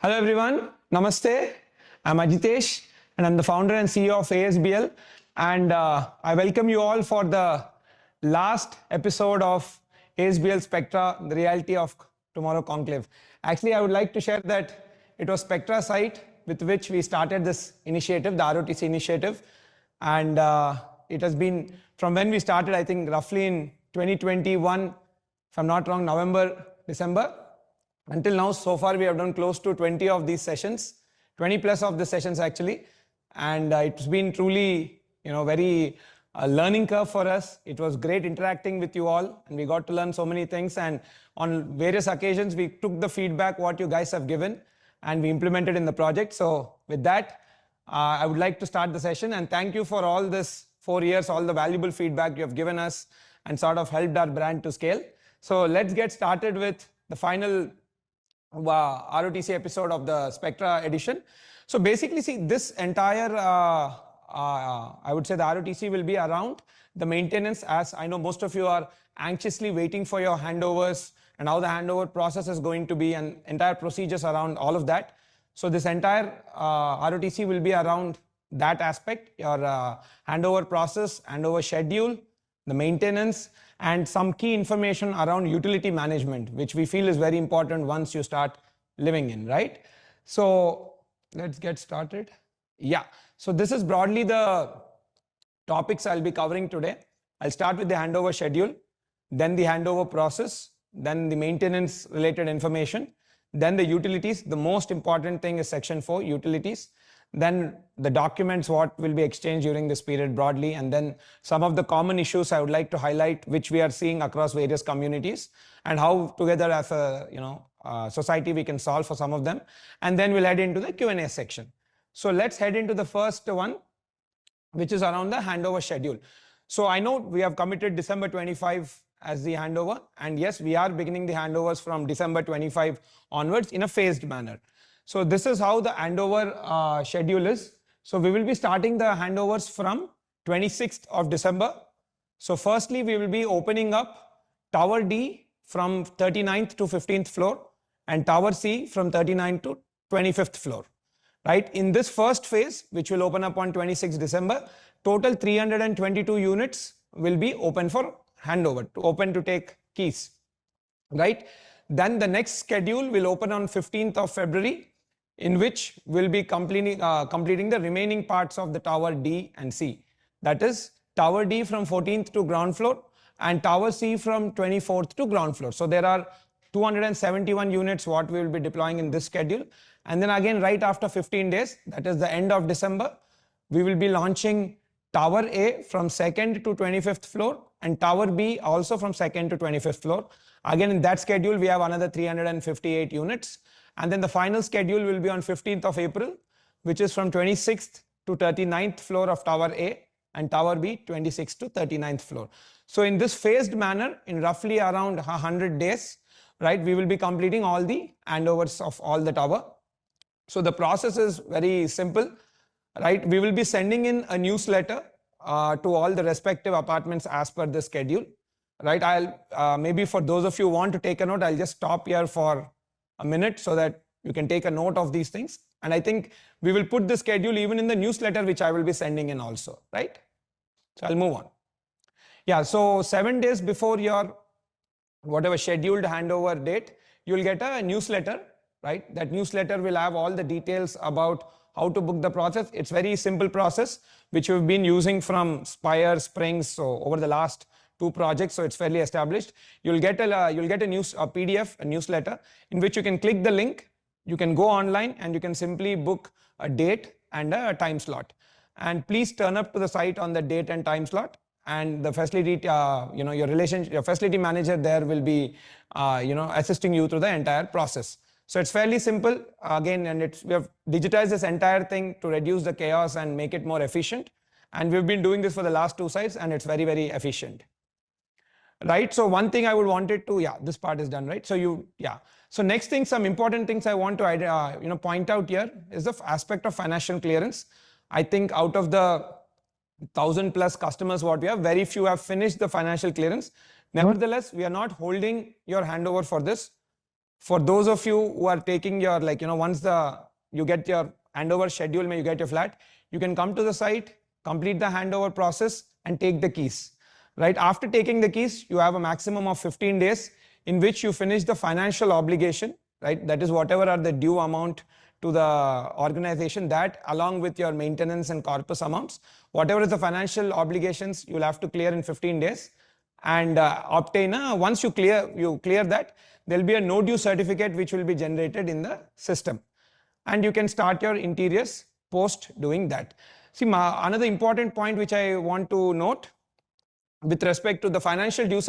Hello everyone, Namaste. I'm Ajitesh and I'm the founder and CEO of ASBL, and I welcome you all for the last episode of ASBL Spectra, the Reality of Tomorrow Conclave. Actually, I would like to share that it was Spectra site with which we started this initiative, the ROTC initiative, and it has been from when we started, I think roughly in 2021, if I'm not wrong, November, December. Until now, so far, we have done close to 20 of these sessions, 20 plus of the sessions actually. And it's been truly, very learning curve for us. It was great interacting with you all, and we got to learn so many things. And on various occasions, we took the feedback, what you guys have given, and we implemented in the project. So with that, I would like to start the session, and thank you for all this 4 years, all the valuable feedback you have given us and sort of helped our brand to scale. So let's get started with the final ROTC episode of the Spectra edition. So basically, see, this entire, I would say the ROTC will be around the maintenance, as I know most of you are anxiously waiting for your handovers and how the handover process is going to be and entire procedures around all of that. So this entire ROTC will be around that aspect, your handover process, handover schedule, the maintenance, and some key information around utility management, which we feel is very important once you start living in, right? So let's get started. Yeah, so this is broadly the topics I'll be covering today. I'll start with the handover schedule, then the handover process, then the maintenance related information, then the utilities. The most important thing is section 4, utilities. Then the documents, what will be exchanged during this period broadly, and then some of the common issues I would like to highlight, which we are seeing across various communities, and how together as a society we can solve for some of them. And then we'll head into the Q&A section. So let's head into the first one, which is around the handover schedule. So I know we have committed December 25 as the handover, and yes, we are beginning the handovers from December 25 onwards in a phased manner. So this is how the handover schedule is. So we will be starting the handovers from 26th of December. So firstly, we will be opening up Tower D from 39th to 15th floor and Tower C from 39th to 25th floor. Right? In this first phase, which will open up on 26th December, total 322 units will be open for handover, open to take keys. Right? Then the next schedule will open on 15th of February, in which we'll be completing the remaining parts of the Tower D and C. That is Tower D from 14th to ground floor and Tower C from 24th to ground floor. So there are 271 units what we will be deploying in this schedule. And then again, right after 15 days, that is the end of December, we will be launching Tower A from 2nd to 25th floor and Tower B also from 2nd to 25th floor. Again, in that schedule, we have another 358 units. And then the final schedule will be on 15th of April, which is from 26th to 39th floor of Tower A and Tower B, 26th to 39th floor. So in this phased manner, in roughly around 100 days, right, we will be completing all the handovers of all the tower. So the process is very simple, right? We will be sending in a newsletter to all the respective apartments as per the schedule, right? I'll maybe for those of you who want to take a note, I'll just stop here for a minute so that you can take a note of these things. And I think we will put the schedule even in the newsletter, which I will be sending in also, right? So I'll move on. Yeah, so 7 days before your whatever scheduled handover date, you will get a newsletter, right? That newsletter will have all the details about how to book the process. It's very simple process, which we've been using from Spire, Springs, so over the last 2 projects, so it's fairly established. You'll get a PDF, a newsletter, in which you can click the link, you can go online and you can simply book a date and a time slot. And please turn up to the site on the date and time slot, and the facility, your facility manager there will be, assisting you through the entire process. So it's fairly simple again, and we have digitized this entire thing to reduce the chaos and make it more efficient. And we've been doing this for the last 2 sites, and it's very, very efficient. Right, so one thing I would wanted to, this part is done, right? So so next thing, some important things I want to point out here is the aspect of financial clearance. I think out of the 1,000 plus customers what we have, very few have finished the financial clearance. Nevertheless, we are not holding your handover for this. For those of you who are taking your, once you get your handover schedule, you get your flat, you can come to the site, complete the handover process and take the keys. Right after taking the keys, you have a maximum of 15 days in which you finish the financial obligation, right? That is whatever are the due amount to the organization, that along with your maintenance and corpus amounts, whatever is the financial obligations, you'll have to clear in 15 days and obtain once you clear that, there'll be a no due certificate which will be generated in the system, and you can start your interiors post doing that. See, another important point which I want to note with respect to the financial due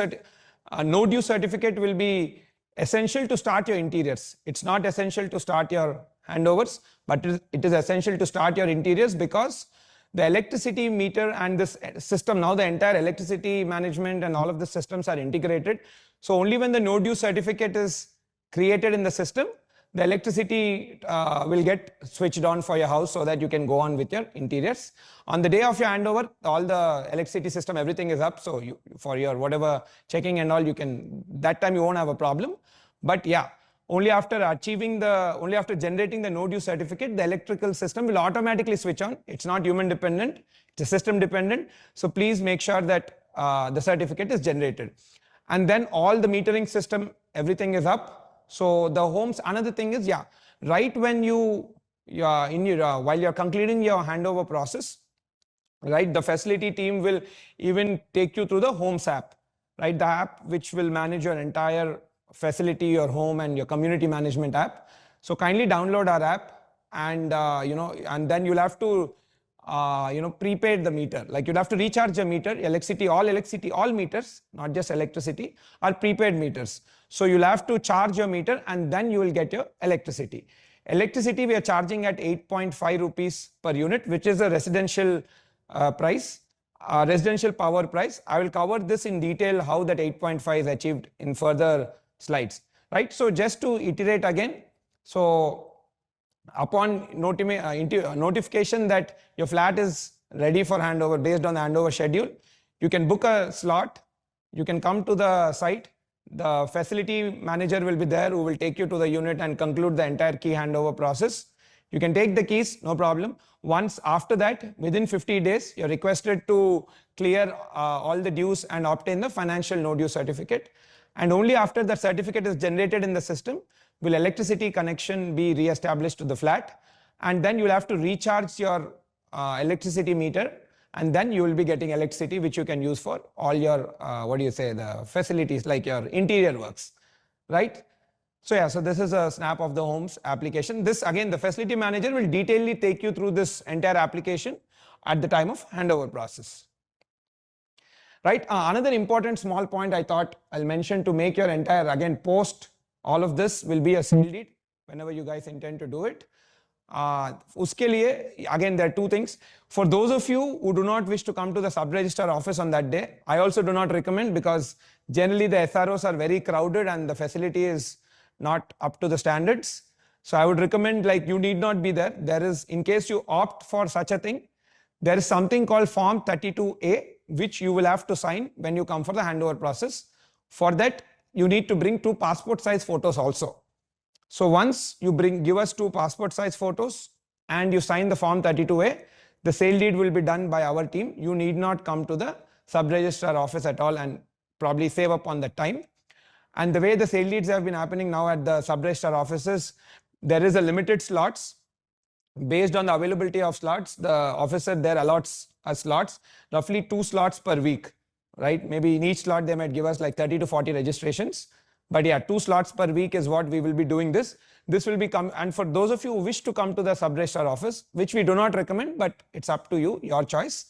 no due certificate will be essential to start your interiors. It's not essential to start your handovers, but it is essential to start your interiors, because the electricity meter and this system, now the entire electricity management and all of the systems are integrated. So only when the no due certificate is created in the system, the electricity will get switched on for your house so that you can go on with your interiors. On the day of your handover, all the electricity system, everything is up. So for your whatever checking and all, that time you won't have a problem. But yeah, only after generating the no due certificate, the electrical system will automatically switch on. It's not human dependent, it's system dependent. So please make sure that the certificate is generated. And then all the metering system, everything is up. So the homes, another thing is, right when while you're concluding your handover process, right, the facility team will even take you through the homes app, right, the app which will manage your entire facility, your home and your community management app. So kindly download our app, and and then you'll have to prepaid the meter. Like you'll have to recharge your meter. All meters, not just electricity, are prepaid meters. So you'll have to charge your meter and then you will get your electricity. Electricity we are charging at 8.5 rupees per unit, which is a residential price, residential power price. I will cover this in detail how that 8.5 is achieved in further slides, right? So just to iterate again, so upon notification that your flat is ready for handover based on the handover schedule, you can book a slot, you can come to the site, the facility manager will be there who will take you to the unit and conclude the entire key handover process. You can take the keys, no problem. Once after that, within 50 days, you're requested to clear all the dues and obtain the financial no due certificate. And only after that certificate is generated in the system will electricity connection be re-established to the flat, and then you'll have to recharge your electricity meter, and then you will be getting electricity which you can use for all your the facilities like your interior works, right? So so this is a snap of the homes application. This again, the facility manager will detailedly take you through this entire application at the time of handover process. Right, another important small point I thought I'll mention to make your entire, again, post all of this will be a sale deed whenever you guys intend to do it. Uske liye, again, there are two things. For those of you who do not wish to come to the sub-registrar office on that day, I also do not recommend, because generally the SROs are very crowded and the facility is not up to the standards. So I would recommend, like, you need not be there. There is, in case you opt for such a thing, there is something called Form 32A, which you will have to sign when you come for the handover process. For that, you need to bring 2 passport size photos also. So once you give us 2 passport size photos and you sign the Form 32A, the sale deed will be done by our team. You need not come to the sub-registrar office at all and probably save up on the time. And the way the sale deeds have been happening now at the sub-registrar offices, there is a limited slots. Based on the availability of slots, the officer there allots us slots, roughly 2 slots per week, right? Maybe in each slot they might give us like 30 to 40 registrations. But yeah, 2 slots per week is what we will be doing this. This will be and for those of you who wish to come to the sub-registrar office, which we do not recommend, but it's up to you, your choice.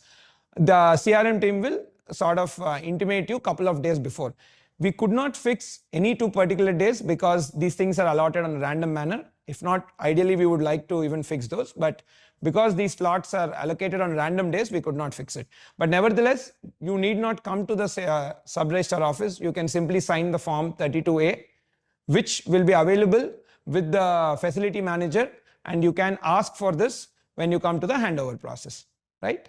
The CRM team will sort of intimate you a couple of days before. We could not fix any 2 particular days because these things are allotted on a random manner. If not, ideally we would like to even fix those, but because these slots are allocated on random days, we could not fix it. But nevertheless, you need not come to the sub-registrar office. You can simply sign the Form 32A, which will be available with the facility manager, and you can ask for this when you come to the handover process, right?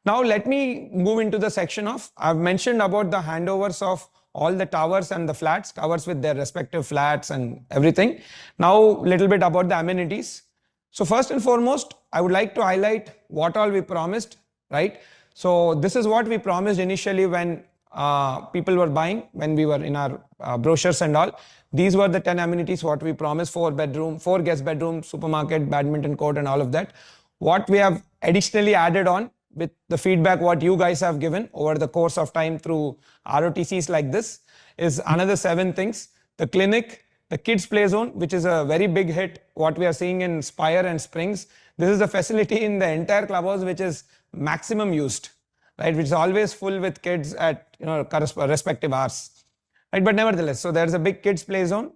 Now let me move into the section of, I've mentioned about the handovers of all the towers and the flats, towers with their respective flats and everything. Now, little bit about the amenities. So first and foremost, I would like to highlight what all we promised, right? So this is what we promised initially when people were buying, when we were in our brochures and all. These were the 10 amenities what we promised: 4 bedroom, 4 guest bedroom, supermarket, badminton court and all of that. What we have additionally added on with the feedback what you guys have given over the course of time through ROTCs like this is another 7 things. The clinic, the kids play zone, which is a very big hit, what we are seeing in Spire and Springs. This is the facility in the entire clubhouse which is maximum used, right? Which is always full with kids at respective hours, right? But nevertheless, so there's a big kids play zone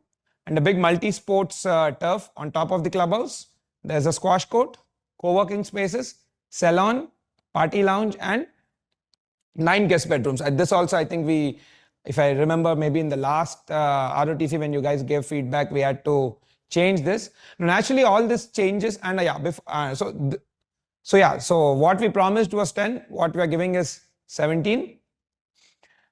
and a big multi-sports turf on top of the clubhouse. There's a squash court, co-working spaces, salon, party lounge, and 9 guest bedrooms. At this also, I think we, if I remember, maybe in the last ROTC when you guys gave feedback, we had to change this. Naturally, all this changes, and so what we promised was 10. What we are giving is 17.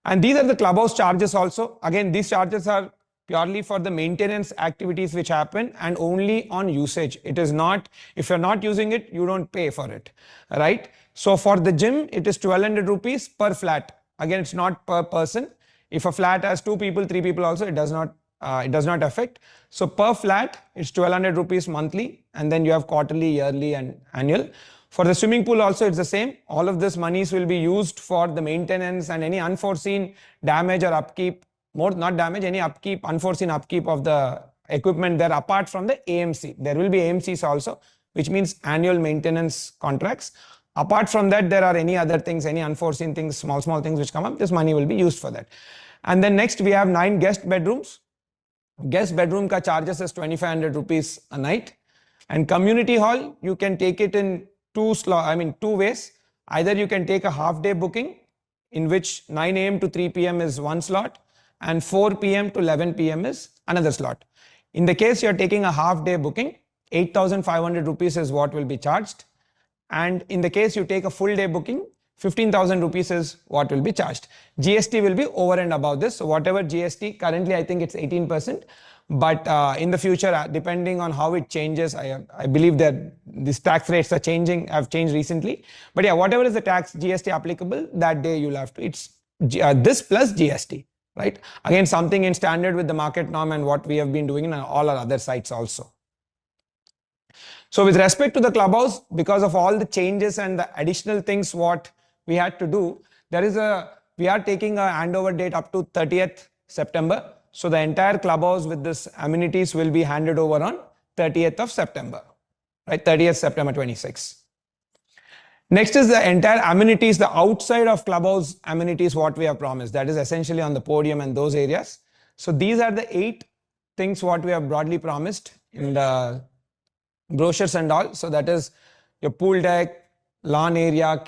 And these are the clubhouse charges also. Again, these charges are purely for the maintenance activities which happen and only on usage. It is not, if you're not using it, you don't pay for it, right? So for the gym, it is 1200 rupees per flat. Again, it's not per person. If a flat has 2 people, 3 people also, it does not affect. So per flat, it's 1200 rupees monthly, and then you have quarterly, yearly, and annual. For the swimming pool also, it's the same. All of this monies will be used for the maintenance and any unforeseen damage or upkeep, any upkeep, unforeseen upkeep of the equipment there apart from the AMC. There will be AMCs also, which means annual maintenance contracts. Apart from that, there are any other things, any unforeseen things, small things which come up, this money will be used for that. And then next we have 9 guest bedrooms. Guest bedroom ka charges is 2500 rupees a night. And community hall, you can take it in 2 ways. Either you can take a half day booking, in which 9 a.m. to 3 p.m. is one slot and 4 p.m. to 11 p.m. is another slot. In the case you are taking a half day booking, 8500 rupees is what will be charged. And in the case you take a full day booking, 15,000 rupees is what will be charged. GST will be over and above this. So whatever GST, currently I think it's 18%. But in the future, depending on how it changes, I believe that these tax rates are changing, have changed recently. But yeah, whatever is the tax GST applicable, that day you'll have to, it's this plus GST, right? Again, something in standard with the market norm and what we have been doing in all our other sites also. So with respect to the clubhouse, because of all the changes and the additional things what we had to do, we are taking a handover date up to 30th September. So the entire clubhouse with this amenities will be handed over on 30th of September, right? 30th September 26. Next is the entire amenities, the outside of clubhouse amenities, what we have promised. That is essentially on the podium and those areas. So these are the 8 things what we have broadly promised in the brochures and all. So that is your pool deck, lawn area,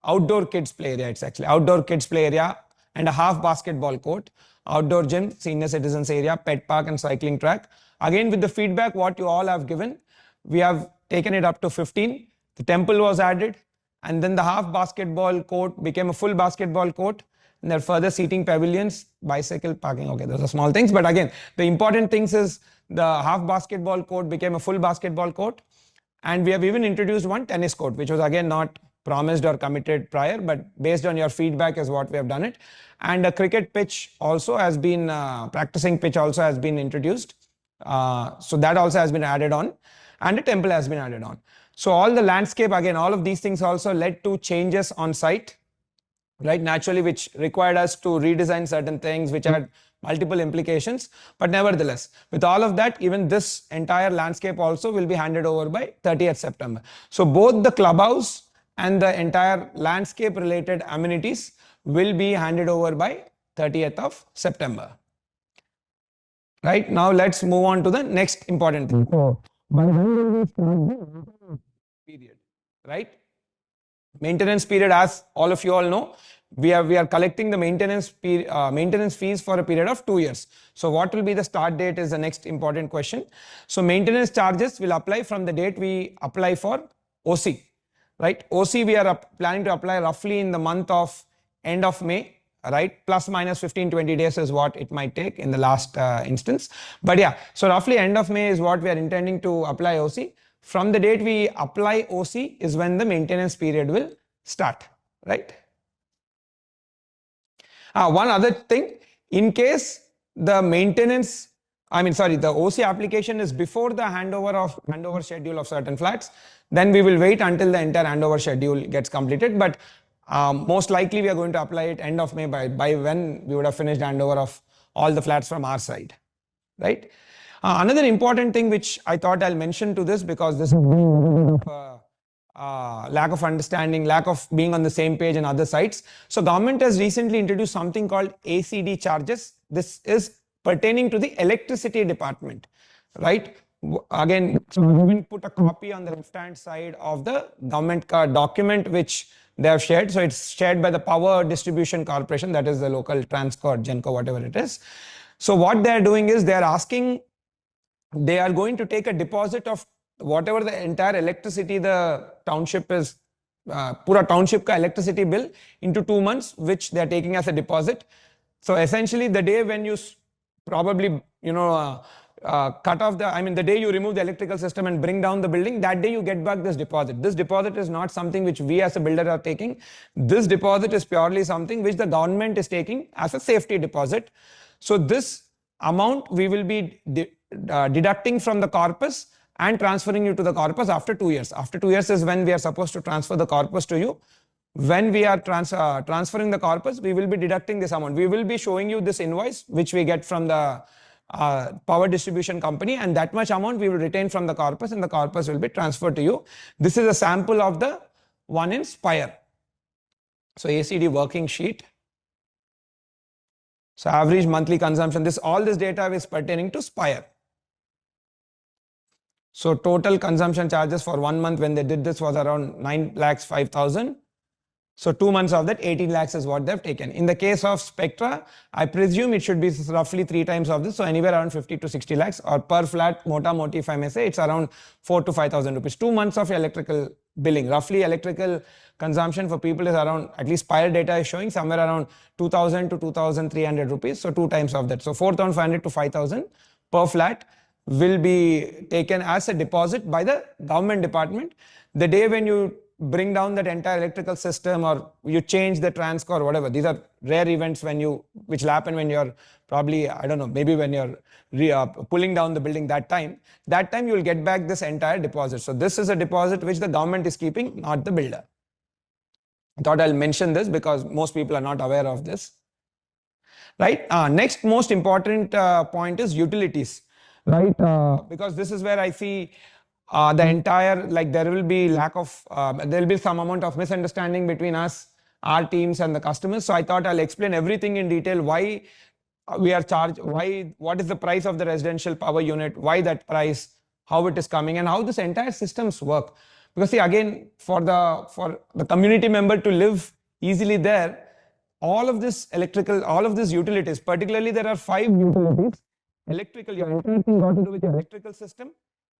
outdoor kids play area. It's actually outdoor kids play area and a half basketball court, outdoor gym, senior citizens area, pet park and cycling track. Again, with the feedback what you all have given, we have taken it up to 15. The temple was added, and then the half basketball court became a full basketball court. And there are further seating pavilions, bicycle parking. Okay, those are small things. But again, the important things is the half basketball court became a full basketball court. And we have even introduced one tennis court, which was again not promised or committed prior, but based on your feedback is what we have done it. And a cricket pitch also has been, practicing pitch also has been introduced. So that also has been added on, and a temple has been added on. So all the landscape, again, all of these things also led to changes on site, right? Naturally, which required us to redesign certain things, which had multiple implications. But nevertheless, with all of that, even this entire landscape also will be handed over by 30th September. So both the clubhouse and the entire landscape related amenities will be handed over by 30th of September. Right, now let's move on to the next important thing. So, by when will we start the period? Right? Maintenance period, as all of you all know, we are collecting the maintenance fees for a period of 2 years. So what will be the start date is the next important question. So maintenance charges will apply from the date we apply for OC. Right? OC we are planning to apply roughly in the month of end of May. right? Plus minus 15-20 days is what it might take in the last instance. But yeah, so roughly end of May is what we are intending to apply OC. From the date we apply OC is when the maintenance period will start, right? One other thing, in case the maintenance, the OC application is before the handover schedule of certain flats, then we will wait until the entire handover schedule gets completed. But most likely we are going to apply it end of May by when we would have finished handover of all the flats from our side, right? Another important thing which I thought I'll mention to this, because this is lack of understanding, lack of being on the same page in other sites. So government has recently introduced something called ACD charges. This is pertaining to the electricity department, right? Again, so we will put a copy on the left-hand side of the government document which they have shared. So it's shared by the Power Distribution Corporation, that is the local Transco, Genco, whatever it is. So what they are doing is they are going to take a deposit of whatever the entire electricity the township is, pura township ka electricity bill into 2 months, which they are taking as a deposit. So essentially the day when you probably, cut off the day you remove the electrical system and bring down the building, that day you get back this deposit. This deposit is not something which we as a builder are taking. This deposit is purely something which the government is taking as a safety deposit. So this amount we will be deducting from the corpus and transferring you to the corpus after 2 years. After 2 years is when we are supposed to transfer the corpus to you. When we are transferring the corpus, we will be deducting this amount. We will be showing you this invoice which we get from the power distribution company, and that much amount we will retain from the corpus, and the corpus will be transferred to you. This is a sample of the one in Spire. So ACD working sheet. So average monthly consumption, all this data is pertaining to Spire. So total consumption charges for 1 month when they did this was around 9,05,000. So 2 months of that 18 lakhs is what they've taken. In the case of Spectra, I presume it should be roughly 3 times of this. So anywhere around 50 to 60 lakhs, or per flat, mota moti, if I may say, it's around 4 to 5,000 rupees. 2 months of electrical billing. Roughly electrical consumption for people is around, at least Spire data is showing somewhere around 2,000 to 2,300 rupees. So 2 times of that. So 4,500 to 5,000 per flat will be taken as a deposit by the government department. The day when you bring down that entire electrical system, or you change the transco or whatever, these are rare events which will happen when you're probably, I don't know, maybe when you're pulling down the building, that time you will get back this entire deposit. So this is a deposit which the government is keeping, not the builder. I thought I'll mention this because most people are not aware of this. Right? Next most important point is utilities. Right? Because this is where I see the entire, there will be there will be some amount of misunderstanding between us, our teams and the customers. So I thought I'll explain everything in detail, why we are charged, what is the price of the residential power unit, why that price, how it is coming, and how this entire systems work. Because see, again, for the community member to live easily there, all of this utilities, particularly there are 5 utilities. Electrical, your entire thing got to do with your electrical system.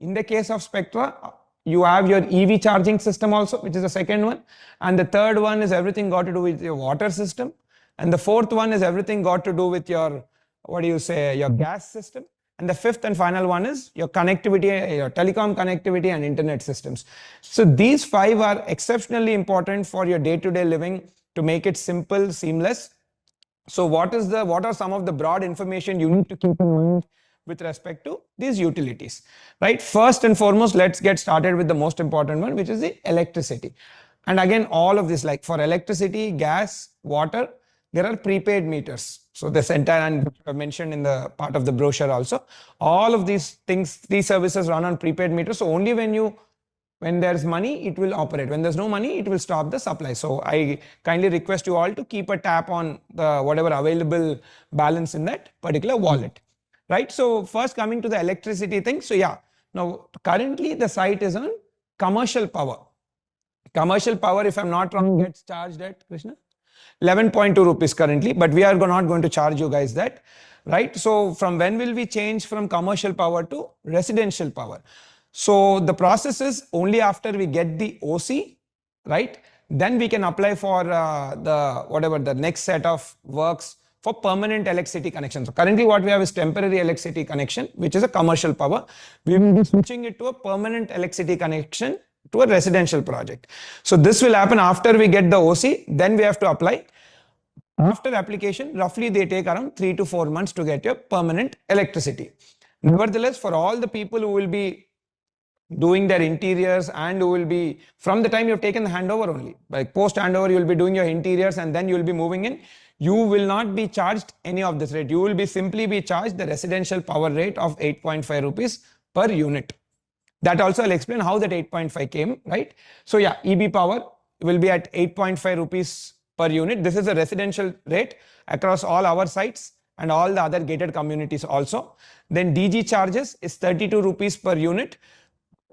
In the case of Spectra, you have your EV charging system also, which is the second one. And the third one is everything got to do with your water system. And the fourth one is everything got to do with your, your gas system. And the fifth and final one is your connectivity, your telecom connectivity and internet systems. So these 5 are exceptionally important for your day-to-day living to make it simple, seamless. So what are some of the broad information you need to keep in mind with respect to these utilities, right? First and foremost, let's get started with the most important one, which is the electricity. And again, all of this, like for electricity, gas, water, there are prepaid meters. So this entire, and I mentioned in the part of the brochure also, all of these things, these services run on prepaid meters. So only when there's money, it will operate. When there's no money, it will stop the supply. So I kindly request you all to keep a tap on the whatever available balance in that particular wallet, right? So first coming to the electricity thing. So yeah, now currently the site is on commercial power. Commercial power, if I'm not wrong, gets charged at, Krishna, 11.2 rupees currently, but we are not going to charge you guys that, right? So from when will we change from commercial power to residential power? So the process is only after we get the OC, right? then we can apply for the next set of works for permanent electricity connection. So currently what we have is temporary electricity connection, which is a commercial power. We will be switching it to a permanent electricity connection to a residential project. So this will happen after we get the OC, then we have to apply. After application, roughly they take around 3 to 4 months to get your permanent electricity. Nevertheless, for all the people who will be doing their interiors and who will be, from the time you've taken the handover only, like post handover, you will be doing your interiors and then you will be moving in, you will not be charged any of this rate. You will be simply be charged the residential power rate of 8.5 rupees per unit. That also I'll explain how that 8.5 came, right? So yeah, EB power will be at 8.5 rupees per unit. This is a residential rate across all our sites and all the other gated communities also. Then DG charges is 32 rupees per unit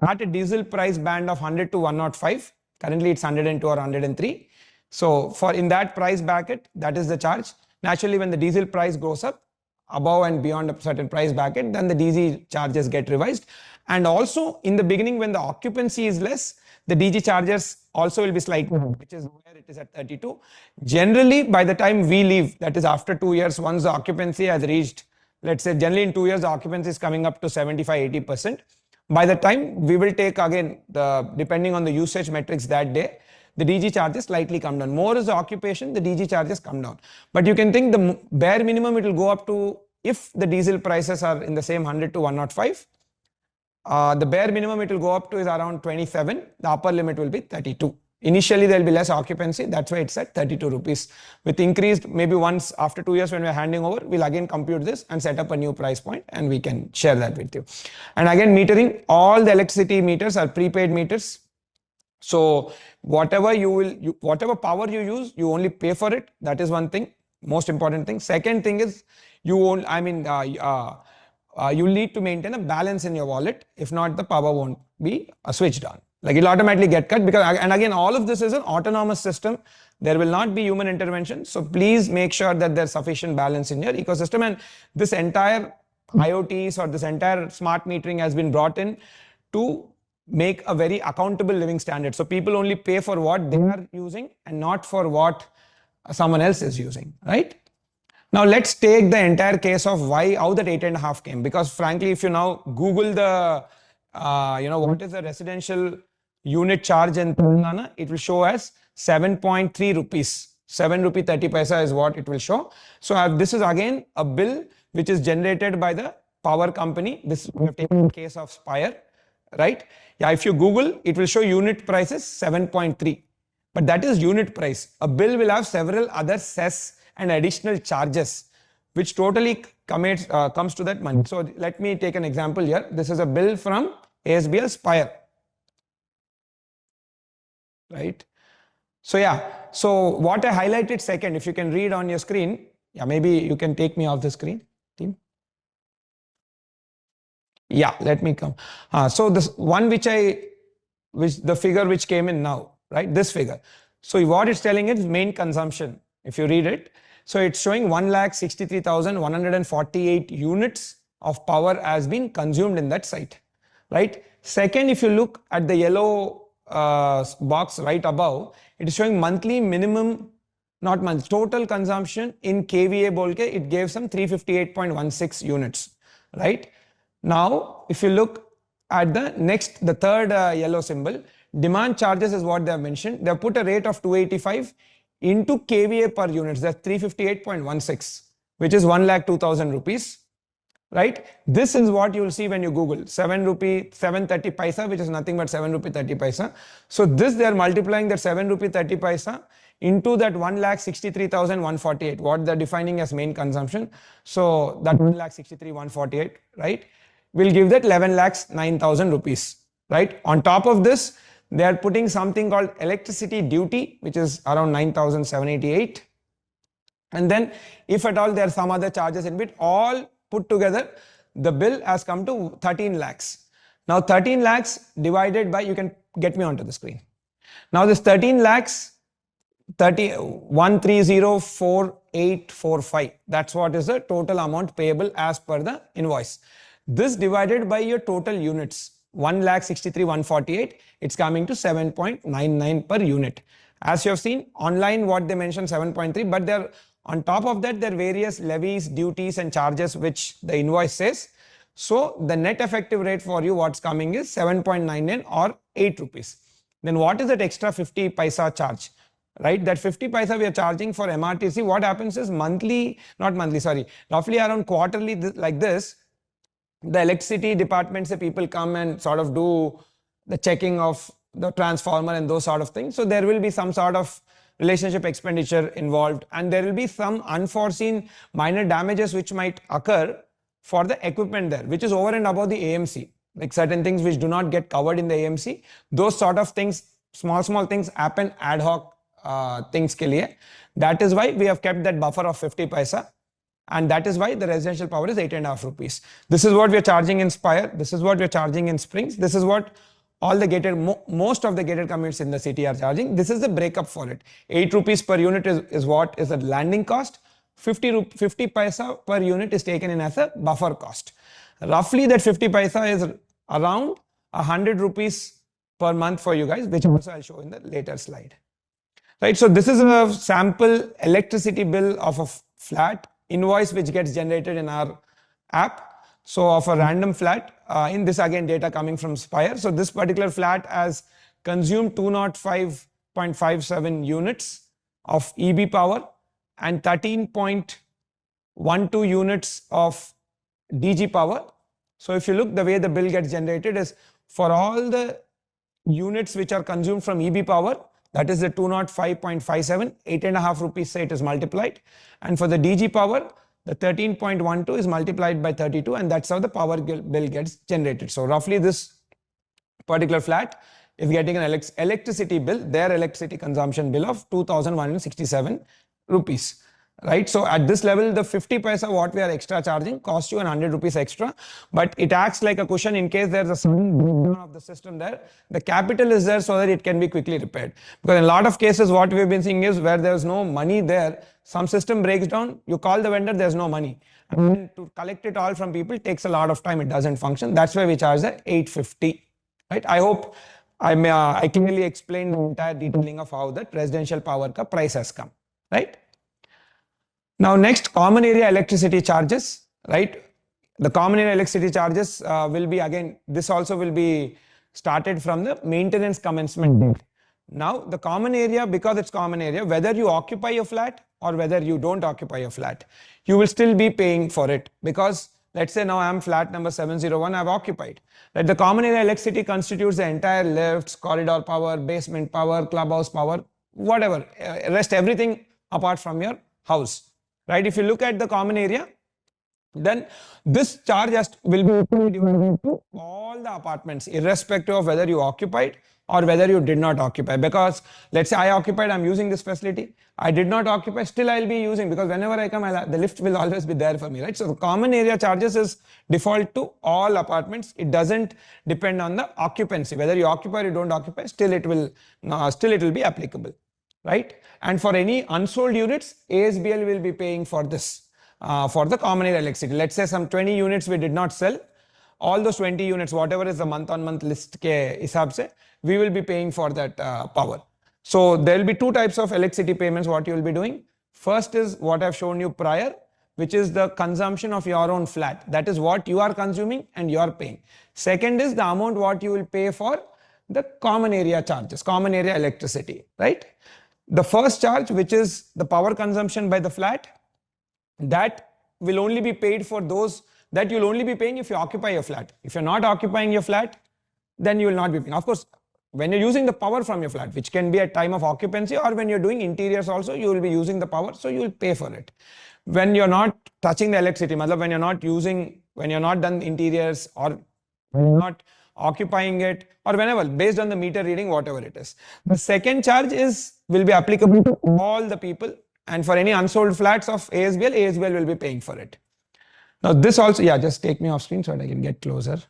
at a diesel price band of 100 to 105. Currently it's 102 or 103. So for in that price bracket, that is the charge. Naturally, when the diesel price goes up above and beyond a certain price bracket, then the DG charges get revised. And also in the beginning, when the occupancy is less, the DG charges also will be slightly, which is where it is at 32. Generally, by the time we leave, that is after 2 years, once the occupancy has reached, let's say generally in 2 years, the occupancy is coming up to 75-80%. By the time we will take again, depending on the usage metrics that day, the DG charges slightly come down. More is the occupation, the DG charges come down. But you can think the bare minimum it will go up to, if the diesel prices are in the same 100 to 105, the bare minimum it will go up to is around 27. The upper limit will be 32. Initially there will be less occupancy, that's why it's at 32 rupees. With increased, maybe once after 2 years when we are handing over, we'll again compute this and set up a new price point and we can share that with you. And again, metering, all the electricity meters are prepaid meters. So whatever whatever power you use, you only pay for it. That is one thing, most important thing. Second thing is you need to maintain a balance in your wallet. If not, the power won't be switched on. Like it'll automatically get cut because, and again, all of this is an autonomous system. There will not be human intervention. So please make sure that there's sufficient balance in your ecosystem. And this entire IoTs or this entire smart metering has been brought in to make a very accountable living standard. So people only pay for what they are using and not for what someone else is using, right? Now let's take the entire case of how that 8.5 came. Because frankly, if you now Google the, what is the residential unit charge in Telangana, it will show as 7.3 rupees. 7 rupee 30 paisa is what it will show. So this is again a bill which is generated by the power company. This we have taken the case of Spire, right? Yeah, if you Google, it will show unit prices 7.3. But that is unit price. A bill will have several other cess and additional charges, which totally comes to that money. So let me take an example here. This is a bill from ASBL Spire, right? So yeah, so what I highlighted second, if you can read on your screen, yeah, maybe you can take me off the screen, team. Yeah, let me come. So this one the figure which came in now, right? This figure. So what it's telling is main consumption. If you read it, so it's showing 1,63,148 units of power has been consumed in that site, right? Second, if you look at the yellow box right above, it is showing monthly minimum, not month, total consumption in kVA bolke, it gave some 358.16 units, right? Now, if you look at the third yellow symbol, demand charges is what they have mentioned. They have put a rate of 285 into kVA per unit, that's 358.16, which is 1,02,000 rupees, right? This is what you will see when you Google 7 rupee 730 paisa, which is nothing but 7 rupee 30 paisa. So this they are multiplying that 7 rupee 30 paisa into that 1,63,148, what they're defining as main consumption. So that 1,63,148, right, will give that 11,09,000 rupees, right? On top of this, they are putting something called electricity duty, which is around 9,788. And then if at all there are some other charges in bit, all put together, the bill has come to 13 lakhs. Now 13 lakhs divided by, you can get me onto the screen. Now this 13 lakhs, 1304845, that's what is the total amount payable as per the invoice. This divided by your total units, 1,63,148, it's coming to 7.99 per unit. As you have seen, online what they mentioned 7.3, but there on top of that there are various levies, duties and charges which the invoice says. So the net effective rate for you what's coming is 7.99 or 8 rupees. Then what is that extra 50 paisa charge? Right, that 50 paisa we are charging for MRTC. What happens is roughly around quarterly like this, the electricity departments, the people come and sort of do the checking of the transformer and those sort of things. So there will be some sort of relationship expenditure involved, and there will be some unforeseen minor damages which might occur for the equipment there, which is over and above the AMC, like certain things which do not get covered in the AMC. Those sort of things, small things happen ad hoc things ke liye. That is why we have kept that buffer of 50 paisa, and that is why the residential power is 8.5 rupees. This is what we are charging in Spire. This is what we are charging in Springs. This is what all the gated, most of the gated communities in the city are charging. This is the breakup for it. 8 rupees per unit is what is the landing cost. 50 paisa per unit is taken in as a buffer cost. Roughly that 50 paisa is around 100 rupees per month for you guys, which also I'll show in the later slide. Right, so this is a sample electricity bill of a flat invoice which gets generated in our app. So of a random flat, in this again data coming from Spire. So this particular flat has consumed 205.57 units of EB power and 13.12 units of DG power. So if you look, the way the bill gets generated is for all the units which are consumed from EB power, that is the 205.57, 8.5 rupees say it is multiplied. And for the DG power, the 13.12 is multiplied by 32, and that's how the power bill gets generated. So roughly this particular flat is getting an electricity bill, their electricity consumption bill of 2,167 rupees. Right, so at this level, the 50 paisa what we are extra charging costs you 100 rupees extra, but it acts like a cushion in case there's a sudden breakdown of the system there. The capital is there so that it can be quickly repaired. Because in a lot of cases, what we've been seeing is where there's no money there, some system breaks down, you call the vendor, there's no money. And to collect it all from people takes a lot of time, it doesn't function. That's why we charge the 850. Right, I hope I clearly explained the entire detailing of how the residential power ka price has come. Right. Now next, common area electricity charges, right? The common area electricity charges will be again, this also will be started from the maintenance commencement date. Now the common area, because it's common area, whether you occupy your flat or whether you don't occupy your flat, you will still be paying for it, because let's say now I'm flat number 701, I've occupied. Right? The common area electricity constitutes the entire lifts, corridor power, basement power, clubhouse power, whatever, rest everything apart from your house. Right, if you look at the common area, then this charge will be equally divided to all the apartments, irrespective of whether you occupied or whether you did not occupy. Because let's say I occupied, I'm using this facility. I did not occupy, still I'll be using, because whenever I come, the lift will always be there for me, right? So the common area charges is default to all apartments. It doesn't depend on the occupancy. Whether you occupy or you don't occupy, still it will be applicable. Right, and for any unsold units, ASBL will be paying for this, for the common area electricity. Let's say some 20 units we did not sell, all those 20 units, whatever is the month-on-month list ke hisab se, we will be paying for that power. So there will be two types of electricity payments what you will be doing. First is what I've shown you prior, which is the consumption of your own flat. That is what you are consuming and you are paying. Second is the amount what you will pay for the common area charges, common area electricity, right? The first charge, which is the power consumption by the flat, that will only be paid for those, that you'll only be paying if you occupy your flat. If you're not occupying your flat, then you will not be paying. Of course, when you're using the power from your flat, which can be at time of occupancy, or when you're doing interiors also, you will be using the power, so you will pay for it. When you're not touching the electricity, when you're not done interiors, or when you're not occupying it, or whenever, based on the meter reading, whatever it is. The second charge will be applicable to all the people, and for any unsold flats of ASBL will be paying for it. Now this also, just take me off screen so that I can get closer.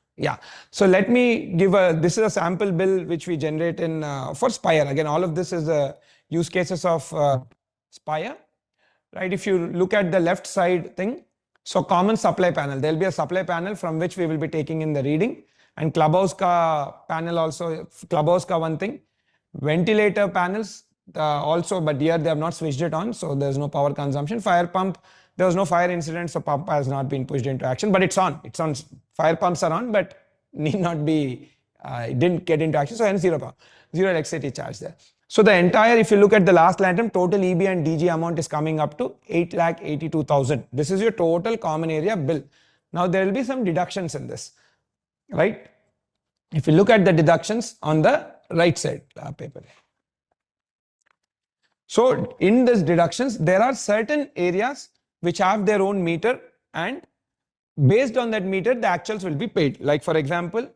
So let me give this is a sample bill which we generate in for Spire. Again, all of this is the use cases of Spire. Right, if you look at the left side thing, so common supply panel, there will be a supply panel from which we will be taking in the reading. And Clubhouse ka panel also, Clubhouse ka one thing, ventilator panels, also, but here they have not switched it on, so there's no power consumption. Fire pump, there was no fire incident, so pump has not been pushed into action, but it's on. It's on. Fire pumps are on, but need not be, it didn't get into action, so hence zero power, zero electricity charge there. So the entire, if you look at the last line item, total EB and DG amount is coming up to 8,82,000. This is your total common area bill. Now there will be some deductions in this, right? If you look at the deductions on the right side paper. So in this deductions, there are certain areas which have their own meter, and based on that meter, the actuals will be paid. Like for example,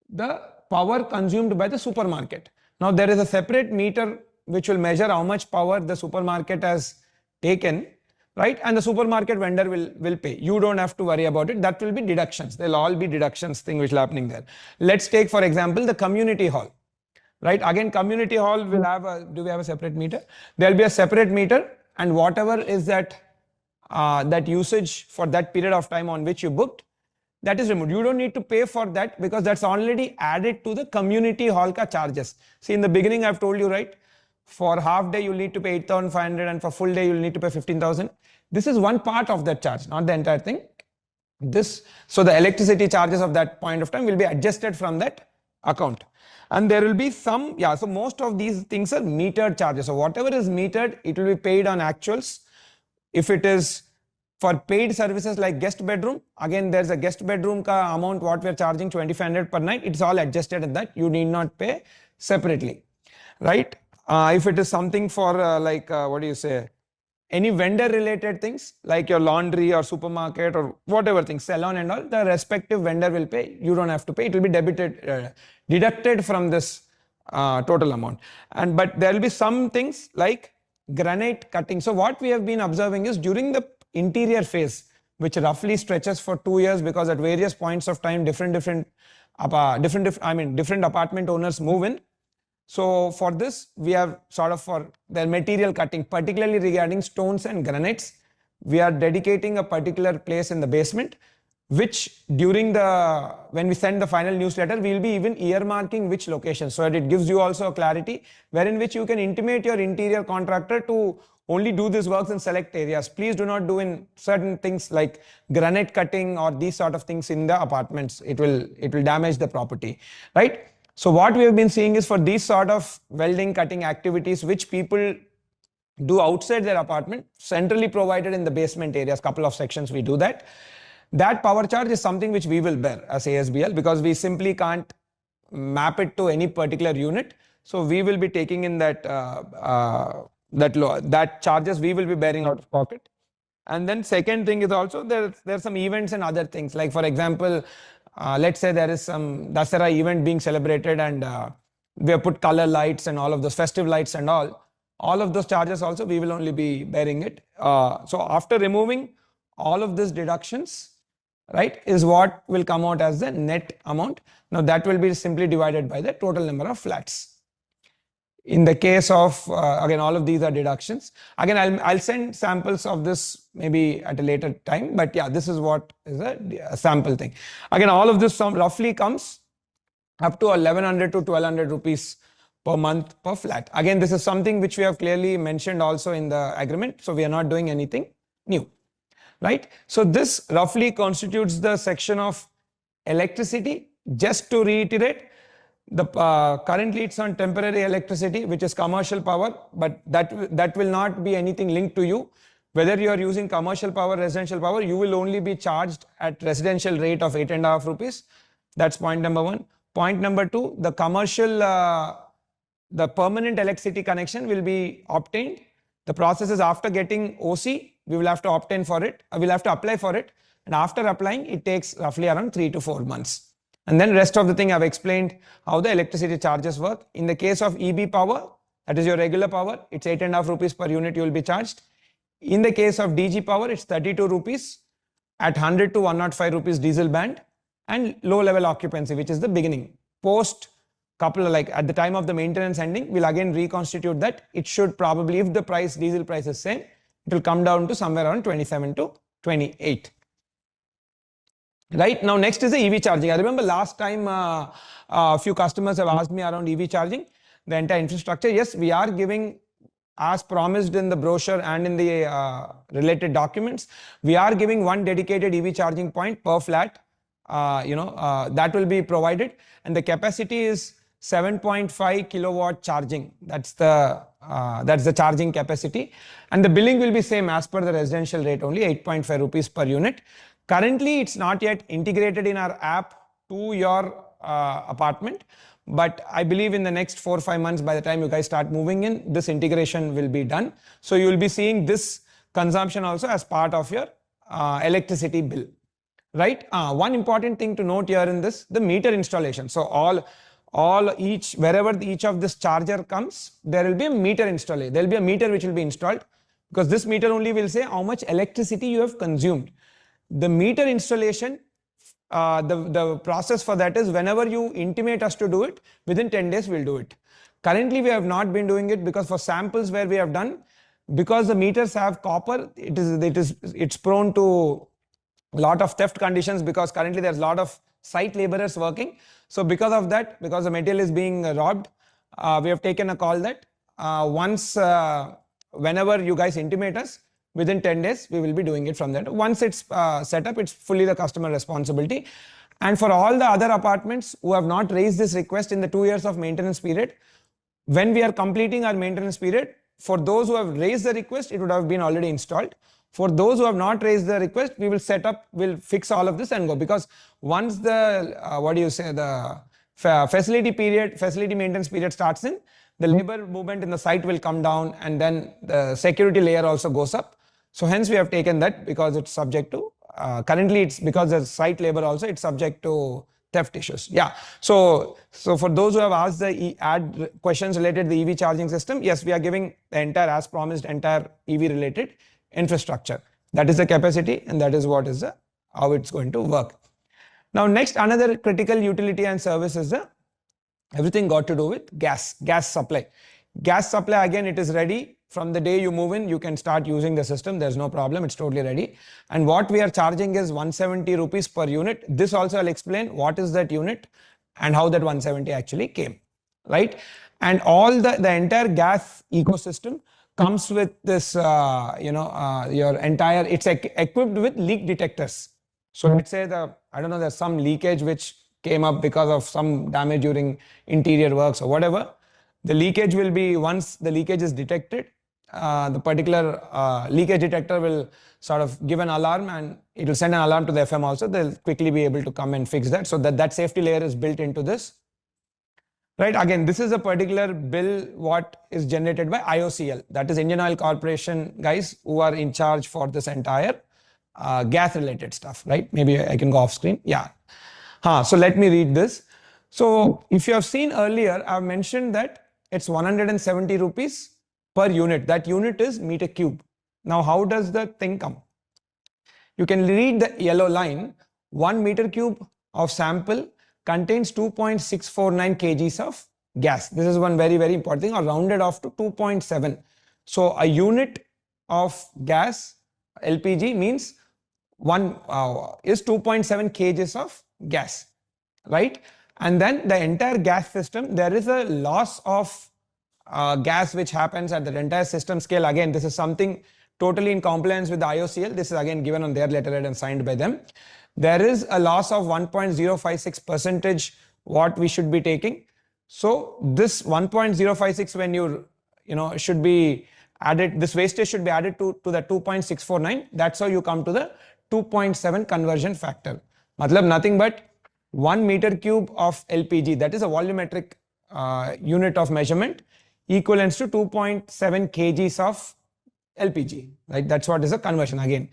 the power consumed by the supermarket. Now there is a separate meter which will measure how much power the supermarket has taken, right? And the supermarket vendor will pay. You don't have to worry about it. That will be deductions. They'll all be deductions thing which is happening there. Let's take for example the community hall, right? Again, community hall will have a, do we have a separate meter? There'll be a separate meter, and whatever is that that usage for that period of time on which you booked, that is removed. You don't need to pay for that because that's already added to the community hall ka charges. See, in the beginning I've told you, right? For half day you'll need to pay 8,500, and for full day you'll need to pay 15,000. This is one part of that charge, not the entire thing. So the electricity charges of that point of time will be adjusted from that account. And there will be some, so most of these things are metered charges. So whatever is metered, it will be paid on actuals. If it is for paid services like guest bedroom, again there's a guest bedroom ka amount what we're charging 2,500 per night. It's all adjusted in that. You need not pay separately, right? If it is something for what do you say, any vendor related things like your laundry or supermarket or whatever things, salon and all, the respective vendor will pay. You don't have to pay. It will be deducted from this total amount. But there will be some things like granite cutting. So what we have been observing is during the interior phase, which roughly stretches for 2 years, because at various points of time different apartment owners move in. So for this, we have sort of for the material cutting, particularly regarding stones and granites, we are dedicating a particular place in the basement, which during when we send the final newsletter, we will be even earmarking which location, so that it gives you also a clarity wherein which you can intimate your interior contractor to only do this works in select areas. Please do not do in certain things like granite cutting or these sort of things in the apartments. It will damage the property, right? So what we have been seeing is for these sort of welding, cutting activities which people do outside their apartment, centrally provided in the basement areas, couple of sections we do that. That power charge is something which we will bear as ASBL because we simply can't map it to any particular unit. So we will be taking in that that charges we will be bearing out of pocket. And then second thing is also there's some events and other things, like for example, let's say there is some Dasara event being celebrated and we have put color lights and all of those festive lights and all of those charges also we will only be bearing it. So after removing all of these deductions, right, is what will come out as the net amount. Now that will be simply divided by the total number of flats. In the case of, again, all of these are deductions. Again, I'll send samples of this maybe at a later time, but yeah, this is what is a sample thing. Again, all of this roughly comes up to 1,100 to 1,200 rupees per month per flat. Again, this is something which we have clearly mentioned also in the agreement, so we are not doing anything new, right? So this roughly constitutes the section of electricity. Just to reiterate, currently it's on temporary electricity, which is commercial power, but that will not be anything linked to you. Whether you are using commercial power, residential power, you will only be charged at residential rate of 8.5 rupees. That's point number one. Point number two, the commercial, the permanent electricity connection will be obtained. The process is after getting OC, we will have to obtain for it, we'll have to apply for it. And after applying, it takes roughly around 3 to 4 months. And then rest of the thing I've explained how the electricity charges work. In the case of EB power, that is your regular power, it's 8.5 rupees per unit you will be charged. In the case of DG power, it's 32 rupees at 100 to 105 rupees diesel band, and low level occupancy, which is the beginning. Post couple, like at the time of the maintenance ending, we'll again reconstitute that. It should probably, if the diesel price is same, it will come down to somewhere around 27 to 28. Right, now next is the EV charging. I remember last time a few customers have asked me around EV charging, the entire infrastructure. Yes, we are giving as promised in the brochure and in the related documents, we are giving one dedicated EV charging point per flat. That will be provided, and the capacity is 7.5 kilowatt charging. That's the charging capacity, and the billing will be same as per the residential rate, only 8.5 rupees per unit. Currently, it's not yet integrated in our app to your apartment, but I believe in the next 4 or 5 months, by the time you guys start moving in, this integration will be done. So you will be seeing this consumption also as part of your electricity bill, right? One important thing to note here in this, the meter installation. So wherever each of this charger comes, there will be a meter installed. There will be a meter which will be installed, because this meter only will say how much electricity you have consumed. The meter installation, the process for that is whenever you intimate us to do it, within 10 days we'll do it. Currently we have not been doing it, because for samples where we have done, because the meters have copper, it's prone to a lot of theft conditions, because currently there's a lot of site laborers working. So because of that, because the material is being robbed, we have taken a call that whenever you guys intimate us, within 10 days, we will be doing it from that. Once it's set up, it's fully the customer responsibility. And for all the other apartments who have not raised this request in the 2 years of maintenance period, when we are completing our maintenance period, for those who have raised the request, it would have been already installed. For those who have not raised the request, we will we'll fix all of this and go. Because once the, the facility maintenance period starts in, the labor movement in the site will come down, and then the security layer also goes up. So hence we have taken that, because it's subject to, currently it's because the site labor also, it's subject to theft issues. Yeah. So for those who have asked the questions related to the EV charging system, yes, we are giving the entire, as promised, entire EV related infrastructure. That is the capacity, and that is what is how it's going to work. Now next, another critical utility and service is everything got to do with gas supply. Gas supply, again, it is ready. From the day you move in, you can start using the system. There's no problem. It's totally ready. And what we are charging is 170 rupees per unit. This also I'll explain what is that unit and how that 170 actually came, right? And all the entire gas ecosystem comes with this, your entire, it's equipped with leak detectors. So let's say there's some leakage which came up because of some damage during interior works or whatever. The leakage will be, once the leakage is detected, the particular leakage detector will sort of give an alarm, and it will send an alarm to the FM also. They'll quickly be able to come and fix that. So that safety layer is built into this. Right, again, this is a particular bill what is generated by IOCL, that is Indian Oil Corporation guys, who are in charge for this entire gas related stuff, right? Maybe I can go off screen. Yeah. So let me read this. So if you have seen earlier, I've mentioned that it's 170 rupees per unit. That unit is meter cube. Now, how does the thing come? You can read the yellow line. 1 meter cube of sample contains 2.649 kgs of gas. This is one very, very important thing, or rounded off to 2.7. So a unit of gas, LPG, means is 2.7 kgs of gas, right? And then the entire gas system, there is a loss of gas which happens at the entire system scale. Again, this is something totally in compliance with the IOCL. This is again given on their letterhead and signed by them. There is a loss of 1.056% what we should be taking. So this 1.056, when you should be added, this wastage should be added to the 2.649. That's how you come to the 2.7 conversion factor. Matlab nothing but 1 meter cube of LPG, that is a volumetric unit of measurement, equivalents to 2.7 kgs of LPG, right? That's what is a conversion again.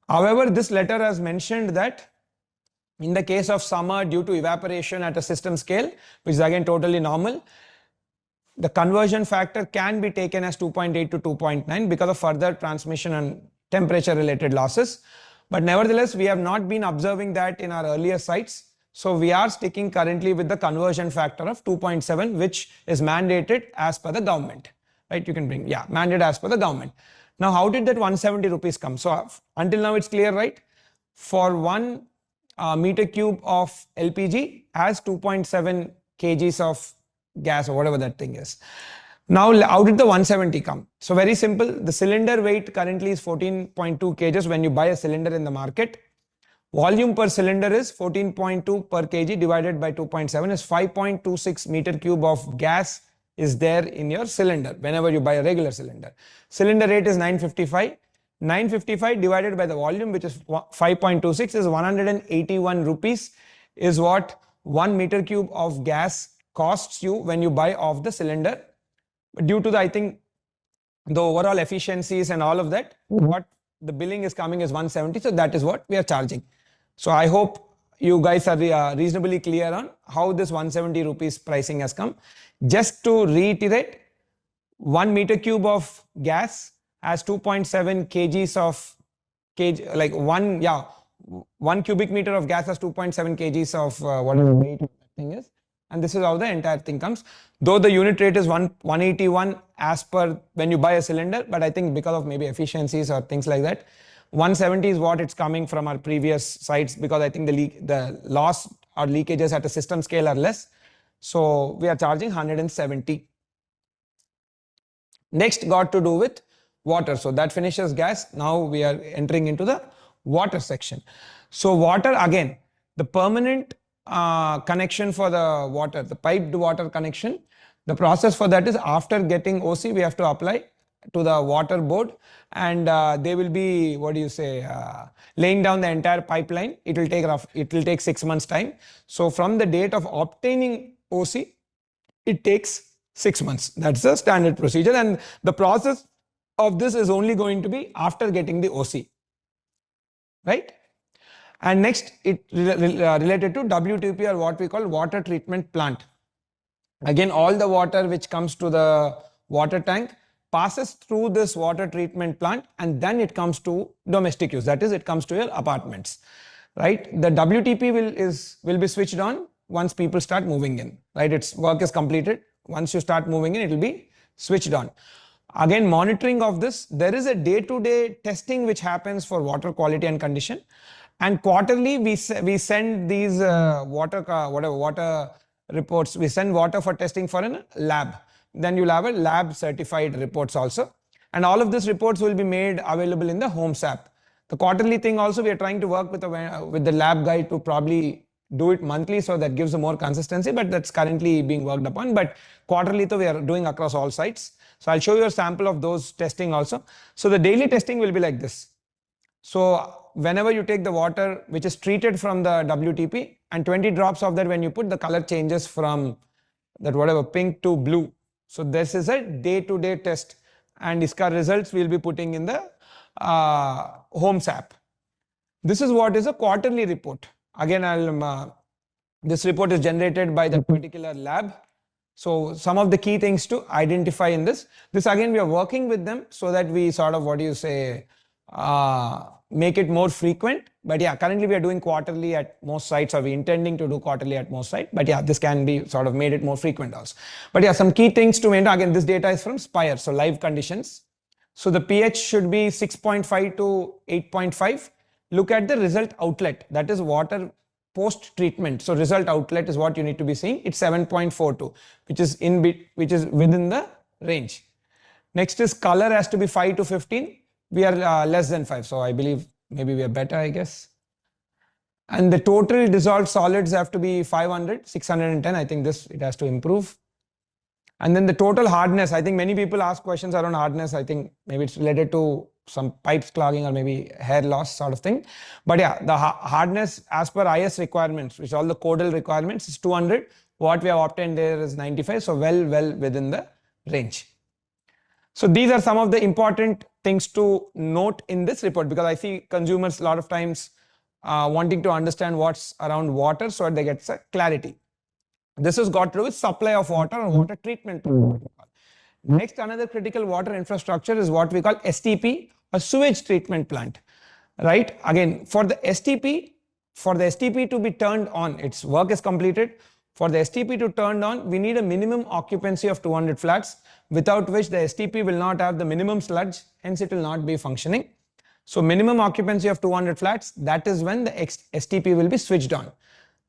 However, this letter has mentioned that in the case of summer, due to evaporation at a system scale, which is again totally normal, the conversion factor can be taken as 2.8 to 2.9 because of further transmission and temperature related losses. But nevertheless, we have not been observing that in our earlier sites. So we are sticking currently with the conversion factor of 2.7, which is mandated as per the government, right? You can bring, mandated as per the government. Now, how did that 170 rupees come? So until now, it's clear, right? For 1 meter cube of LPG has 2.7 kgs of gas or whatever that thing is. Now, how did the 170 come? So very simple. The cylinder weight currently is 14.2 kgs when you buy a cylinder in the market. Volume per cylinder is 14.2 per kg divided by 2.7 is 5.26 meter cube of gas is there in your cylinder whenever you buy a regular cylinder. Cylinder rate is 955. 955 divided by the volume, which is 5.26, is 181 rupees, is what 1 meter cube of gas costs you when you buy off the cylinder. Due to the, I think, the overall efficiencies and all of that, what the billing is coming is 170. So that is what we are charging. So I hope you guys are reasonably clear on how this 170 rupees pricing has come. Just to reiterate, 1 meter cube of gas has 2.7 kgs of like 1 cubic meter of gas has 2.7 kgs of whatever weight that thing is. And this is how the entire thing comes. Though the unit rate is 181 as per when you buy a cylinder, but I think because of maybe efficiencies or things like that, 170 is what it's coming from our previous sites, because I think the loss or leakages at a system scale are less. So we are charging 170. Next got to do with water. So that finishes gas. Now we are entering into the water section. So water, again, the permanent connection for the water, the piped water connection, the process for that is after getting OC, we have to apply to the water board, and they will be, what do you say, laying down the entire pipeline. It will take 6 months time. So from the date of obtaining OC, it takes 6 months. That's the standard procedure, and the process of this is only going to be after getting the OC, right? And next, it related to WTP, or what we call water treatment plant. Again, all the water which comes to the water tank passes through this water treatment plant, and then it comes to domestic use. That is, it comes to your apartments, right? The WTP will be switched on once people start moving in, right? Its work is completed. Once you start moving in, it will be switched on. Again, monitoring of this, there is a day-to-day testing which happens for water quality and condition. And quarterly, we send these water reports. We send water for testing for a lab. Then you'll have a lab certified reports also. And all of these reports will be made available in the Homes app. The quarterly thing also, we are trying to work with the lab guy to probably do it monthly, so that gives a more consistency, but that's currently being worked upon. But quarterly, though, we are doing across all sites. So I'll show you a sample of those testing also. So the daily testing will be like this. So whenever you take the water which is treated from the WTP, and 20 drops of that, when you put, the color changes from that whatever pink to blue. So this is a day-to-day test, and ISCA results we'll be putting in the Homes app. This is what is a quarterly report. Again, this report is generated by that particular lab. So some of the key things to identify in this again, we are working with them so that we sort of, what do you say, make it more frequent. But yeah, currently we are doing quarterly at most sites, or we intending to do quarterly at most sites. But yeah, this can be sort of made it more frequent also. But yeah, some key things to maintain. Again, this data is from Spire, so live conditions. So the pH should be 6.5 to 8.5. Look at the result outlet, that is water post treatment. So result outlet is what you need to be seeing. It's 7.42, which is within the range. Next is color has to be 5 to 15. We are less than 5, so I believe maybe we are better, I guess. And the total dissolved solids have to be 500, 610. I think it has to improve. And then the total hardness, I think many people ask questions around hardness. I think maybe it's related to some pipes clogging or maybe hair loss sort of thing. But yeah, the hardness as per IS requirements, which all the codal requirements, is 200. What we have obtained there is 95. So well within the range. So these are some of the important things to note in this report, because I see consumers a lot of times wanting to understand what's around water so that they get clarity. This has got to do with supply of water or water treatment. Next, another critical water infrastructure is what we call STP, a sewage treatment plant, right? Again, for the STP to be turned on, its work is completed. For the STP to turn on, we need a minimum occupancy of 200 flats, without which the STP will not have the minimum sludge, hence it will not be functioning. So minimum occupancy of 200 flats, that is when the STP will be switched on.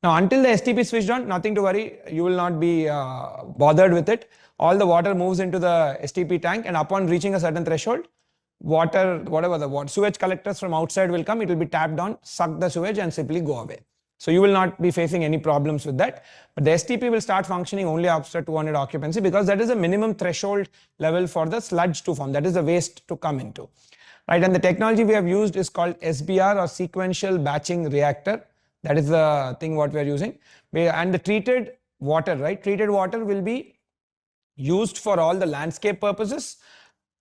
Now, until the STP is switched on, nothing to worry. You will not be bothered with it. All the water moves into the STP tank, and upon reaching a certain threshold, whatever the sewage collectors from outside will come, it will be tapped on, suck the sewage and simply go away. So you will not be facing any problems with that. But the STP will start functioning only after 200 occupancy, because that is a minimum threshold level for the sludge to form. That is the waste to come into. Right, and the technology we have used is called SBR, or sequential batching reactor. That is the thing what we are using. And the treated water, right? Treated water will be used for all the landscape purposes.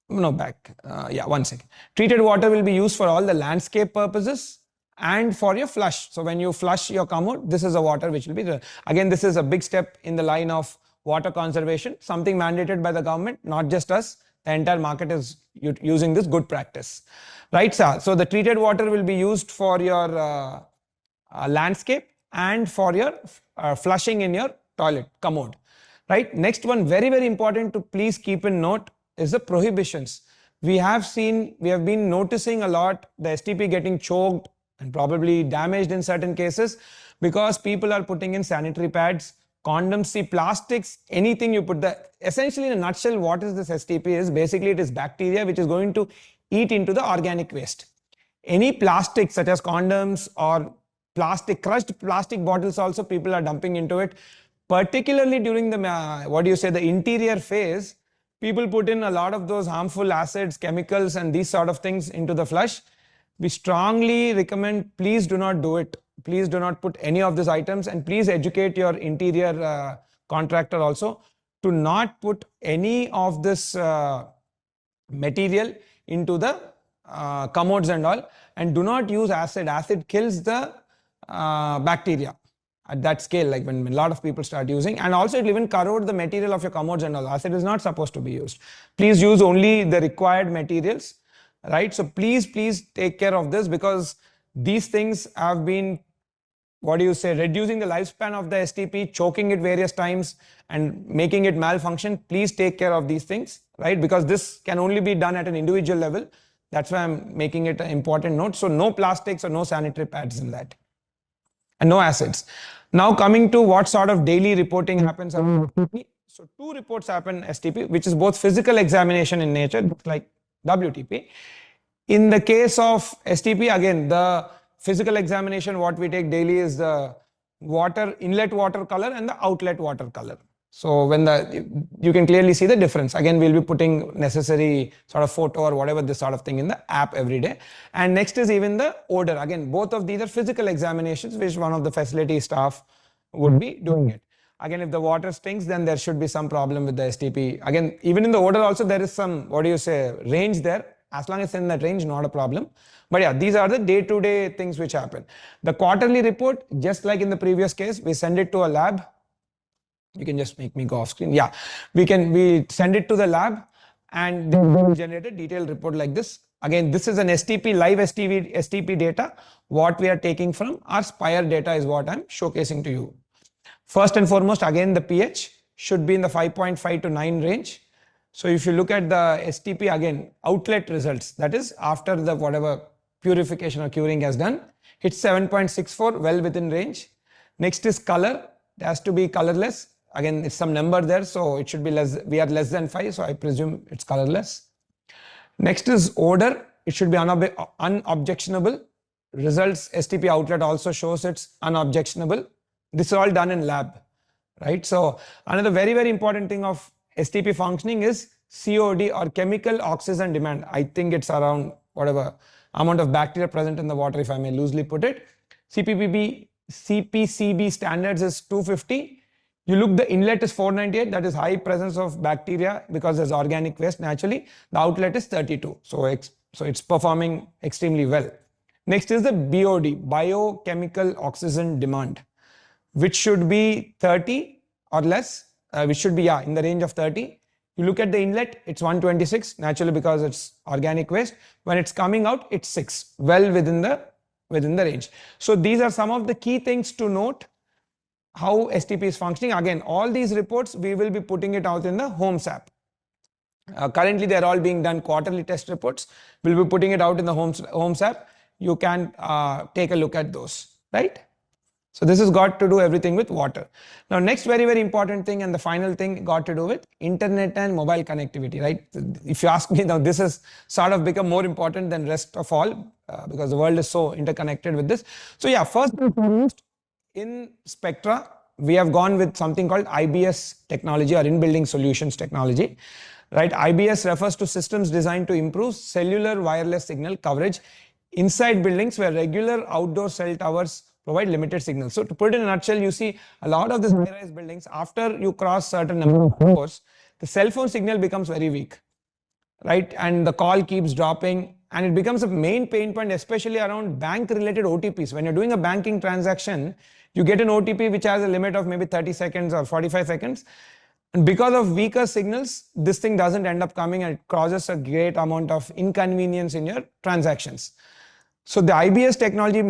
No, back. Yeah, one second. Treated water will be used for all the landscape purposes and for your flush. So when you flush your commode, this is the water which will be there. Again, this is a big step in the line of water conservation, something mandated by the government, not just us. The entire market is using this good practice. Right, sir? So the treated water will be used for your landscape and for your flushing in your toilet commode. Right. Next one, very, very important to please keep in note, is the prohibitions. We have been noticing a lot the STP getting choked and probably damaged in certain cases, because people are putting in sanitary pads, condoms, see, plastics, anything you put essentially in a nutshell, what is this STP is? Basically, it is bacteria which is going to eat into the organic waste. Any plastic such as condoms or crushed plastic bottles also people are dumping into it, particularly during the, the interior phase. People put in a lot of those harmful acids, chemicals, and these sort of things into the flush. We strongly recommend, please do not do it. Please do not put any of these items, and please educate your interior contractor also to not put any of this material into the commodes and all, and do not use acid. Acid kills the bacteria at that scale, like when a lot of people start using, and also it will even corrode the material of your commodes and all. Acid is not supposed to be used. Please use only the required materials, right? So please take care of this, because these things have been, reducing the lifespan of the STP, choking it various times and making it malfunction. Please take care of these things, right? Because this can only be done at an individual level. That's why I'm making it an important note. So no plastics or no sanitary pads in that, and no acids. Now coming to what sort of daily reporting happens on STP. So two reports happen STP, which is both physical examination in nature, like WTP. In the case of STP, again, the physical examination, what we take daily is the inlet water color and the outlet water color. So when you can clearly see the difference. Again, we'll be putting necessary sort of photo or whatever this sort of thing in the app every day. And next is even the odor. Again, both of these are physical examinations, which one of the facility staff would be doing it. Again, if the water stinks, then there should be some problem with the STP. Again, even in the odor also, there is some, range there. As long as it's in that range, not a problem. But yeah, these are the day-to-day things which happen. The quarterly report, just like in the previous case, we send it to a lab. You can just make me go off screen. Yeah, we send it to the lab, and they will generate a detailed report like this. Again, this is an STP, live STP data. What we are taking from our Spire data is what I'm showcasing to you. First and foremost, again, the pH should be in the 5.5 to 9 range. So if you look at the STP, again, outlet results, that is after the whatever purification or curing has done, it's 7.64, well within range. Next is color. It has to be colorless. Again, it's some number there, so it should be less. We are less than 5, so I presume it's colorless. Next is odor. It should be unobjectionable. Results, STP outlet also shows it's unobjectionable. This is all done in lab, right? So another very, very important thing of STP functioning is COD, or chemical oxygen demand. I think it's around whatever amount of bacteria present in the water, if I may loosely put it. CPCB standards is 250. You look, the inlet is 498, that is high presence of bacteria because there's organic waste naturally. The outlet is 32, so it's performing extremely well. Next is the BOD, biochemical oxygen demand, which should be 30 or less, which should be in the range of 30. You look at the inlet, it's 126 naturally because it's organic waste. When it's coming out, it's 6, well within the range. So these are some of the key things to note how STP is functioning. Again, all these reports, we will be putting it out in the Homes app. Currently, they're all being done quarterly test reports. We'll be putting it out in the Homes app. You can take a look at those, right? So this has got to do everything with water. Now next very, very important thing and the final thing got to do with internet and mobile connectivity, right? If you ask me now, this has sort of become more important than rest of all because the world is so interconnected with this. So yeah, first and foremost, in Spectra, we have gone with something called IBS technology or in-building solutions technology, right? IBS refers to systems designed to improve cellular wireless signal coverage inside buildings where regular outdoor cell towers provide limited signals. So to put it in a nutshell, you see a lot of these high-rise buildings, after you cross certain number of floors, the cell phone signal becomes very weak, right? And the call keeps dropping and it becomes a main pain point, especially around bank-related OTPs. When you're doing a banking transaction, you get an OTP which has a limit of maybe 30 seconds or 45 seconds. And because of weaker signals, this thing doesn't end up coming and it causes a great amount of inconvenience in your transactions. So the IBS technology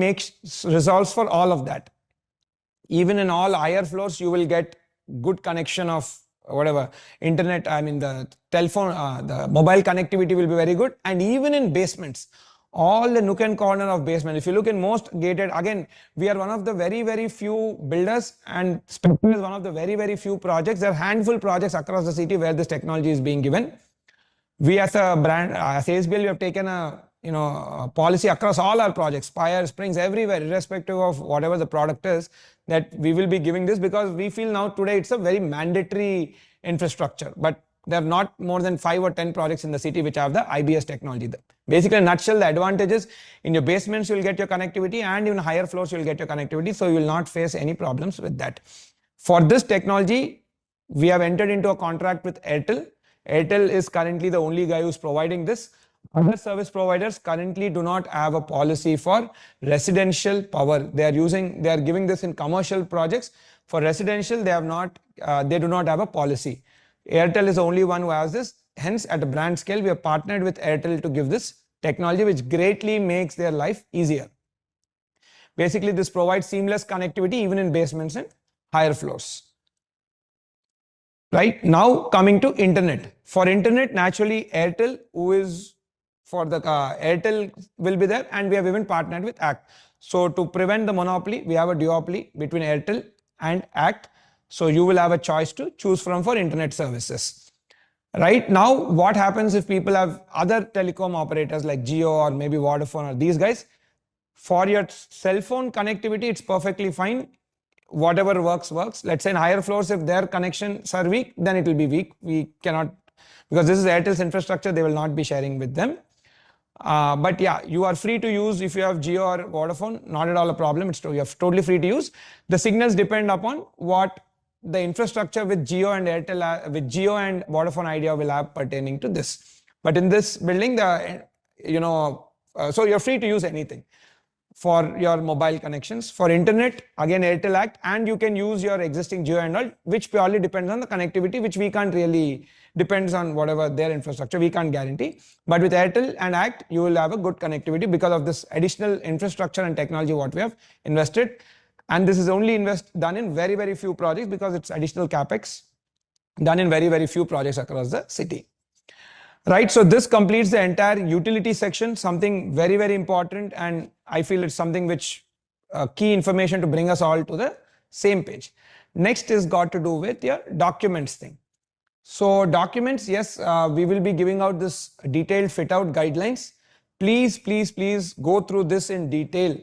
resolves for all of that. Even in all higher floors, you will get good connection of whatever internet, I mean the telephone, the mobile connectivity will be very good. And even in basements, all the nook and corner of basement, if you look in most gated, again, we are one of the very, very few builders and Spectra is one of the very, very few projects. There are handful projects across the city where this technology is being given. We as a brand, as ASBL, we have taken a policy across all our projects, Spire, Springs, everywhere, irrespective of whatever the product is, that we will be giving this because we feel now today it's a very mandatory infrastructure. But there are not more than 5 or 10 projects in the city which have the IBS technology. Basically, in a nutshell, the advantage is in your basements, you will get your connectivity and even higher floors, you will get your connectivity. So you will not face any problems with that. For this technology, we have entered into a contract with Airtel. Airtel is currently the only guy who's providing this. Other service providers currently do not have a policy for residential power. They are giving this in commercial projects. For residential, they do not have a policy. Airtel is the only one who has this. Hence, at a brand scale, we have partnered with Airtel to give this technology, which greatly makes their life easier. Basically, this provides seamless connectivity even in basements and higher floors. Right now, coming to internet. For internet, naturally, Airtel, who is for the Airtel will be there, and we have even partnered with ACT. So to prevent the monopoly, we have a duopoly between Airtel and ACT. So you will have a choice to choose from for internet services. Right now, what happens if people have other telecom operators like Jio or maybe Vodafone or these guys? For your cell phone connectivity, it's perfectly fine. Whatever works. Let's say in higher floors, if their connections are weak, then it will be weak. We cannot, because this is Airtel's infrastructure, they will not be sharing with them. But yeah, you are free to use if you have Jio or Vodafone, not at all a problem. You are totally free to use. The signals depend upon what the infrastructure with Jio and Airtel, with Jio and Vodafone Idea will have pertaining to this. But in this building, so you're free to use anything for your mobile connections. For internet, again, Airtel Act, and you can use your existing Jio and all, which purely depends on the connectivity, which we can't really, depends on whatever their infrastructure, we can't guarantee. But with Airtel and Act, you will have a good connectivity because of this additional infrastructure and technology what we have invested. And this is only done in very, very few projects because it's additional capex done in very, very few projects across the city. Right, so this completes the entire utility section, something very, very important, and I feel it's something which key information to bring us all to the same page. Next is got to do with your documents thing. So documents, yes, we will be giving out this detailed fit out guidelines. Please go through this in detail.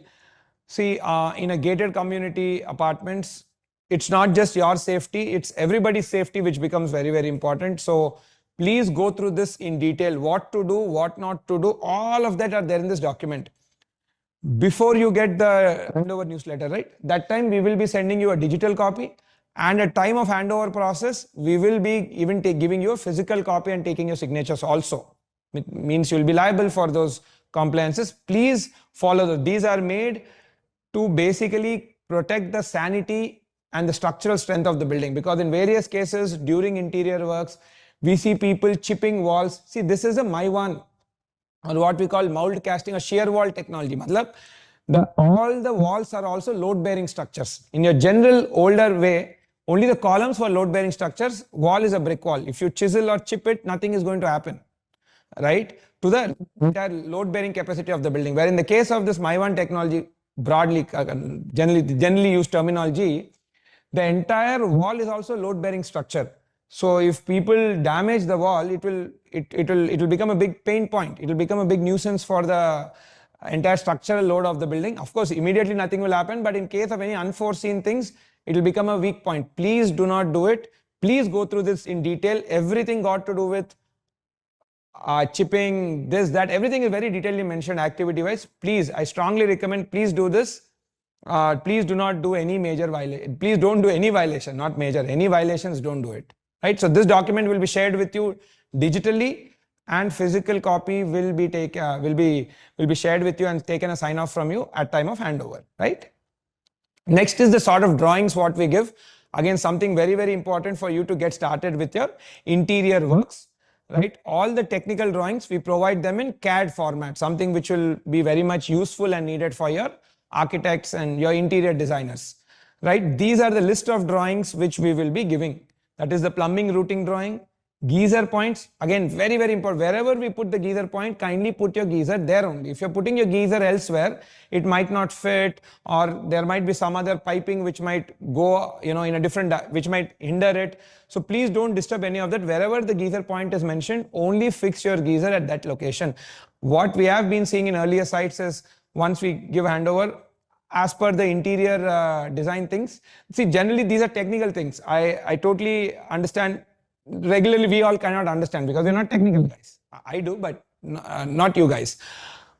See, in a gated community apartments, it's not just your safety, it's everybody's safety which becomes very, very important. So please go through this in detail, what to do, what not to do, all of that are there in this document. Before you get the handover newsletter, right? That time we will be sending you a digital copy, and at time of handover process, we will be even giving you a physical copy and taking your signatures also. It means you'll be liable for those compliances. Please follow those. These are made to basically protect the sanity and the structural strength of the building, because in various cases during interior works, we see people chipping walls. See, this is a MY1 or what we call mold casting or shear wall technology. Matlab, all the walls are also load bearing structures. In your general older way, only the columns for load bearing structures, wall is a brick wall. If you chisel or chip it, nothing is going to happen, right? To the entire load bearing capacity of the building. Where in the case of this MY1 technology, broadly, generally used terminology, the entire wall is also load bearing structure. So if people damage the wall, it will become a big pain point. It will become a big nuisance for the entire structural load of the building. Of course, immediately nothing will happen, but in case of any unforeseen things, it will become a weak point. Please do not do it. Please go through this in detail. Everything got to do with chipping, this, that, everything is very detailedly mentioned activity wise. Please, I strongly recommend, please do this. Please do not do any major violation. Please don't do any violation, not major. Any violations, don't do it. Right? So this document will be shared with you digitally, and physical copy will be shared with you and taken a sign off from you at time of handover. Right? Next is the sort of drawings what we give. Again, something very, very important for you to get started with your interior works. Right? All the technical drawings, we provide them in CAD format, something which will be very much useful and needed for your architects and your interior designers. Right? These are the list of drawings which we will be giving. That is the plumbing routing drawing, geyser points. Again, very, very important. Wherever we put the geyser point, kindly put your geyser there only. If you're putting your geyser elsewhere, it might not fit, or there might be some other piping which might go, in a different, which might hinder it. So please don't disturb any of that. Wherever the geyser point is mentioned, only fix your geyser at that location. What we have been seeing in earlier sites is once we give handover, as per the interior design things. See, generally these are technical things. I totally understand. Regularly we all cannot understand because we're not technical guys. I do, but not you guys.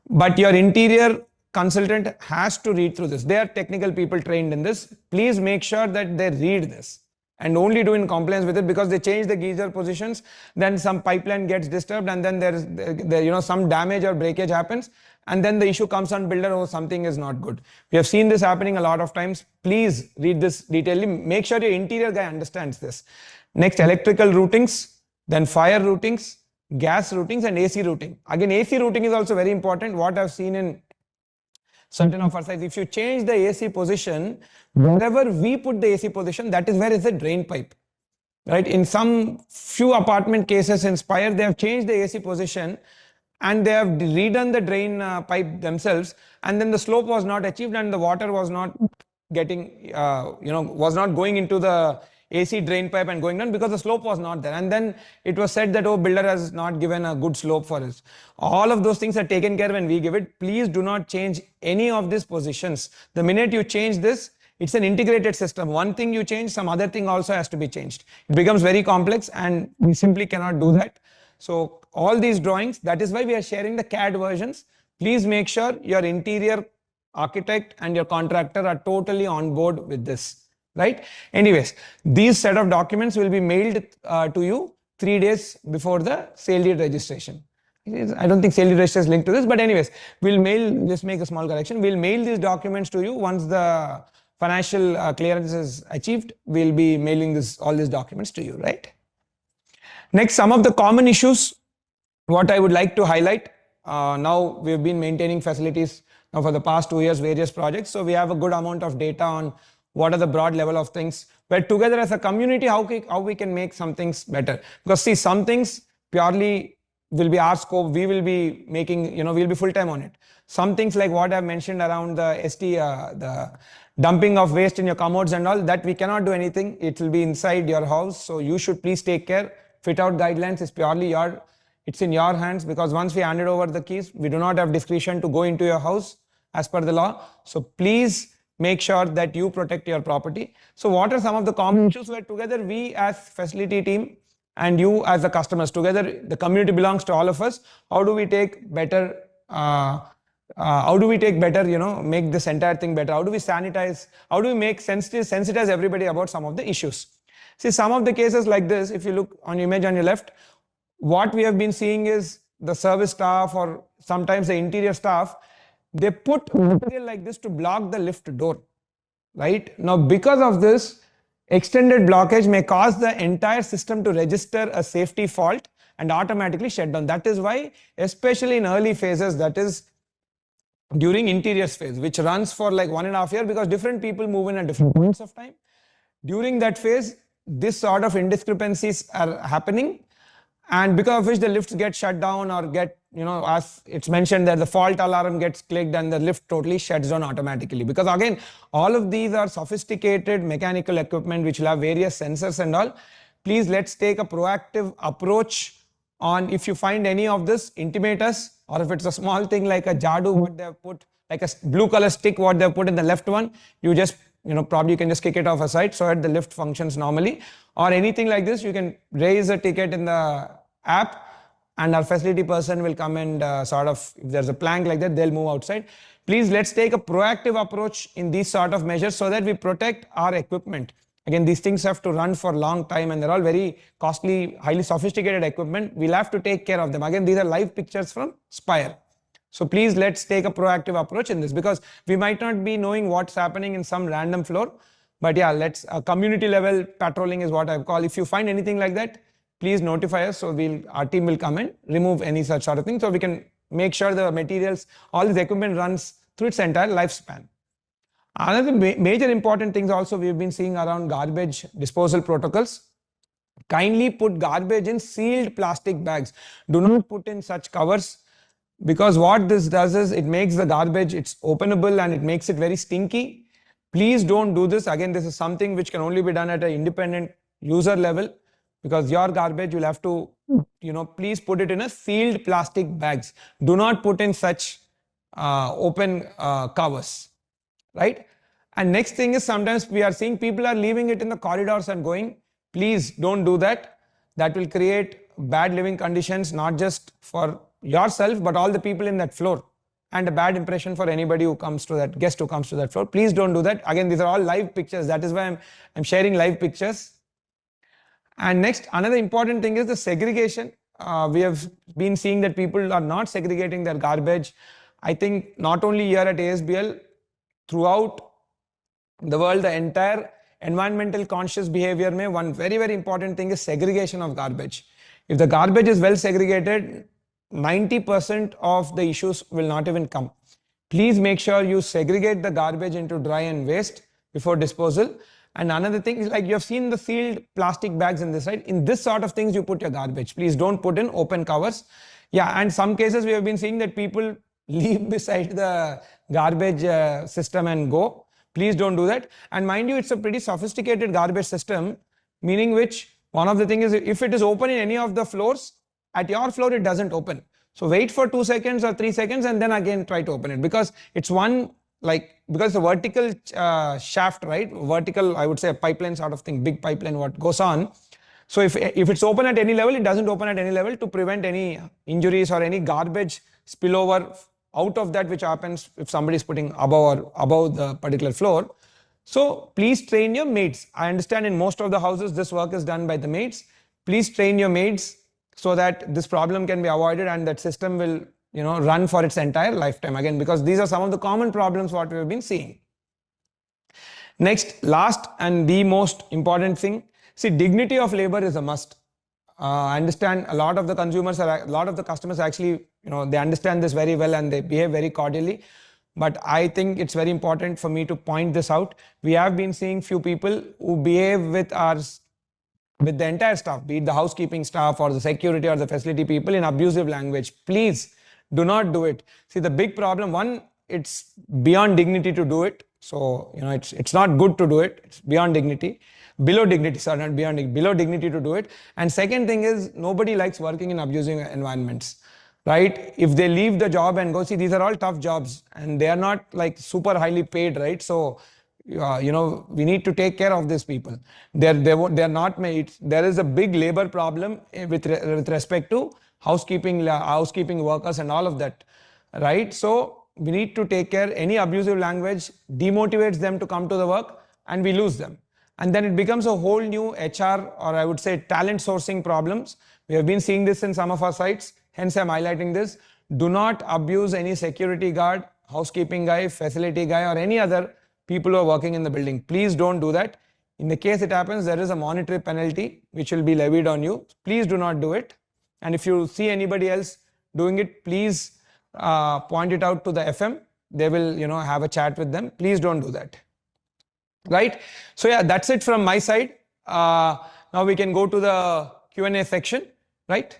But your interior consultant has to read through this. They are technical people trained in this. Please make sure that they read this and only do in compliance with it, because they change the geyser positions, then some pipeline gets disturbed, and then there's some damage or breakage happens, and then the issue comes on builder, oh, something is not good. We have seen this happening a lot of times. Please read this detailedly. Make sure your interior guy understands this. Next, electrical routings, then fire routings, gas routings, and AC routing. Again, AC routing is also very important. What I've seen in certain of our sites, if you change the AC position, wherever we put the AC position, that is where is the drain pipe. Right? In some few apartment cases in Spire, they have changed the AC position and they have redone the drain pipe themselves, and then the slope was not achieved and the water was not getting, was not going into the AC drain pipe and going down because the slope was not there. And then it was said that, oh, builder has not given a good slope for us. All of those things are taken care of when we give it. Please do not change any of these positions. The minute you change this, it's an integrated system. One thing you change, some other thing also has to be changed. It becomes very complex and we simply cannot do that. So all these drawings, that is why we are sharing the CAD versions. Please make sure your interior architect and your contractor are totally on board with this. Right? Anyways, these set of documents will be mailed to you 3 days before the sale deed registration. I don't think sale deed registration is linked to this, but anyways, we'll mail, just make a small correction. We'll mail these documents to you once the financial clearance is achieved. We'll be mailing all these documents to you, right? Next, some of the common issues, what I would like to highlight. Now we've been maintaining facilities now for the past 2 years, various projects. So we have a good amount of data on what are the broad level of things, but together as a community, how we can make some things better. Because see, some things purely will be our scope. We will be making, we'll be full time on it. Some things like what I've mentioned around the the dumping of waste in your commodes and all, that we cannot do anything. It will be inside your house. So you should please take care. Fit out guidelines is purely it's in your hands, because once we handed over the keys, we do not have discretion to go into your house as per the law. So please make sure that you protect your property. So what are some of the common issues where together we as facility team and you as the customers, together the community belongs to all of us. How do we take better, make this entire thing better? How do we sanitize? How do we make sensitize everybody about some of the issues? See, some of the cases like this, if you look on image on your left, what we have been seeing is the service staff or sometimes the interior staff, they put material like this to block the lift door, right? Now, because of this, extended blockage may cause the entire system to register a safety fault and automatically shut down. That is why, especially in early phases, that is during interiors phase, which runs for like 1.5 years, because different people move in at different points of time. During that phase, this sort of indiscrepancies are happening, and because of which the lifts get shut down or get as it's mentioned that the fault alarm gets clicked and the lift totally shuts down automatically. Because again, all of these are sophisticated mechanical equipment which will have various sensors and all. Please, let's take a proactive approach on. If you find any of this, intimate us, or if it's a small thing like a jadu what they have put, like a blue color stick what they have put in the left one, you just probably you can just kick it off aside so that the lift functions normally, or anything like this, you can raise a ticket in the app and our facility person will come and if there's a plank like that, they'll move outside. Please, let's take a proactive approach in these sort of measures so that we protect our equipment. Again, these things have to run for a long time and they're all very costly, highly sophisticated equipment. We'll have to take care of them. Again, these are live pictures from Spire. So please, let's take a proactive approach in this, because we might not be knowing what's happening in some random floor. But yeah, let's community level patrolling is what I call. If you find anything like that, please notify us. So our team will come and remove any such sort of thing. So we can make sure the materials, all this equipment runs through its entire lifespan. Another major important things also we've been seeing around garbage disposal protocols. Kindly put garbage in sealed plastic bags. Do not put in such covers, because what this does is it makes the garbage, it's openable and it makes it very stinky. Please don't do this. Again, this is something which can only be done at an independent user level, because your garbage you'll have to, please put it in a sealed plastic bags. Do not put in such open covers, right? And next thing is, sometimes we are seeing people are leaving it in the corridors and going. Please don't do that. That will create bad living conditions, not just for yourself, but all the people in that floor, and a bad impression for anybody who comes to that, guest who comes to that floor. Please don't do that. Again, these are all live pictures. That is why I'm sharing live pictures. And next, another important thing is the segregation. We have been seeing that people are not segregating their garbage. I think not only here at ASBL, throughout the world, the entire environmental conscious behavior mein, one very, very important thing is segregation of garbage. If the garbage is well segregated, 90% of the issues will not even come. Please make sure you segregate the garbage into dry and waste before disposal. And another thing is, like you have seen the sealed plastic bags in this, right? In this sort of things you put your garbage. Please don't put in open covers. Yeah, and some cases we have been seeing that people leave beside the garbage system and go. Please don't do that. And mind you, it's a pretty sophisticated garbage system, meaning which one of the things is, if it is open in any of the floors, at your floor it doesn't open. So wait for 2 seconds or 3 seconds and then again try to open it, because it's one, because the vertical shaft, right? Vertical, I would say a pipeline sort of thing, big pipeline what goes on. So if it's open at any level, it doesn't open at any level, to prevent any injuries or any garbage spillover out of that, which happens if somebody is putting above the particular floor. So please train your maids. I understand in most of the houses this work is done by the maids. Please train your maids so that this problem can be avoided and that system will run for its entire lifetime. Again, because these are some of the common problems what we have been seeing. Next, last and the most important thing, see, dignity of labor is a must. I understand a lot of the consumers a lot of the customers actually, they understand this very well and they behave very cordially. But I think it's very important for me to point this out. We have been seeing few people who behave with the entire staff, be it the housekeeping staff or the security or the facility people, in abusive language. Please do not do it. See, the big problem, one, it's beyond dignity to do it. So, it's not good to do it. It's beyond dignity. Below dignity, sorry, not beyond dignity, below dignity to do it. And second thing is, nobody likes working in abusive environments, right? If they leave the job and go, see, these are all tough jobs and they are not like super highly paid, right? So, we need to take care of these people. They're not made. There is a big labor problem with respect to housekeeping workers and all of that, right? So we need to take care. Any abusive language demotivates them to come to the work and we lose them. And then it becomes a whole new HR, or I would say talent sourcing problems. We have been seeing this in some of our sites. Hence, I'm highlighting this. Do not abuse any security guard, housekeeping guy, facility guy, or any other people who are working in the building. Please don't do that. In the case it happens, there is a monetary penalty which will be levied on you. Please do not do it. And if you see anybody else doing it, please point it out to the FM. They will, have a chat with them. Please don't do that. Right? So yeah, that's it from my side. Now we can go to the Q&A section, right?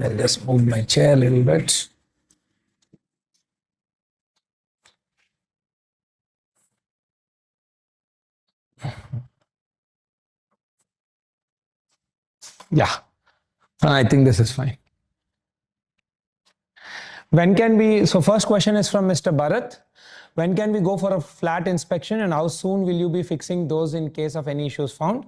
I'll just move my chair a little bit. Yeah, I think this is fine. When can we, so first question is from Mr. Bharat. When can we go for a flat inspection and how soon will you be fixing those in case of any issues found?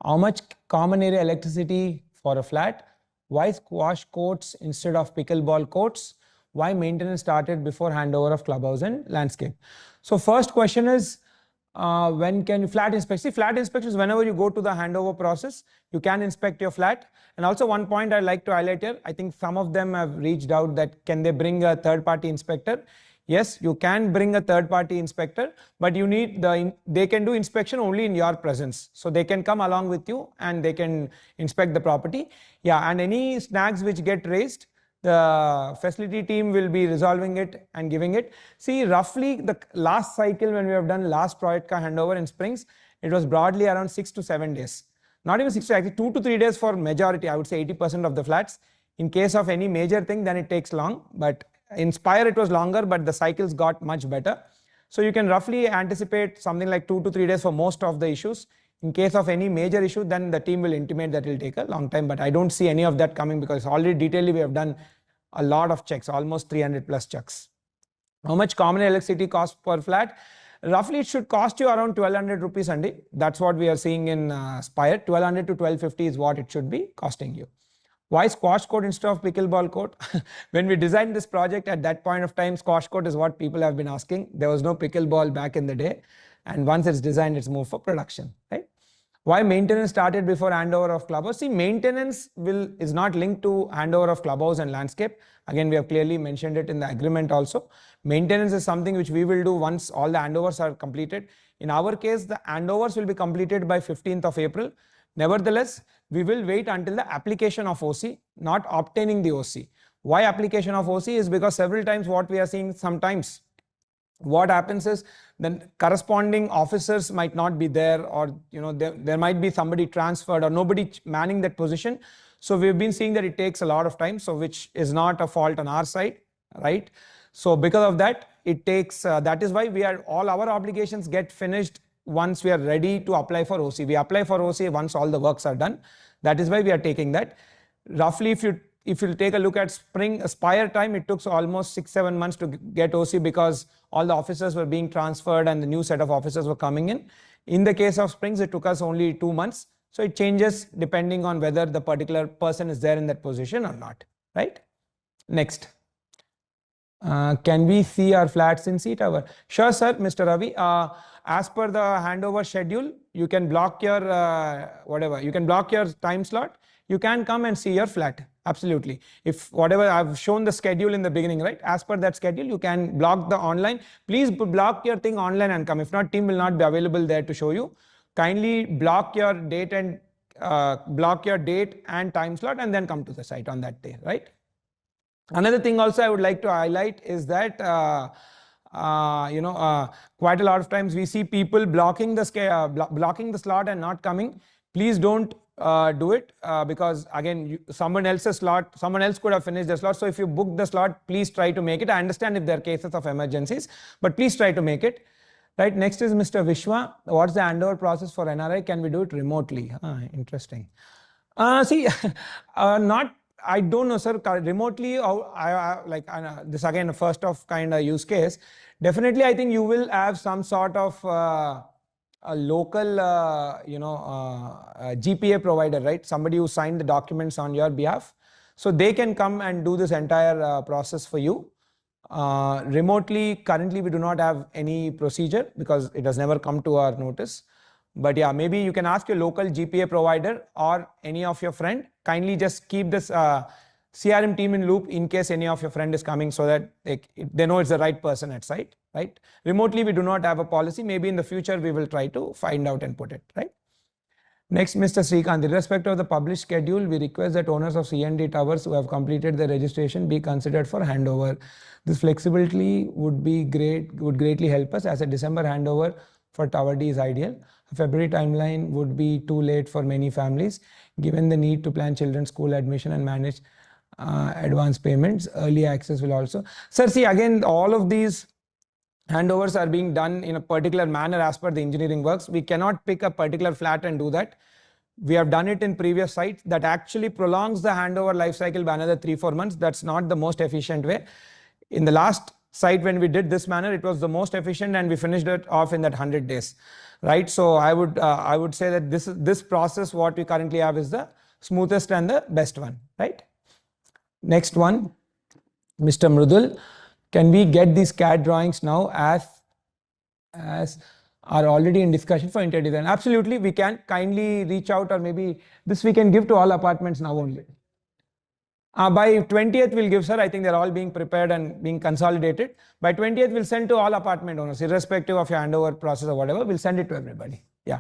How much common area electricity for a flat? Why squash courts instead of pickleball courts? Why maintenance started before handover of clubhouse and landscape? So first question is, when can you flat inspect? See, flat inspections, whenever you go to the handover process, you can inspect your flat. And also one point I'd like to highlight here, I think some of them have reached out that can they bring a third-party inspector? Yes, you can bring a third-party inspector, but you need they can do inspection only in your presence. So they can come along with you and they can inspect the property. Yeah, and any snags which get raised, the facility team will be resolving it and giving it. See, roughly the last cycle when we have done last project ka handover in Springs, it was broadly around 6 to 7 days. Not even 6 to actually 2 to 3 days for majority, I would say 80% of the flats. In case of any major thing, then it takes long, but in Spire it was longer, but the cycles got much better. So you can roughly anticipate something like 2 to 3 days for most of the issues. In case of any major issue, then the team will intimate that it will take a long time, but I don't see any of that coming because already detailedly we have done a lot of checks, almost 300 plus checks. How much common electricity cost per flat? Roughly it should cost you around 1200 rupees a day. That's what we are seeing in Spire. 1200 to 1250 is what it should be costing you. Why squash court instead of pickleball court? When we designed this project at that point of time, squash court is what people have been asking. There was no pickleball back in the day. And once it's designed, it's moved for production, right? Why maintenance started before handover of clubhouse? See, maintenance is not linked to handover of clubhouse and landscape. Again, we have clearly mentioned it in the agreement also. Maintenance is something which we will do once all the handovers are completed. In our case, the handovers will be completed by 15th of April. Nevertheless, we will wait until the application of OC, not obtaining the OC. Why application of OC is because several times what we are seeing sometimes, what happens is then corresponding officers might not be there, or there might be somebody transferred or nobody manning that position. So we've been seeing that it takes a lot of time, so which is not a fault on our side, right? So because of that, it takes, that is why all our obligations get finished once we are ready to apply for OC. We apply for OC once all the works are done. That is why we are taking that. Roughly, if you take a look at Spire time, it took almost 6-7 months to get OC because all the officers were being transferred and the new set of officers were coming in. In the case of Springs, it took us only 2 months. So it changes depending on whether the particular person is there in that position or not, right? Next. Can we see our flats in C tower? Sure, sir, Mr. Ravi. As per the handover schedule, you can block your you can block your time slot. You can come and see your flat. Absolutely. If whatever I've shown the schedule in the beginning, right? As per that schedule, you can block the online. Please block your thing online and come. If not, team will not be available there to show you. Kindly block your date and time slot and then come to the site on that day, right? Another thing also I would like to highlight is that quite a lot of times we see people blocking the slot and not coming. Please don't do it because again someone else could have finished the slot. So if you book the slot, please try to make it. I understand if there are cases of emergencies, but please try to make it. Right, next is Mr. Vishwa. What's the handover process for NRI? Can we do it remotely? Interesting. I don't know, sir. Remotely, this again, first of kind of use case. Definitely, I think you will have some sort of a local, GPA provider, right? Somebody who signed the documents on your behalf. So they can come and do this entire process for you. Remotely, currently, we do not have any procedure because it has never come to our notice. But yeah, maybe you can ask your local GPA provider or any of your friend. Kindly just keep this CRM team in loop in case any of your friend is coming so that they know it's the right person at site, right? Remotely, we do not have a policy. Maybe in the future, we will try to find out and put it, right? Next, Mr. Srikanth, in respect of the published schedule, we request that owners of C&D towers who have completed their registration be considered for handover. This flexibility would greatly help us as a December handover for Tower D is ideal. A February timeline would be too late for many families, given the need to plan children's school admission and manage advance payments, early access will also. Sir, see again, all of these handovers are being done in a particular manner as per the engineering works. We cannot pick a particular flat and do that. We have done it in previous sites. That actually prolongs the handover life cycle by another 3-4 months. That's not the most efficient way. In the last site, when we did this manner, it was the most efficient and we finished it off in that 100 days, right? So I would say that this process, what we currently have, is the smoothest and the best one, right? Next one, Mr. Mrudul, can we get these CAD drawings now as are already in discussion for interior design? Absolutely, we can. Kindly reach out, or maybe this we can give to all apartments now only. By 20th we'll give, sir. I think they're all being prepared and being consolidated. By 20th we'll send to all apartment owners, irrespective of your handover process or whatever. We'll send it to everybody. Yeah.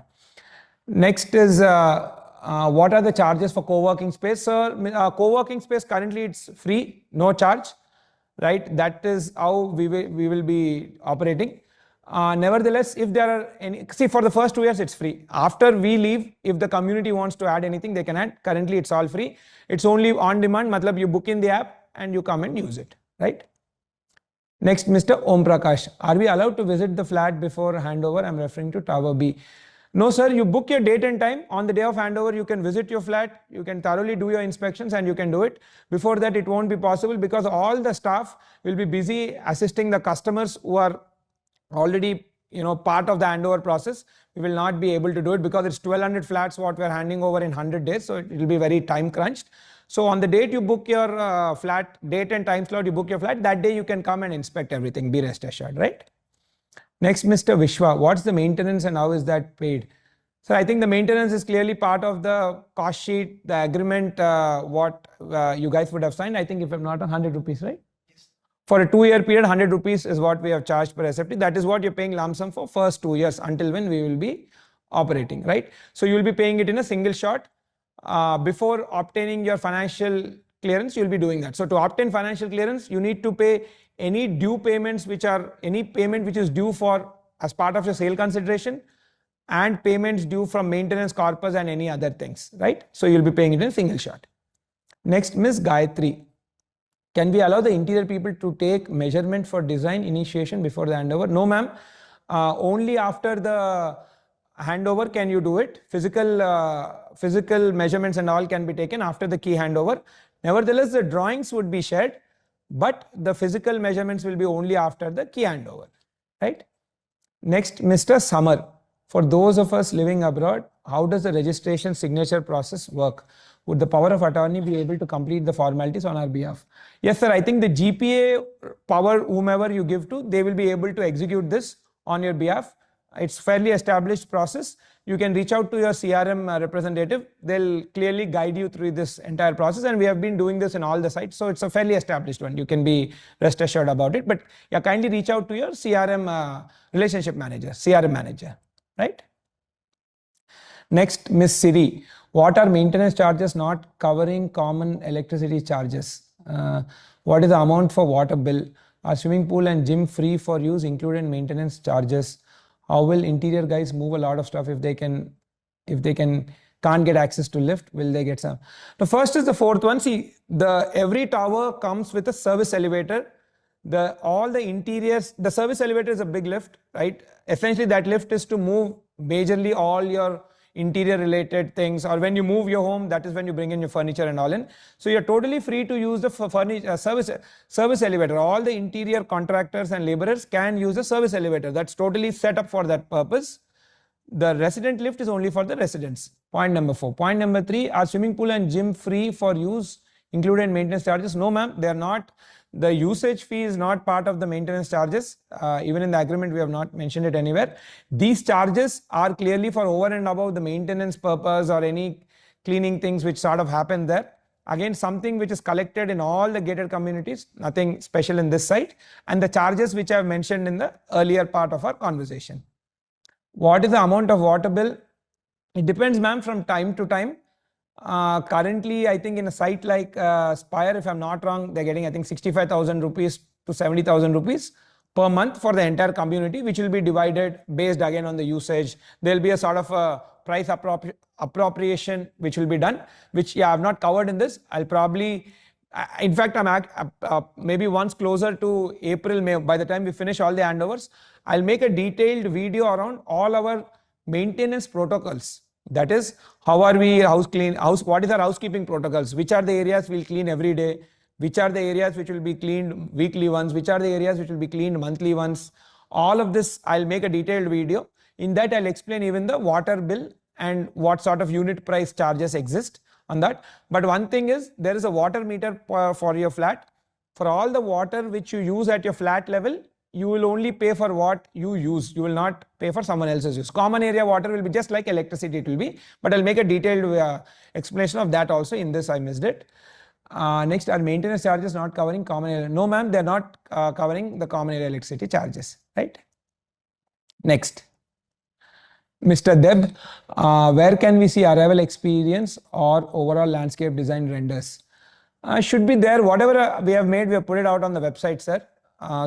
Next is what are the charges for co-working space, sir? Co-working space currently it's free, no charge, right? That is how we will be operating. Nevertheless, if there are any, see, for the first 2 years it's free. After we leave, if the community wants to add anything, they can add. Currently it's all free. It's only on demand, matlab you book in the app and you come and use it, right? Next, Mr. Om Prakash, are we allowed to visit the flat before handover? I'm referring to Tower B. No, sir, you book your date and time. On the day of handover, you can visit your flat, you can thoroughly do your inspections and you can do it. Before that, it won't be possible because all the staff will be busy assisting the customers who are already part of the handover process. We will not be able to do it because it's 1200 flats what we're handing over in 100 days, so it will be very time crunched. So on the date you book your flat, date and time slot, you book your flat, that day you can come and inspect everything, be rest assured, right? Next, Mr. Vishwa, what's the maintenance and how is that paid? So I think the maintenance is clearly part of the cost sheet, the agreement, what you guys would have signed. I think if I'm not 100 rupees, right? For a 2-year period, 100 rupees is what we have charged per SFT. That is what you're paying lump sum for first 2 years until when we will be operating, right? So you will be paying it in a single shot. Before obtaining your financial clearance, you'll be doing that. So to obtain financial clearance, you need to pay any due payments, any payment which is due for as part of your sale consideration and payments due from maintenance corpus and any other things, right? So you'll be paying it in a single shot. Next, Ms. Gayatri. Can we allow the interior people to take measurement for design initiation before the handover? No, ma'am. Only after the handover can you do it. Physical measurements and all can be taken after the key handover. Nevertheless, the drawings would be shared, but the physical measurements will be only after the key handover, right? Next, Mr. Summer. For those of us living abroad, how does the registration signature process work? Would the power of attorney be able to complete the formalities on our behalf? Yes, sir. I think the GPA power, whomever you give to, they will be able to execute this on your behalf. It's fairly established process. You can reach out to your CRM representative. They'll clearly guide you through this entire process. And we have been doing this in all the sites. So it's a fairly established one. You can be rest assured about it. But yeah, kindly reach out to your CRM relationship manager, CRM manager, right? Next, Miss Siri. What are maintenance charges not covering common electricity charges? What is the amount for water bill? Are swimming pool and gym free for use included in maintenance charges? How will interior guys move a lot of stuff if they can't get access to lift? Will they get some? The first is the fourth one. See, every tower comes with a service elevator. All the interiors, the service elevator is a big lift, right? Essentially, that lift is to move majorly all your interior related things, or when you move your home, that is when you bring in your furniture and all in. So you're totally free to use the service elevator. All the interior contractors and laborers can use the service elevator. That's totally set up for that purpose. The resident lift is only for the residents. Point number 4. Point number 3, are swimming pool and gym free for use included in maintenance charges? No, ma'am, they are not. The usage fee is not part of the maintenance charges. Even in the agreement, we have not mentioned it anywhere. These charges are clearly for over and above the maintenance purpose or any cleaning things which sort of happen there. Again, something which is collected in all the gated communities, nothing special in this site. And the charges which I have mentioned in the earlier part of our conversation. What is the amount of water bill? It depends, ma'am, from time to time. Currently, I think in a site like Spire, if I'm not wrong, they're getting, I think, 65,000 rupees to 70,000 rupees per month for the entire community, which will be divided based again on the usage. There'll be a sort of a price appropriation which will be done, which, yeah, I've not covered in this. I'll probably In fact, maybe once closer to April, May, by the time we finish all the handovers, I'll make a detailed video around all our maintenance protocols. That is, how are we what is our housekeeping protocols? Which are the areas we'll clean every day? Which are the areas which will be cleaned weekly once? Which are the areas which will be cleaned monthly once? All of this, I'll make a detailed video. In that, I'll explain even the water bill and what sort of unit price charges exist on that. But one thing is, there is a water meter for your flat. For all the water which you use at your flat level, you will only pay for what you use. You will not pay for someone else's use. Common area water will be just like electricity, it will be. But I'll make a detailed explanation of that also. In this, I missed it. Next, are maintenance charges not covering common area? No, ma'am, they're not covering the common area electricity charges, right? Next. Mr. Deb, where can we see arrival experience or overall landscape design renders? Should be there. Whatever we have made, we have put it out on the website, sir.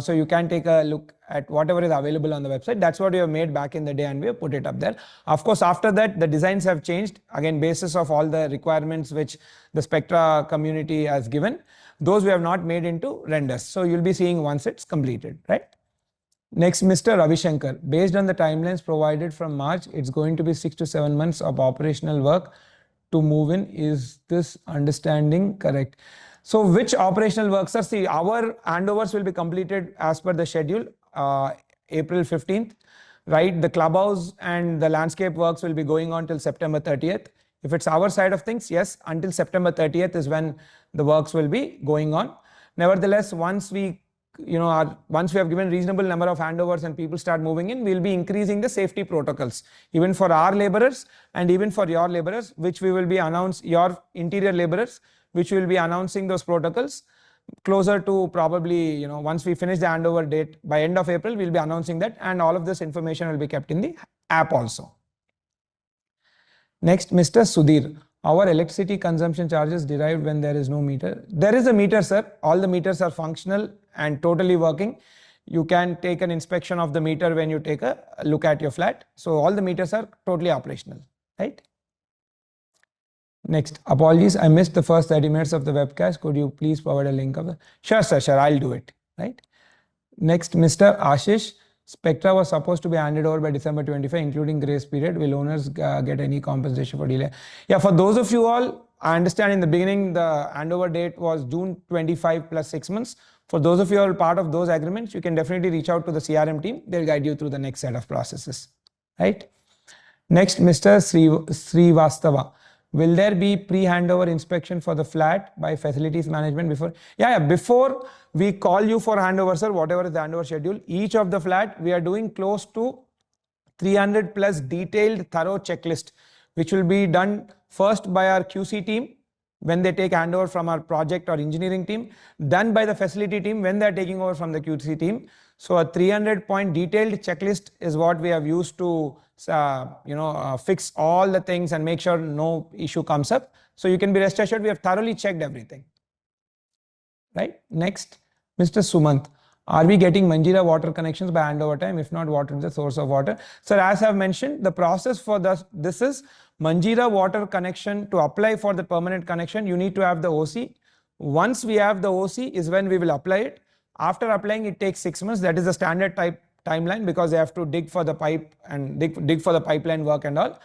So you can take a look at whatever is available on the website. That's what we have made back in the day and we have put it up there. Of course, after that, the designs have changed. Again, basis of all the requirements which the Spectra community has given. Those we have not made into renders. So you'll be seeing once it's completed, right? Next, Mr. Ravi Shankar, based on the timelines provided from March, it's going to be 6 to 7 months of operational work to move in. Is this understanding correct? So which operational works are? See, our handovers will be completed as per the schedule, April 15th, right? The clubhouse and the landscape works will be going on till September 30th. If it's our side of things, yes, until September 30th is when the works will be going on. Nevertheless, once we have given reasonable number of handovers and people start moving in, we'll be increasing the safety protocols, even for our laborers and even for your laborers, which we will be your interior laborers, which will be announcing those protocols closer to probably, once we finish the handover date by end of April, we'll be announcing that, and all of this information will be kept in the app also. Next, Mr. Sudhir. Our electricity consumption charges derived when there is no meter. There is a meter, sir. All the meters are functional and totally working. You can take an inspection of the meter when you take a look at your flat. So all the meters are totally operational, right? Next, apologies, I missed the first 30 minutes of the webcast. Could you please provide a link of the? Sure, sir, sure, I'll do it, right? Next, Mr. Ashish. Spectra was supposed to be handed over by December 25, including grace period. Will owners get any compensation for delay? Yeah, for those of you all, I understand in the beginning, the handover date was June 25 plus 6 months. For those of you all part of those agreements, you can definitely reach out to the CRM team. They'll guide you through the next set of processes, right? Next, Mr. Srivastava. Will there be pre-handover inspection for the flat by facilities management before? Yeah, before we call you for handover, sir, whatever is the handover schedule, each of the flat, we are doing close to 300 plus detailed thorough checklist, which will be done first by our QC team when they take handover from our project or engineering team, done by the facility team when they're taking over from the QC team. So a 300-point detailed checklist is what we have used to fix all the things and make sure no issue comes up. So you can be rest assured we have thoroughly checked everything. Right? Next, Mr. Sumant. Are we getting Manjeera water connections by handover time? If not, what is the source of water? Sir, as I've mentioned, the process for this is Manjeera water connection. To apply for the permanent connection, you need to have the OC. Once we have the OC is when we will apply it. After applying, it takes 6 months. That is the standard timeline because they have to dig for the pipe and dig for the pipeline work and all.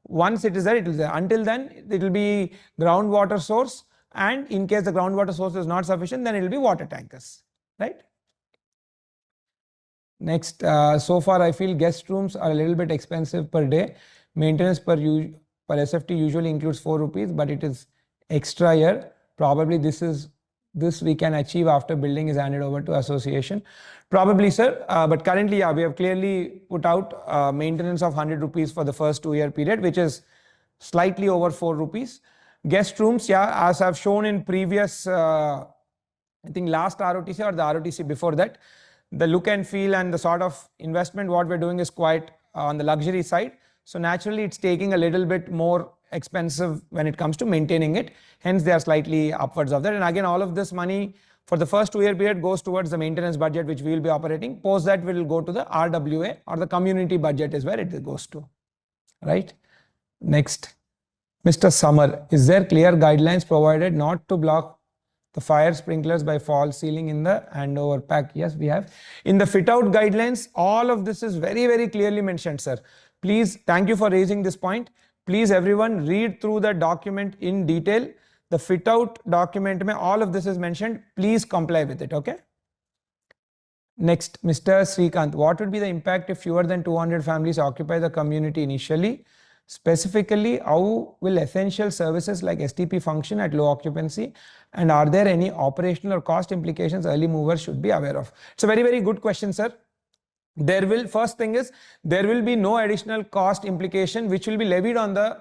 Once it is there, it is there. Until then, it will be groundwater source, and in case the groundwater source is not sufficient, then it will be water tankers, right? Next, so far I feel guest rooms are a little bit expensive per day. Maintenance per SFT usually includes 4 rupees, but it is extra here. Probably this we can achieve after building is handed over to association. Probably, sir, but currently, yeah, we have clearly put out maintenance of 100 rupees for the first 2-year period, which is slightly over 4 rupees. Guest rooms, yeah, as I've shown in previous, I think last ROTC or the ROTC before that, the look and feel and the sort of investment what we're doing is quite on the luxury side. So naturally, it's taking a little bit more expensive when it comes to maintaining it. Hence, they are slightly upwards of that. And again, all of this money for the first 2-year period goes towards the maintenance budget, which we will be operating. Post that, we will go to the RWA or the community budget is where it goes to, right? Next, Mr. Summer, is there clear guidelines provided not to block the fire sprinklers by false sealing in the handover pack. Yes, we have. In the fit out guidelines, all of this is very, very clearly mentioned, sir. Please, thank you for raising this point. Please, everyone, read through the document in detail. The fit out document, all of this is mentioned. Please comply with it, okay? Next, Mr. Srikanth, what would be the impact if fewer than 200 families occupy the community initially? Specifically, how will essential services like STP function at low occupancy? And are there any operational or cost implications early movers should be aware of? It's a very, very good question, sir. First thing is, there will be no additional cost implication which will be levied on the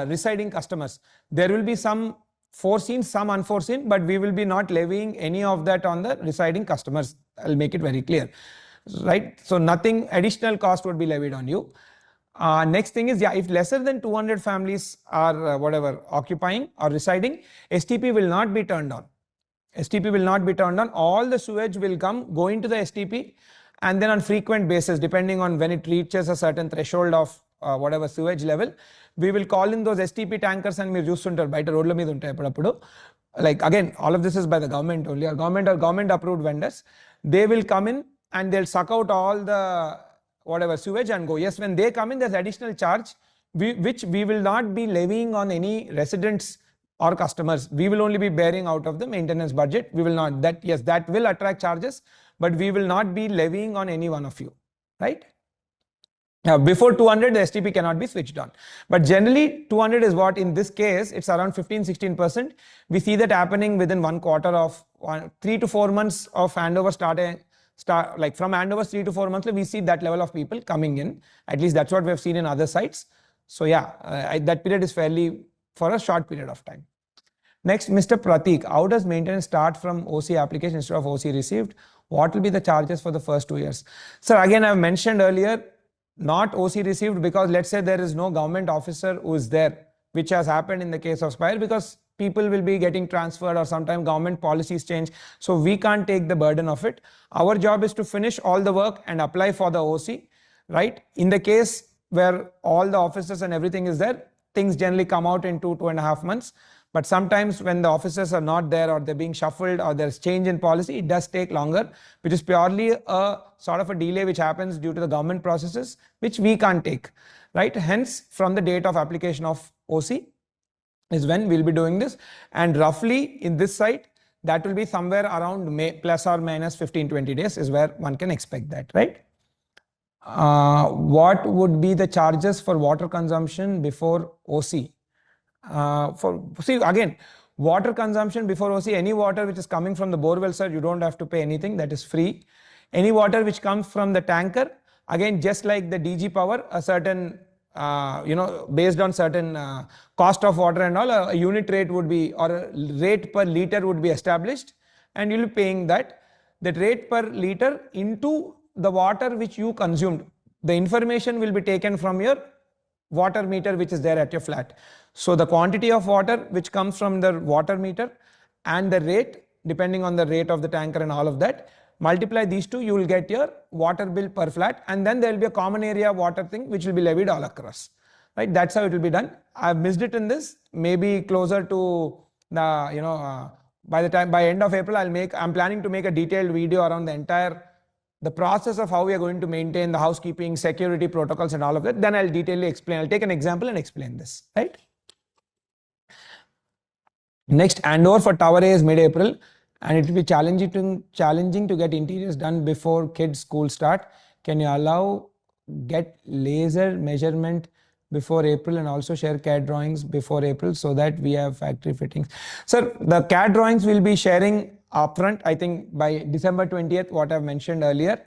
residing customers. There will be some foreseen, some unforeseen, but we will be not levying any of that on the residing customers. I'll make it very clear, right? So nothing additional cost would be levied on you. Next thing is, if lesser than 200 families are occupying or residing, STP will not be turned on. STP will not be turned on. All the sewage will go into the STP, and then on frequent basis, depending on when it reaches a certain threshold of sewage level, we will call in those STP tankers and we use like again, all of this is by the government only, or government approved vendors. They will come in and they'll suck out all the sewage and go. Yes, when they come in, there's additional charge which we will not be levying on any residents or customers. We will only be bearing out of the maintenance budget. We will not, that will attract charges, but we will not be levying on any one of you, right? Now, before 200, the STP cannot be switched on. But generally, 200 is what, in this case, it's around 15-16%. We see that happening within 1 quarter of 3 to 4 months of handover like from handovers 3 to 4 months, we see that level of people coming in. At least that's what we have seen in other sites. So yeah, that period is fairly for a short period of time. Next, Mr. Pratik, how does maintenance start from OC application instead of OC received? What will be the charges for the first 2 years? Sir, again, I've mentioned earlier, not OC received because let's say there is no government officer who is there, which has happened in the case of Spire, because people will be getting transferred or sometimes government policies change. So we can't take the burden of it. Our job is to finish all the work and apply for the OC, right? In the case where all the officers and everything is there, things generally come out in 2.5 months. But sometimes when the officers are not there or they're being shuffled or there's change in policy, it does take longer, which is purely a sort of a delay which happens due to the government processes, which we can't take, right? Hence, from the date of application of OC is when we'll be doing this. And roughly in this site, that will be somewhere around May, plus or minus 15-20 days is where one can expect that, right? What would be the charges for water consumption before OC? See again, water consumption before OC, any water which is coming from the borewell, sir, you don't have to pay anything, that is free. Any water which comes from the tanker, again, just like the DG power, a certain, based on certain cost of water and all, a unit rate would be, or a rate per liter would be established, and you'll be paying that. That rate per liter into the water which you consumed. The information will be taken from your water meter which is there at your flat. So the quantity of water which comes from the water meter and the rate, depending on the rate of the tanker and all of that, multiply these two, you will get your water bill per flat, and then there will be a common area water thing which will be levied all across, right? That's how it will be done. I've missed it in this, maybe closer to the, by end of April, I'm planning to make a detailed video around the process of how we are going to maintain the housekeeping, security protocols and all of that. Then I'll detailedly explain. I'll take an example and explain this, right? Next, handover for Tower A is mid-April, and it will be challenging to get interiors done before kids' school start. Can you get laser measurement before April and also share CAD drawings before April so that we have factory fittings? Sir, the CAD drawings will be sharing upfront, I think by December 20th, what I've mentioned earlier.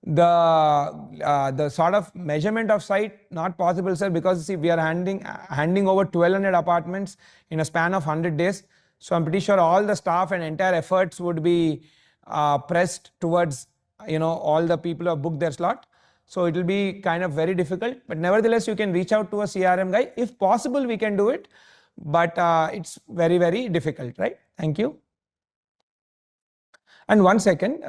The sort of measurement of site, not possible, sir, because see, we are handing over 1200 apartments in a span of 100 days. So I'm pretty sure all the staff and entire efforts would be pressed towards, all the people who have booked their slot. So it will be kind of very difficult, but nevertheless, you can reach out to a CRM guy. If possible, we can do it, but it's very, very difficult, right? Thank you. And 1 second,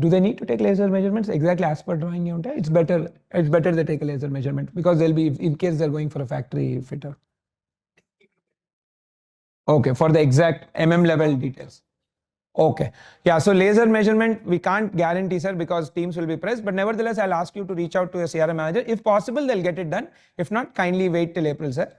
do they need to take laser measurements exactly as per drawing? It's better they take a laser measurement because they'll be, in case they're going for a factory fitter. Okay, for the exact level details. Okay. Yeah. So laser measurement, we can't guarantee, sir, because teams will be pressed. But nevertheless, I'll ask you to reach out to your CRM manager. If possible, they'll get it done. If not, kindly wait till April, sir.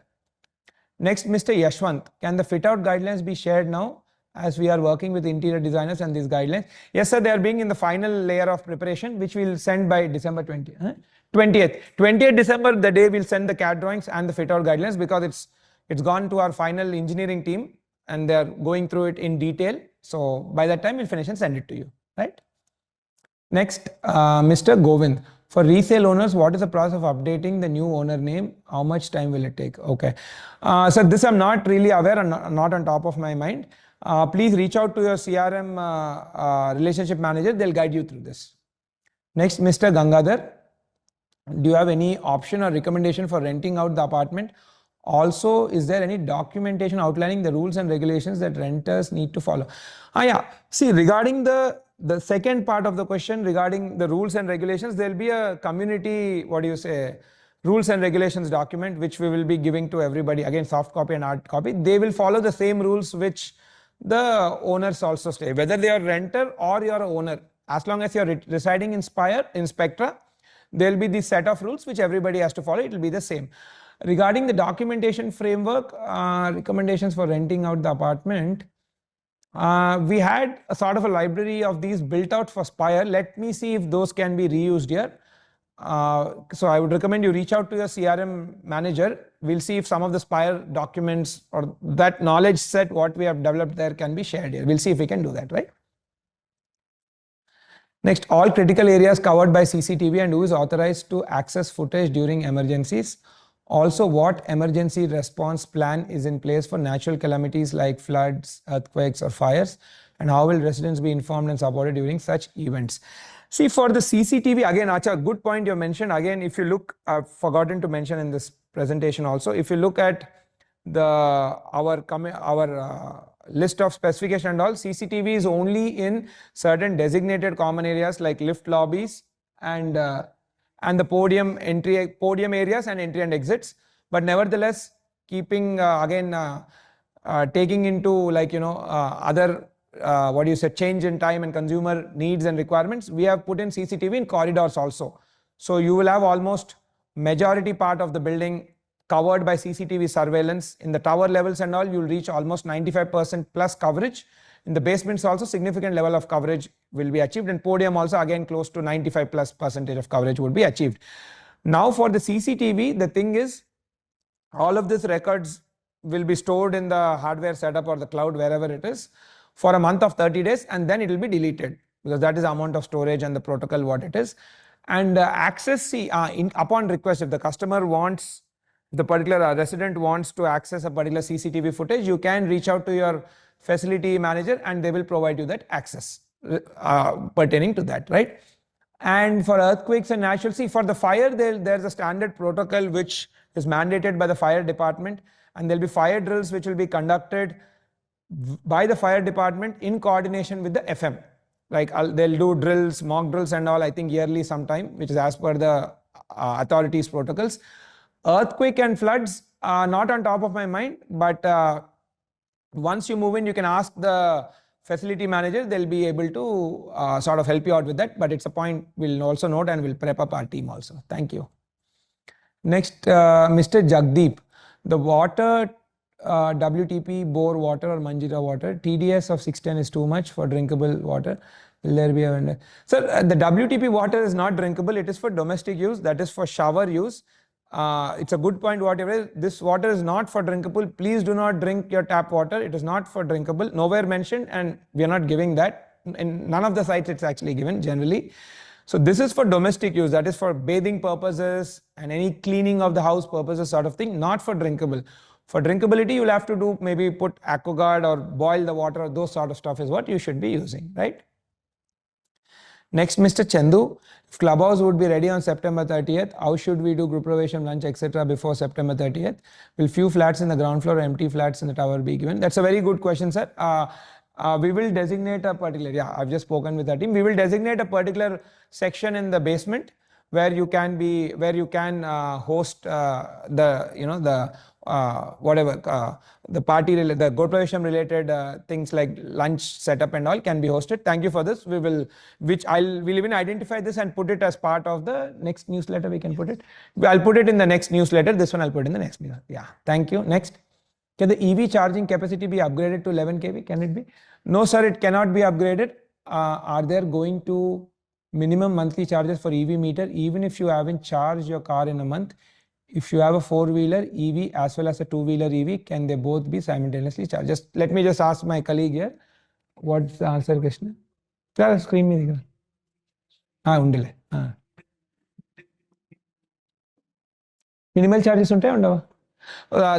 Next, Mr. Yashwant, can the fit out guidelines be shared now as we are working with interior designers and these guidelines? Yes, sir, they are being in the final layer of preparation, which we'll send by December 20th. 20th December, the day we'll send the CAD drawings and the fit out guidelines, because it's gone to our final engineering team and they're going through it in detail. So by that time, we'll finish and send it to you, right? Next, Mr. Govind. For resale owners, what is the process of updating the new owner name? How much time will it take? Okay. So this I'm not really aware and not on top of my mind. Please reach out to your CRM relationship manager. They'll guide you through this. Next, Mr. Gangadhar. Do you have any option or recommendation for renting out the apartment? Also, is there any documentation outlining the rules and regulations that renters need to follow? Yeah. See, regarding the second part of the question regarding the rules and regulations, there'll be a community, rules and regulations document, which we will be giving to everybody. Again, soft copy and hard copy. They will follow the same rules which the owners also stay. Whether they are renter or you're an owner, as long as you're residing in Spectra, there'll be this set of rules which everybody has to follow. It will be the same. Regarding the documentation framework, recommendations for renting out the apartment, we had a sort of a library of these built out for Spire. Let me see if those can be reused here. So I would recommend you reach out to your CRM manager. We'll see if some of the Spire documents or that knowledge set what we have developed there can be shared here. We'll see if we can do that, right? Next, all critical areas covered by CCTV and who is authorized to access footage during emergencies. Also, what emergency response plan is in place for natural calamities like floods, earthquakes, or fires? And how will residents be informed and supported during such events? See, for the CCTV, again, Acha, good point you mentioned. Again, if you look, I've forgotten to mention in this presentation also, if you look at our list of specification and all, CCTV is only in certain designated common areas like lift lobbies and the podium areas and entry and exits. But nevertheless, keeping taking into other change in time and consumer needs and requirements, we have put in CCTV in corridors also. So you will have almost majority part of the building covered by CCTV surveillance. In the tower levels and all, you'll reach almost 95% plus coverage. In the basements also, significant level of coverage will be achieved, and podium also again close to 95+% of coverage would be achieved. Now for the CCTV, the thing is, all of these records will be stored in the hardware setup or the cloud, wherever it is, for a month of 30 days, and then it will be deleted, because that is the amount of storage and the protocol what it is. And access, upon request, if the customer wants, the particular resident wants to access a particular CCTV footage, you can reach out to your facility manager and they will provide you that access pertaining to that, right? And for earthquakes and natural, for the fire, there's a standard protocol which is mandated by the fire department, and there'll be fire drills which will be conducted by the fire department in coordination with the FM. Like they'll do drills, mock drills and all, I think yearly sometime, which is as per the authorities' protocols. Earthquake and floods are not on top of my mind, but once you move in, you can ask the facility manager. They'll be able to sort of help you out with that, but it's a point we'll also note and we'll prep up our team also. Thank you. Next, Mr. Jagdeep, the water, WTP, bore water or Manjira water, TDS of 610 is too much for drinkable water. Will there be a vendor? Sir, the WTP water is not drinkable. It is for domestic use. That is for shower use. It's a good point, whatever. This water is not for drinkable. Please do not drink your tap water. It is not for drinkable. Nowhere mentioned, and we are not giving that. In none of the sites it's actually given generally. So this is for domestic use. That is for bathing purposes and any cleaning of the house purposes sort of thing, not for drinkable. For drinkability, you'll have to do maybe put AquaGuard or boil the water, or those sort of stuff is what you should be using, right? Next, Mr. Chandu, if Clubhouse would be ready on September 30th, how should we do group probation, lunch, etc. before September 30th? Will few flats in the ground floor, empty flats in the tower be given? That's a very good question, sir. We will designate a particular, I've just spoken with our team. We will designate a particular section in the basement where you can host the whatever the the Gopavesham related things like lunch setup and all can be hosted. Thank you for this. We'll even identify this and put it as part of the next newsletter. We can put it. I'll put it in the next newsletter. This one I'll put in the next newsletter. Yeah. Thank you. Next. Can the EV charging capacity be upgraded to 11 kV? Can it be? No, sir. It cannot be upgraded. Are there going to minimum monthly charges for EV meter? Even if you haven't charged your car in a month, if you have a 4-wheeler EV as well as a 2-wheeler EV, can they both be simultaneously charged? Let me ask my colleague here. What's the answer, Krishna? Screen me. Undile. Minimal charges unte undava?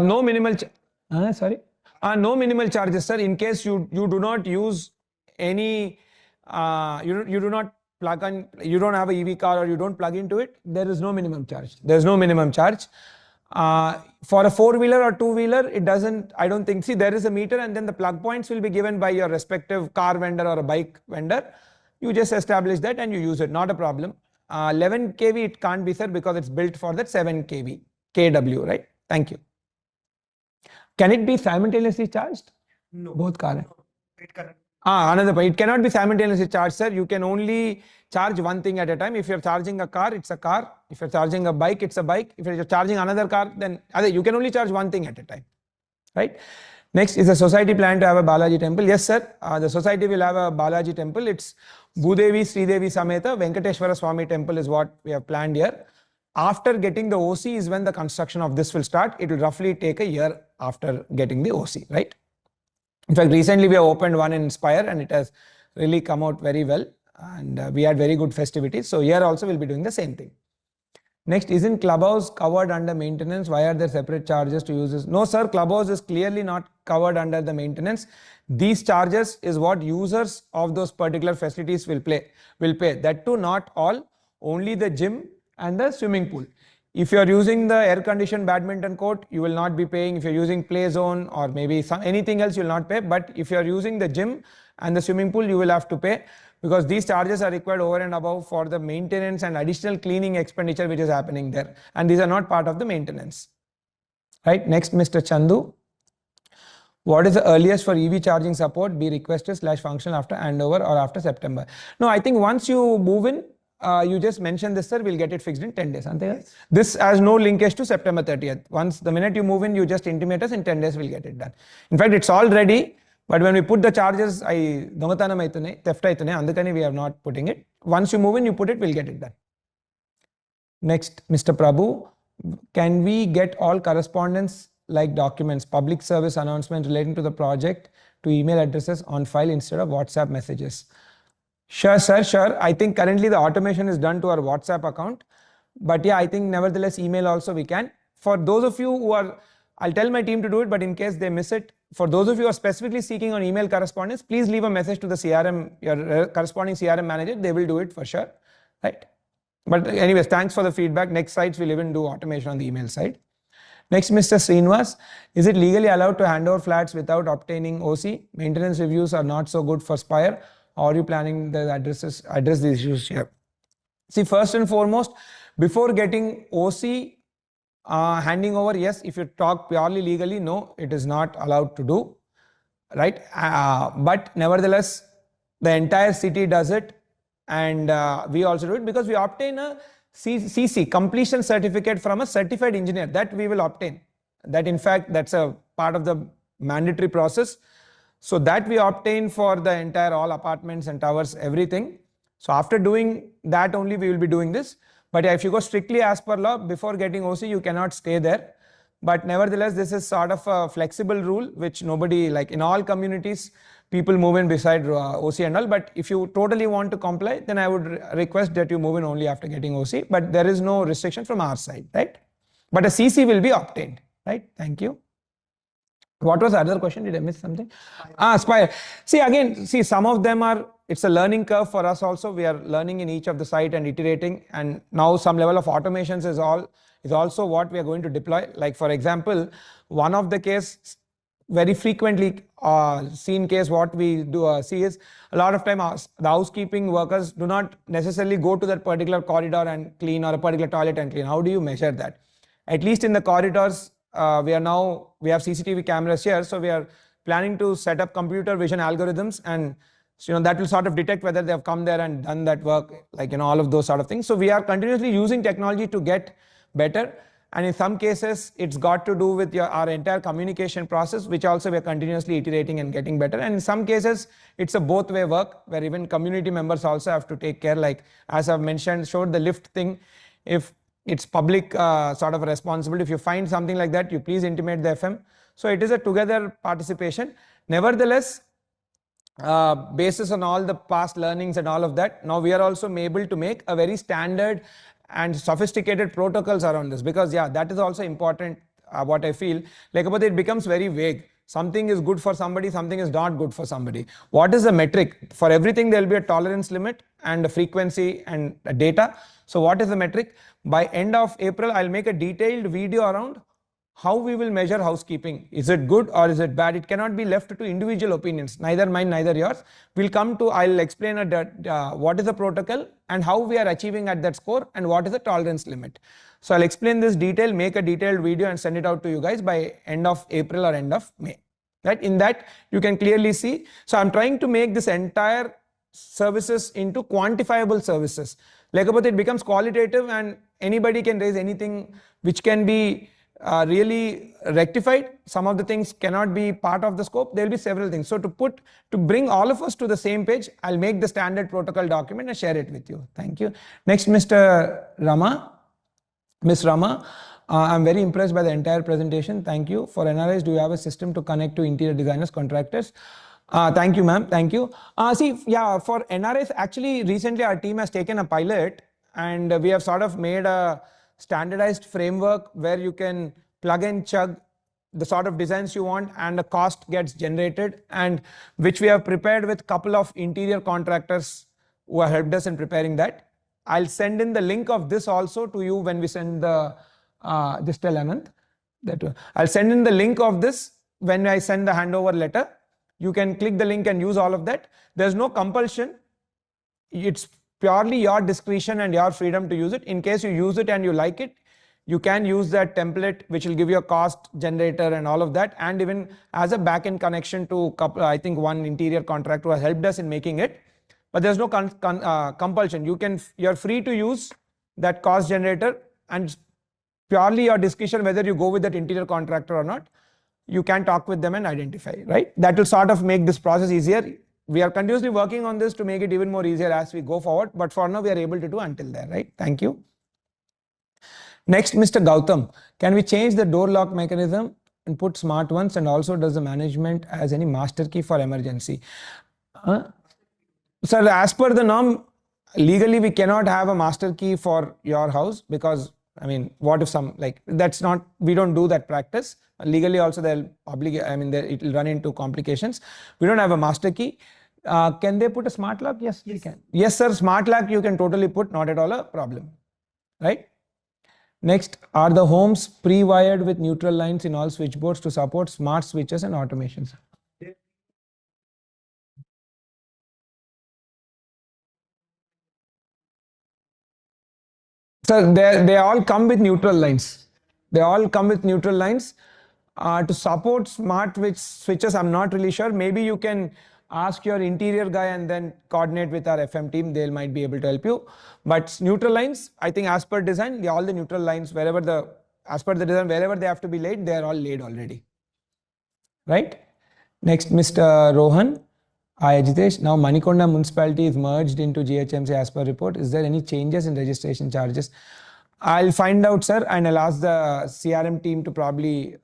No minimal. No minimal charges, sir. In case you do not use any, you do not plug on, you don't have a EV car or you don't plug into it, there is no minimum charge. There's no minimum charge. For a 4-wheeler or 2-wheeler, it doesn't, I don't think, see, there is a meter and then the plug points will be given by your respective car vendor or a bike vendor. You just establish that and you use it, not a problem. 11 kV it can't be, sir, because it's built for that 7 kV, kW, right? Thank you. Can it be simultaneously charged? No. Both car. No, it cannot. Another point. It cannot be simultaneously charged, sir. You can only charge one thing at a time. If you're charging a car, it's a car. If you're charging a bike, it's a bike. If you're charging another car, then you can only charge one thing at a time. Right? Next, is the society plan to have a Balaji temple? Yes, sir. The society will have a Balaji temple. It's Bhudevi Sridevi Sameta Venkateshwara Swami temple is what we have planned here. After getting the OC is when the construction of this will start. It will roughly take a year after getting the OC, right? In fact, recently we have opened one in Spire and it has really come out very well and we had very good festivities. So here also we'll be doing the same thing. Next, isn't Clubhouse covered under maintenance? Why are there separate charges to use this? No, sir, Clubhouse is clearly not covered under the maintenance. These charges is what users of those particular facilities will pay. That too, not all, only the gym and the swimming pool. If you are using the air-conditioned badminton court, you will not be paying. If you're using play zone or maybe anything else, you will not pay. But if you are using the gym and the swimming pool, you will have to pay because these charges are required over and above for the maintenance and additional cleaning expenditure which is happening there. And these are not part of the maintenance. Right? Next, Mr. Chandu. What is the earliest for EV charging support be requested / functional after handover or after September? No, I think once you move in, you just mention this, sir, we'll get it fixed in 10 days. Yes. This has no linkage to September 30th. Once the minute you move in, you just intimate us, in 10 days we'll get it done. In fact, it's all ready, but when we put the charges, theft aitune, andukani we are not putting it. Once you move in, you put it, we'll get it done. Next, Mr. Prabhu, can we get all correspondence like documents, public service announcements relating to the project to email addresses on file instead of WhatsApp messages? Sure, sir, sure. I think currently the automation is done to our WhatsApp account. But yeah, I think nevertheless email also we can. For those of you who are, I'll tell my team to do it, but in case they miss it, for those of you who are specifically seeking on email correspondence, please leave a message to the CRM, your corresponding CRM manager. They will do it for sure, right? But anyways, thanks for the feedback. Next sites we'll even do automation on the email side. Next, Mr. Srinivas, is it legally allowed to hand over flats without obtaining OC? Maintenance reviews are not so good for Spire. Or are you planning the address these issues here? See, first and foremost, before getting OC, handing over, yes, if you talk purely legally, no, it is not allowed to do, right? But nevertheless, the entire city does it and we also do it because we obtain a CC, completion certificate from a certified engineer that we will obtain. That in fact, that's a part of the mandatory process. So that we obtain for the entire all apartments and towers, everything. So after doing that only we will be doing this. But if you go strictly as per law, before getting OC, you cannot stay there. But nevertheless, this is sort of a flexible rule, which nobody, like in all communities, people move in beside OC and all. But if you totally want to comply, then I would request that you move in only after getting OC. But there is no restriction from our side, right? But a CC will be obtained, right? Thank you. What was the other question? Did I miss something? Spire. See, some of them are, it's a learning curve for us also. We are learning in each of the site and iterating. And now some level of automations is also what we are going to deploy. Like for example, one of the case, very frequently seen case, what we do see is a lot of time the housekeeping workers do not necessarily go to that particular corridor and clean or a particular toilet and clean. How do you measure that? At least in the corridors, we have CCTV cameras here, so we are planning to set up computer vision algorithms, and that will sort of detect whether they have come there and done that work, like all of those sort of things. So we are continuously using technology to get better, and in some cases it's got to do with our entire communication process, which also we are continuously iterating and getting better. And in some cases it's a both way work, where even community members also have to take care, like as I've mentioned, showed the lift thing. If it's public sort of responsibility, if you find something like that, you please intimate the FM. So it is a together participation. Nevertheless, basis on all the past learnings and all of that, now we are also able to make a very standard and sophisticated protocols around this, because that is also important. What I feel like about it becomes very vague. Something is good for somebody, something is not good for somebody. What is the metric? For everything there will be a tolerance limit and a frequency and a data. So what is the metric? By end of April, I'll make a detailed video around how we will measure housekeeping. Is it good or is it bad? It cannot be left to individual opinions, neither mine, neither yours. I'll explain what is the protocol and how we are achieving at that score, and what is the tolerance limit. So I'll explain this detail, make a detailed video and send it out to you guys by end of April or end of May. Right? In that you can clearly see. So I'm trying to make this entire services into quantifiable services. Like about it becomes qualitative, and anybody can raise anything which can be really rectified. Some of the things cannot be part of the scope. There will be several things. So to bring all of us to the same page, I'll make the standard protocol document and share it with you. Thank you. Next, Mr. Rama. Ms. Rama, I'm very impressed by the entire presentation. Thank you. For NRIs, do you have a system to connect to interior designers, contractors? Thank you, ma'am. Thank you. For NRIs, actually, recently our team has taken a pilot, and we have sort of made a standardized framework where you can plug and chug the sort of designs you want, and the cost gets generated, and which we have prepared with a couple of interior contractors who have helped us in preparing that. I'll send in the link of this also to you when we send the just tell Anand that I'll send in the link of this when I send the handover letter. You can click the link and use all of that. There's no compulsion. It's purely your discretion and your freedom to use it. In case you use it and you like it, you can use that template, which will give you a cost generator and all of that, and even as a backend connection to I think one interior contractor who has helped us in making it. But there's no compulsion. You're free to use that cost generator, and purely your discretion whether you go with that interior contractor or not. You can talk with them and identify, right? That will sort of make this process easier. We are continuously working on this to make it even more easier as we go forward, but for now we are able to do until there, right? Thank you. Next, Mr. Gautam, can we change the door lock mechanism and put smart ones, and also does the management has any master key for emergency? Sir, as per the norm, legally we cannot have a master key for your house, because I mean, what if we don't do that practice. Legally also it will run into complications. We don't have a master key. Can they put a smart lock? Yes, they can. Yes, sir, smart lock you can totally put, not at all a problem, right? Next, are the homes pre-wired with neutral lines in all switchboards to support smart switches and automations? So they all come with neutral lines. They all come with neutral lines. To support smart switches, I'm not really sure. Maybe you can ask your interior guy and then coordinate with our FM team. They might be able to help you. But neutral lines, I think as per design, all the neutral lines, as per the design, wherever they have to be laid, they are all laid already. Right? Next, Mr. Rohan. Hi, Ajitesh. Now Manikonda municipality is merged into GHMC as per report. Is there any changes in registration charges? I'll find out, sir, and I'll ask the CRM team to probably,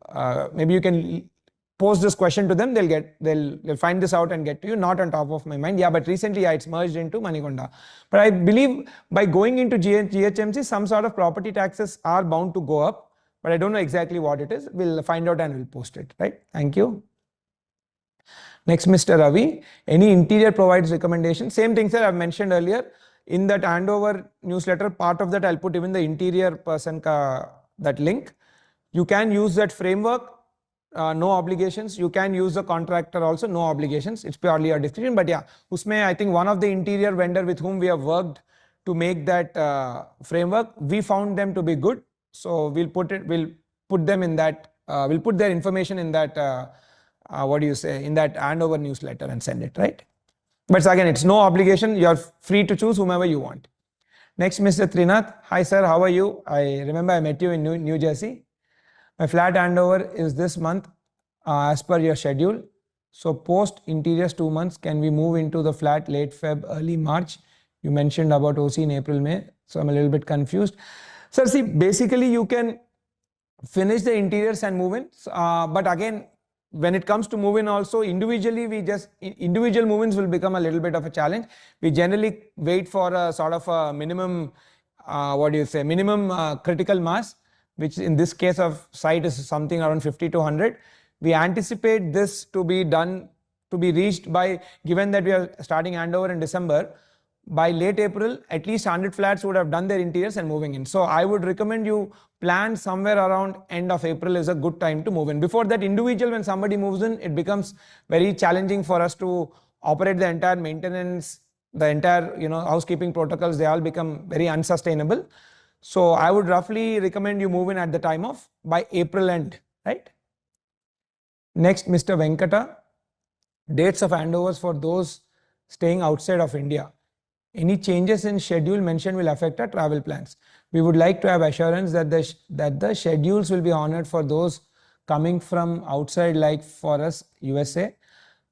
maybe you can pose this question to them. They'll find this out and get to you. Not on top of my mind. Yeah, but recently it's merged into Manikonda. But I believe by going into GHMC, some sort of property taxes are bound to go up, but I don't know exactly what it is. We'll find out and we'll post it, right? Thank you. Next, Mr. Ravi, any interior provides recommendation? Same thing, sir, I've mentioned earlier. In that handover newsletter, part of that I'll put even the interior person that link. You can use that framework, no obligations. You can use the contractor also, no obligations. It's purely a discussion. But yeah, usme I think one of the interior vendor with whom we have worked to make that framework, we found them to be good. So we'll put them in that we'll put their information in that, in that handover newsletter and send it, right? But again, it's no obligation. You're free to choose whomever you want. Next, Mr. Trinath. Hi, sir. How are you? I remember I met you in New Jersey. My flat handover is this month as per your schedule. So post interiors 2 months, can we move into the flat late Feb, early March? You mentioned about OC in April, May. So I'm a little bit confused. Sir, see, basically you can finish the interiors and move in. But again, when it comes to move-in also, individually, individual move-ins will become a little bit of a challenge. We generally wait for a sort of a minimum, minimum critical mass, which in this case of site is something around 50 to 100. We anticipate this to be done, to be reached by, given that we are starting handover in December, by late April, at least 100 flats would have done their interiors and moving in. So I would recommend you plan somewhere around end of April is a good time to move in. Before that, individual, when somebody moves in, it becomes very challenging for us to operate the entire maintenance, the entire housekeeping protocols. They all become very unsustainable. So I would roughly recommend you move in at the time of by April end, right? Next, Mr. Venkata, dates of handovers for those staying outside of India. Any changes in schedule mentioned will affect our travel plans. We would like to have assurance that the schedules will be honored for those coming from outside, like for us, USA.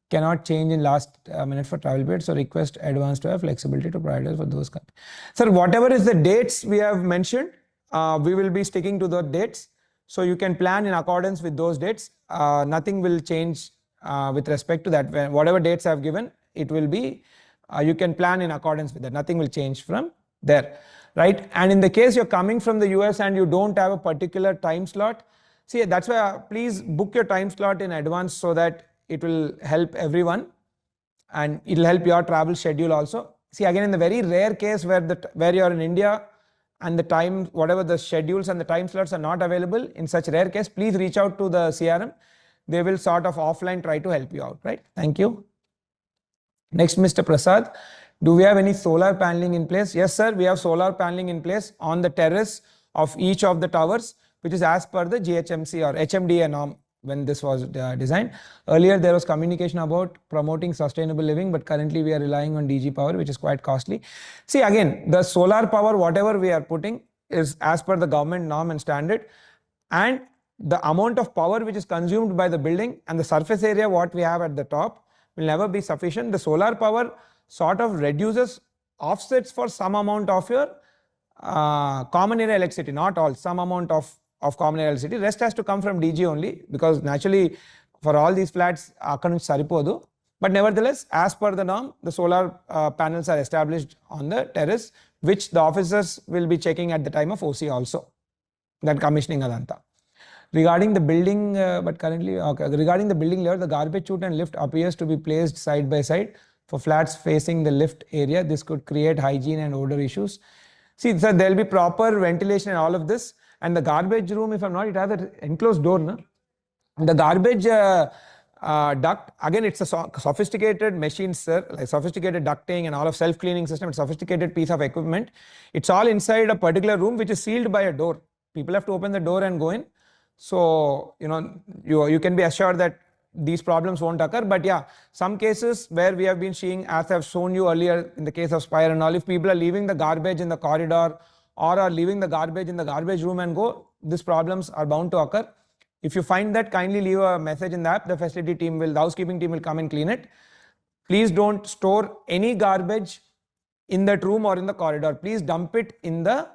Cannot change in last minute for travel period. So request advance to have flexibility to provide us for those countries. Sir, whatever is the dates we have mentioned, we will be sticking to the dates. So you can plan in accordance with those dates. Nothing will change with respect to that. Whatever dates I've given, it will be, you can plan in accordance with that. Nothing will change from there, right? And in the case you're coming from the US and you don't have a particular time slot, see, that's why please book your time slot in advance so that it will help everyone and it'll help your travel schedule also. See, again, in the very rare case where you're in India and the time, whatever the schedules and the time slots are not available, in such rare case, please reach out to the CRM. They will sort of offline try to help you out, right? Thank you. Next, Mr. Prasad, do we have any solar paneling in place? Yes, sir, we have solar paneling in place on the terrace of each of the towers, which is as per the GHMC or HMDA norm when this was designed. Earlier, there was communication about promoting sustainable living, but currently we are relying on DG power, which is quite costly. See, again, the solar power, whatever we are putting is as per the government norm and standard, and the amount of power which is consumed by the building and the surface area what we have at the top will never be sufficient. The solar power sort of reduces, offsets for some amount of your common area electricity, not all, some amount of common area electricity. Rest has to come from DG only, because naturally for all these flats, saripodu. But nevertheless, as per the norm, the solar panels are established on the terrace, which the officers will be checking at the time of OC also, that commissioning adanta. Regarding the building, regarding the building layout, the garbage chute and lift appears to be placed side by side for flats facing the lift area. This could create hygiene and odor issues. See, sir, there will be proper ventilation and all of this. And the garbage room, if I'm not, it has an enclosed door, no? The garbage duct, again, it's a sophisticated machine, sir, like sophisticated ducting and all of self-cleaning system, it's a sophisticated piece of equipment. It's all inside a particular room which is sealed by a door. People have to open the door and go in. So, you can be assured that these problems won't occur. But yeah, some cases where we have been seeing, as I've shown you earlier in the case of Spire and all, if people are leaving the garbage in the corridor or are leaving the garbage in the garbage room and go, these problems are bound to occur. If you find that, kindly leave a message in the app. The facility team the housekeeping team will come and clean it. Please don't store any garbage in that room or in the corridor. Please dump it in the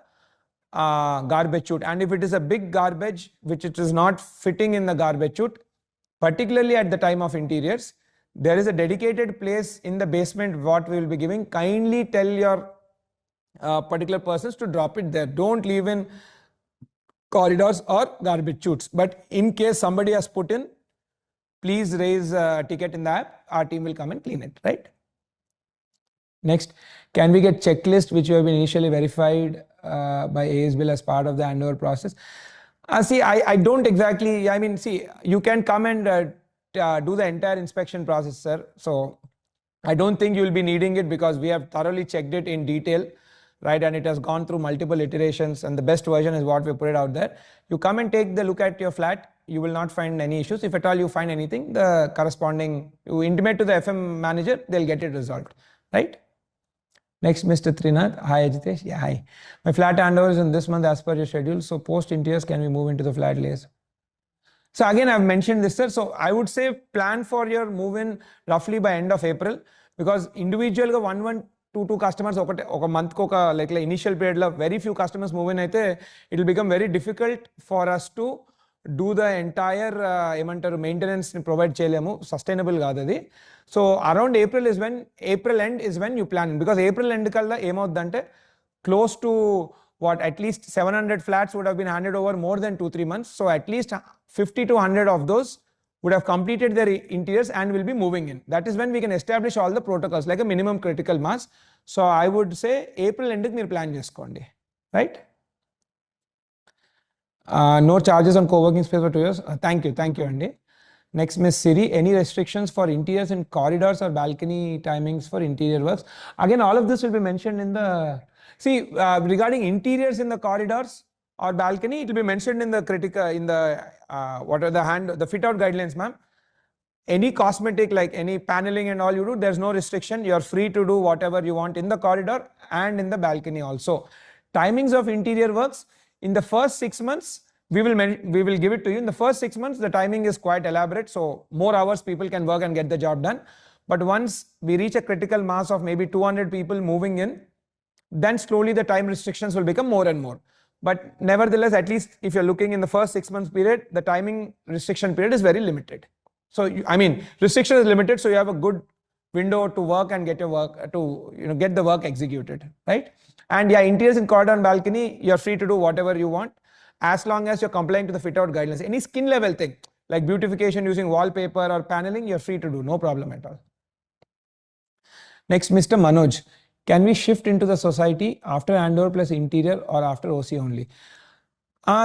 garbage chute. And if it is a big garbage which it is not fitting in the garbage chute, particularly at the time of interiors, there is a dedicated place in the basement what we will be giving. Kindly tell your particular persons to drop it there. Don't leave in corridors or garbage chutes. But in case somebody has put in, please raise a ticket in the app. Our team will come and clean it, right? Next, can we get checklist which you have been initially verified by ASBL as part of the handover process? See, I don't exactly, see, you can come and do the entire inspection process, sir. So I don't think you will be needing it because we have thoroughly checked it in detail. right? And it has gone through multiple iterations, and the best version is what we put it out there. You come and take the look at your flat, you will not find any issues. If at all you find anything, the corresponding, you intimate to the FM manager, they'll get it resolved, right? Next, Mr. Trinath. Hi, Ajitesh. Yeah, hi. My flat handover is in this month as per your schedule. So post interiors, can we move into the flat layers? So again, I've mentioned this, sir. So I would say plan for your move-in roughly by end of April, because individual 1 customers oka month ko like initial period la very few customers move in aithe, it will become very difficult for us to do the entire maintenance provide cheyalemu, sustainable kaadu adi. So around April end is when you plan, because April end kalla emavudante close to what, at least 700 flats would have been handed over more than 2-3 months. So at least 50 to 100 of those would have completed their interiors and will be moving in. That is when we can establish all the protocols like a minimum critical mass. So I would say April end meer plan cheskondi, right? No charges on co-working space for 2 years. Thank you, Andy. Next, Miss Siri, any restrictions for interiors in corridors or balcony timings for interior works? Again, all of this will be mentioned in the, regarding interiors in the corridors or balcony, it will be mentioned in the the fit out guidelines, ma'am. Any cosmetic, like any paneling and all you do, there's no restriction. You're free to do whatever you want in the corridor and in the balcony also. Timings of interior works, in the first 6 months, we will give it to you. In the first 6 months, the timing is quite elaborate, so more hours people can work and get the job done. But once we reach a critical mass of maybe 200 people moving in, then slowly the time restrictions will become more and more. But nevertheless, at least if you're looking in the first 6 months period, the timing restriction period is very limited. So restriction is limited, so you have a good window to work and get your work get the work executed, right? And yeah, interiors in corridor and balcony, you're free to do whatever you want, as long as you're complying to the fit out guidelines. Any skin level thing like beautification using wallpaper or paneling, you're free to do, no problem at all. Next, Mr. Manoj, can we shift into the society after handover plus interior or after OC only?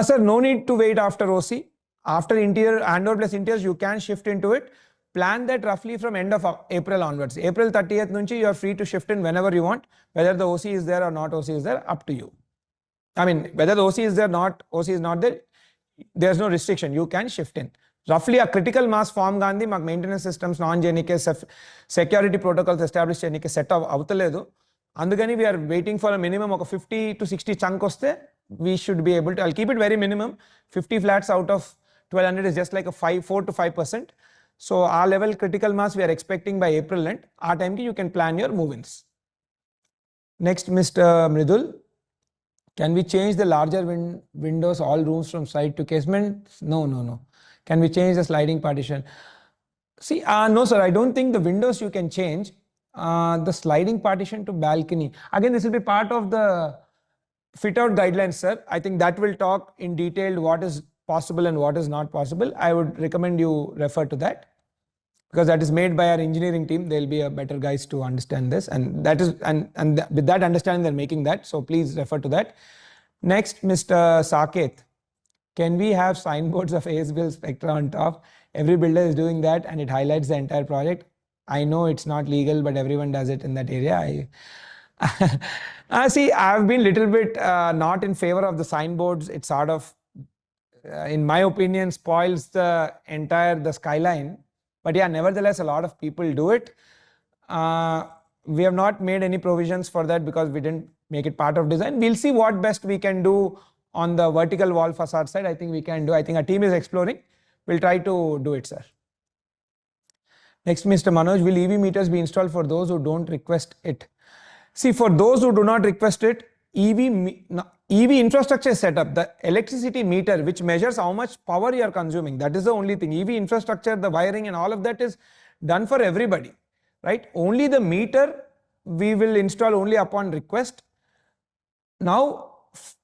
Sir, no need to wait after OC. After interior, handover plus interiors, you can shift into it. Plan that roughly from end of April onwards. April 30th nunchi, you are free to shift in whenever you want. Whether the OC is there or not OC is there, up to you. Whether the OC is there or not, OC is not there, there's no restriction. You can shift in. Roughly a critical mass form gandhi, mak maintenance systems, non-jenike, security protocols established jenike set of avutaledu. Andugani we are waiting for a minimum of 50 to 60 chunk oste, we should be able to, I'll keep it very minimum. 50 flats out of 1200 is just like a 4 to 5%. So our level critical mass we are expecting by April end. Our time you can plan your move-ins. Next, Mr. Mridul. Can we change the larger windows, all rooms from side to casement? No. Can we change the sliding partition? No, sir, I don't think the windows you can change. The sliding partition to balcony. Again, this will be part of the fit out guidelines, sir. I think that will talk in detail what is possible and what is not possible. I would recommend you refer to that, because that is made by our engineering team. They'll be a better guys to understand this, and that is with that understanding they're making that. So please refer to that. Next, Mr. Saket, can we have signboards of ASBL Spectra on top? Every builder is doing that, and it highlights the entire project. I know it's not legal, but everyone does it in that area. I've been little bit not in favor of the signboards. It sort of, in my opinion, spoils the skyline. But yeah, nevertheless, a lot of people do it. We have not made any provisions for that because we didn't make it part of design. We'll see what best we can do on the vertical wall facade side. I think we can do. I think our team is exploring. We'll try to do it, sir. Next, Mr. Manoj, will EV meters be installed for those who don't request it? For those who do not request it, EV infrastructure is set up. The electricity meter, which measures how much power you are consuming, that is the only thing. EV infrastructure, the wiring and all of that is done for everybody, right? Only the meter we will install only upon request. Now,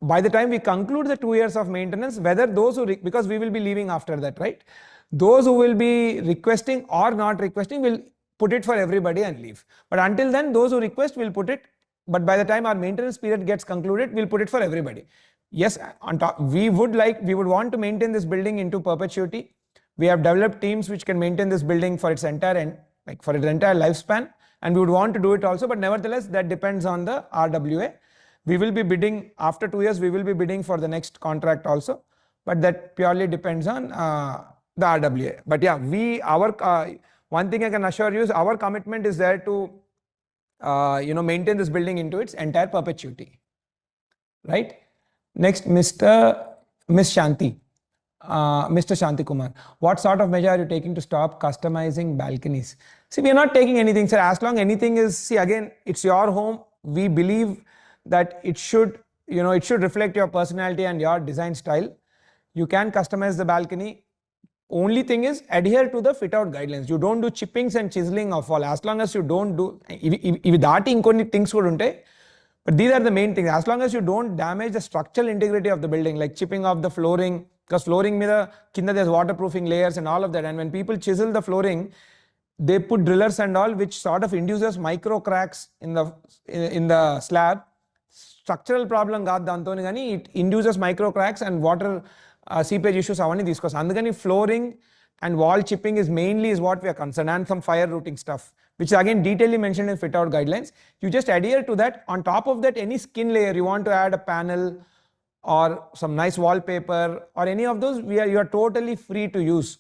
by the time we conclude the 2 years of maintenance, whether those who, because we will be leaving after that, right? Those who will be requesting or not requesting will put it for everybody and leave. But until then, those who request will put it. But by the time our maintenance period gets concluded, we'll put it for everybody. Yes, on top, we would want to maintain this building into perpetuity. We have developed teams which can maintain this building for its entire lifespan, and we would want to do it also. But nevertheless, that depends on the RWA. We will be bidding after 2 years. We will be bidding for the next contract also, but that purely depends on the RWA. But yeah, one thing I can assure you is our commitment is there to maintain this building into its entire perpetuity. Right? Next, Miss Shanti. Mr. Shanti Kumar, what sort of measure are you taking to stop customizing balconies? See, we are not taking anything, sir. As long anything is, see, again, it's your home. We believe that it should reflect your personality and your design style. You can customize the balcony. Only thing is adhere to the fit out guidelines. You don't do chippings and chiseling of all. As long as you don't do, if that inkoni things would unte. But these are the main things. As long as you don't damage the structural integrity of the building, like chipping off the flooring, because flooring mida kinda there's waterproofing layers and all of that. And when people chisel the flooring, they put drillers and all, which sort of induces micro cracks in the slab. Structural problem got dantoni gani, it induces micro cracks and water seepage issues avani discuss. Andukani flooring and wall chipping is what we are concerned, and some fire routing stuff, which is again detailedly mentioned in fit out guidelines. You just adhere to that. On top of that, any skin layer, you want to add a panel or some nice wallpaper or any of those, you are totally free to use.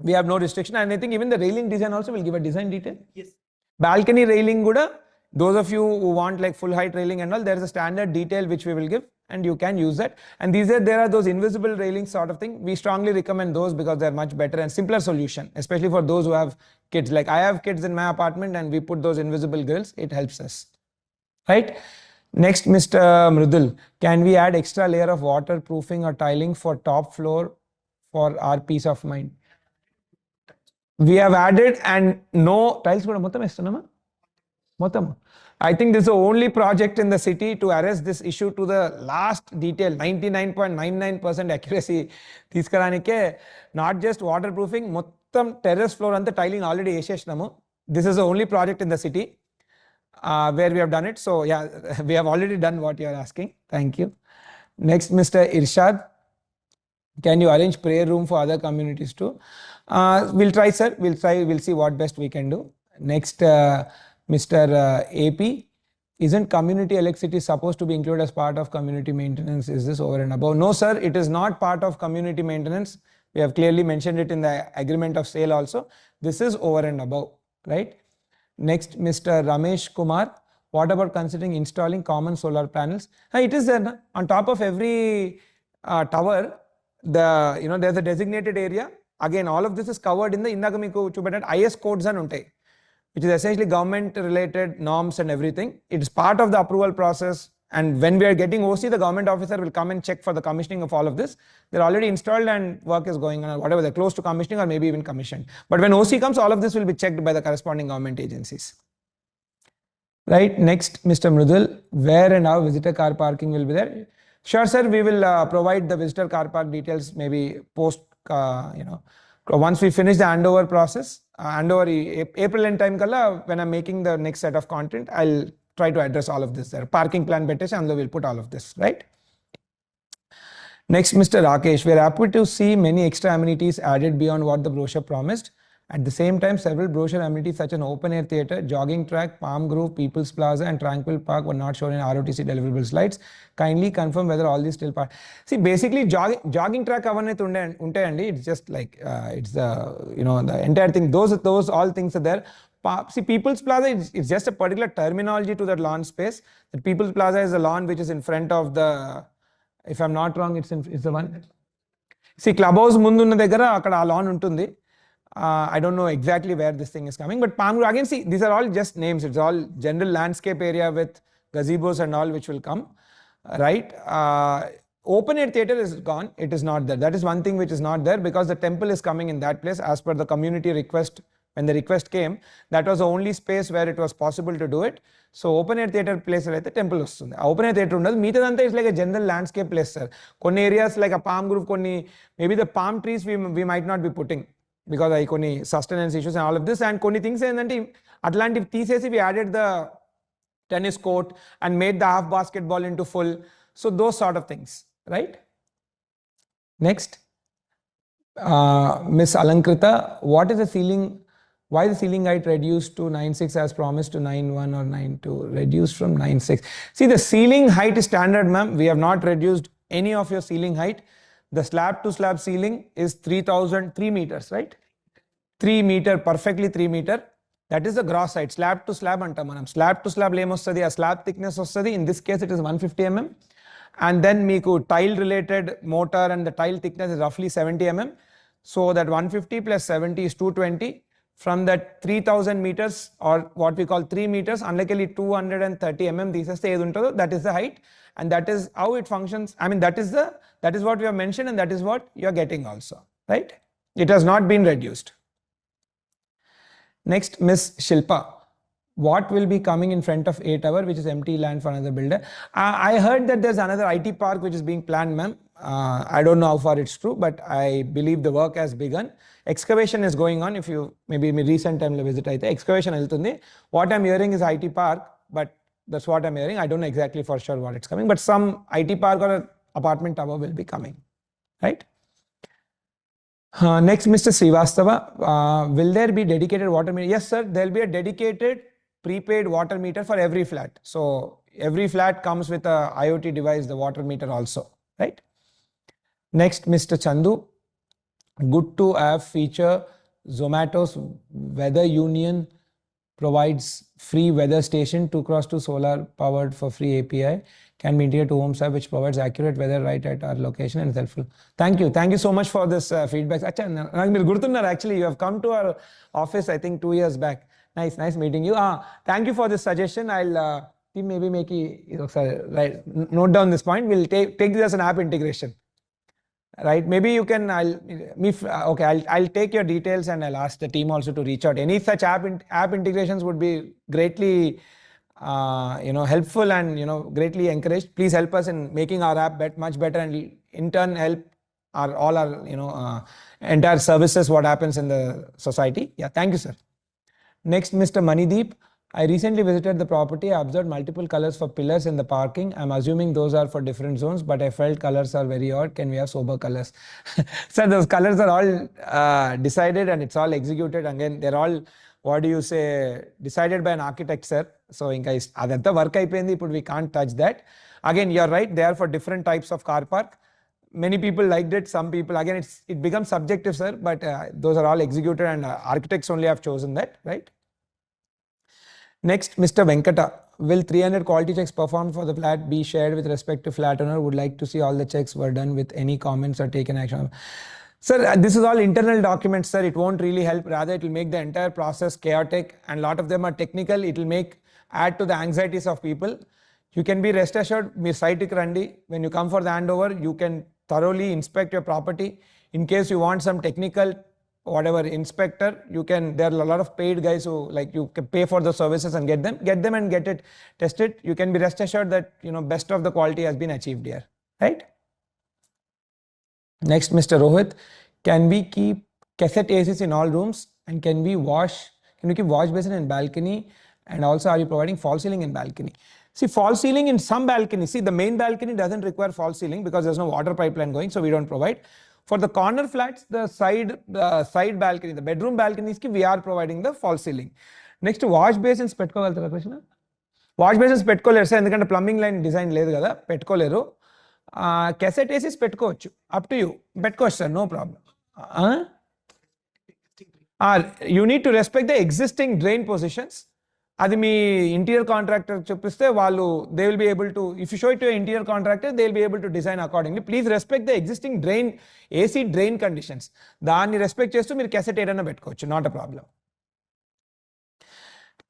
We have no restriction, and I think even the railing design also will give a design detail. Yes. Balcony railing guda, those of you who want like full height railing and all, there is a standard detail which we will give, and you can use that. And there are those invisible railings sort of thing. We strongly recommend those because they are much better and simpler solution, especially for those who have kids. Like I have kids in my apartment and we put those invisible grills. It helps us. Right? Next, Mr. Mrudul, can we add extra layer of waterproofing or tiling for top floor for our peace of mind? We have added, and no tiles kuda mottam estunama. Mottam. I think this is the only project in the city to arrest this issue to the last detail, 99.99% accuracy. Not just waterproofing, mottam terrace floor and the tiling already eseshnamu. This is the only project in the city where we have done it. So yeah, we have already done what you are asking. Thank you. Next, Mr. Irshad, can you arrange prayer room for other communities too? We'll try, sir. We'll try. We'll see what best we can do. Next, Mr. AP, isn't community electricity supposed to be included as part of community maintenance? Is this over and above? No, sir. It is not part of community maintenance. We have clearly mentioned it in the agreement of sale also. This is over and above, right? Next, Mr. Ramesh Kumar, what about considering installing common solar panels? It is there. On top of every tower, there's a designated area. Again, all of this is covered in the Indagamiku Chubetat IS codes and untai, which is essentially government related norms and everything. It is part of the approval process. And when we are getting OC, the government officer will come and check for the commissioning of all of this. They're already installed and work is going on, or whatever, they're close to commissioning or maybe even commissioned. But when OC comes, all of this will be checked by the corresponding government agencies. Right, next, Mr. Mrudul, where and how visitor car parking will be there? Sure, sir, we will provide the visitor car park details maybe post, once we finish the handover process, handover April end time kalla, when I'm making the next set of content, I'll try to address all of this there. Parking plan bettes and we'll put all of this, right? Next, Mr. Rakesh, we're happy to see many extra amenities added beyond what the brochure promised. At the same time, several brochure amenities such as an open-air theatre, jogging track, Palm Grove, People's Plaza and Tranquil Park were not shown in ROTC deliverable slides. Kindly confirm whether all these still part. See, basically jogging track untayandi. It's just like it's the the entire thing. Those all things are there. See, People's Plaza, it's just a particular terminology to that lawn space. The People's Plaza is a lawn which is in front of the, if I'm not wrong, it's the one. See, Clubhouse mundunna daggara akkada lawn untundi. I don't know exactly where this thing is coming, but Palm Grove, again, see, these are all just names. It's all general landscape area with gazebos and all which will come, right? Open air theatre is gone. It is not there. That is one thing which is not there because the temple is coming in that place as per the community request. When the request came, that was the only space where it was possible to do it. So open air theatre place the temple vastundi. Open air theatre undadu. Meetadanta is like a general landscape place, sir. Konni areas like a palm grove, maybe the palm trees we might not be putting, because I koni sustenance issues and all of this, and koni things ఏంటంటే అట్లాంటివి తీసేసి we added the tennis court and made the half basketball into full. So those sort of things, right? Next, Miss Alankrita, what is the ceiling Why the ceiling height reduced to 9.6 as promised to 9.1 or 9.2? Reduced from 9.6. See, the ceiling height is standard, ma'am. We have not reduced any of your ceiling height. The slab to slab ceiling is 3 meters, right? 3 meter, perfectly 3 meter. That is the gross height. Slab to slab antam manam. Slab to slab lem ostadi, a slab thickness ostadi. In this case, it is 150 mm. And then meeku tile related mortar and the tile thickness is roughly 70 mm. So that 150 plus 70 is 220. From that 3000 meters or what we call 3 meters, unlikely 230 mm, that is the height, and that is how it functions. I mean, that is what we have mentioned, and that is what you are getting also, right? It has not been reduced. Next, Miss Shilpa. What will be coming in front of A Tower, which is empty land for another builder? I heard that there's another IT park which is being planned, ma'am. I don't know how far it's true, but I believe the work has begun. Excavation is going on. If you maybe recent time visit, excavation heltundi. What I'm hearing is IT park, but that's what I'm hearing. I don't know exactly for sure what it's coming, but some IT park or apartment tower will be coming, right? Next, Mr. Srivastava, will there be dedicated water meter? Yes, sir. There will be a dedicated prepaid water meter for every flat. So every flat comes with a IoT device, the water meter also, right? Next, Mr. Chandu, good to have feature. Zomato's Weather Union provides free weather station 2x2 solar powered for free API. Can be integrated to Homes app, which provides accurate weather right at our location and is helpful. Thank you so much for this feedback. Actually, you have come to our office, I think 2 years back. Nice meeting you. Thank you for this suggestion. I'll maybe make right, note down this point. We'll take this as an app integration. Right? Maybe you can. I'll take your details and I'll ask the team also to reach out. Any such app integrations would be greatly, helpful and greatly encouraged. Please help us in making our app much better, and in turn help all our entire services. What happens in the society? Yeah. Thank you, sir. Next, Mr. Manideep. I recently visited the property. I observed multiple colors for pillars in the parking. I'm assuming those are for different zones, but I felt colors are very odd. Can we have sober colors? Sir, those colors are all decided and it's all executed. Again, they're all, decided by an architect, sir. So, adantha work ayipindi, we can't touch that. Again, you're right. They are for different types of car park. Many people liked it. Some people, again, it becomes subjective, sir. But those are all executed and architects only have chosen that, right? Next, Mr. Venkata. Will 300 quality checks performed for the flat be shared with respect to flat owner? Would like to see all the checks were done with any comments or taken action. Sir, this is all internal documents, sir. It won't really help. Rather, it will make the entire process chaotic, and a lot of them are technical. It will add to the anxieties of people. You can be rest assured, when you come for the handover, you can thoroughly inspect your property. In case you want some technical inspector, there are a lot of paid guys who you can pay for the services and get them and get it tested. You can be rest assured that best of the quality has been achieved here, right? Next, Mr. Rohit, can we keep cassette ACs in all rooms, and can we keep wash basin in balcony, and also are you providing false ceiling in balcony? See, false ceiling in some balconies. See, the main balcony doesn't require false ceiling because there's no water pipeline going, so we don't provide. For the corner flats, the side balcony, the bedroom balconies, we are providing the false ceiling. Next, wash basins petkovaltara Krishna. Wash basins petkoleru sir, endukante plumbing line design ledhu kada, petkoleru. Cassette ACs petkochu, up to you. Petkochu sir, no problem. You need to respect the existing drain positions. Adi mee interior contractor chupiste vallu, they will be able to, if you show it to an interior contractor, they will be able to design accordingly. Please respect the existing drain, AC drain conditions. Daanni respect chestu meer cassette edana petkochu, not a problem.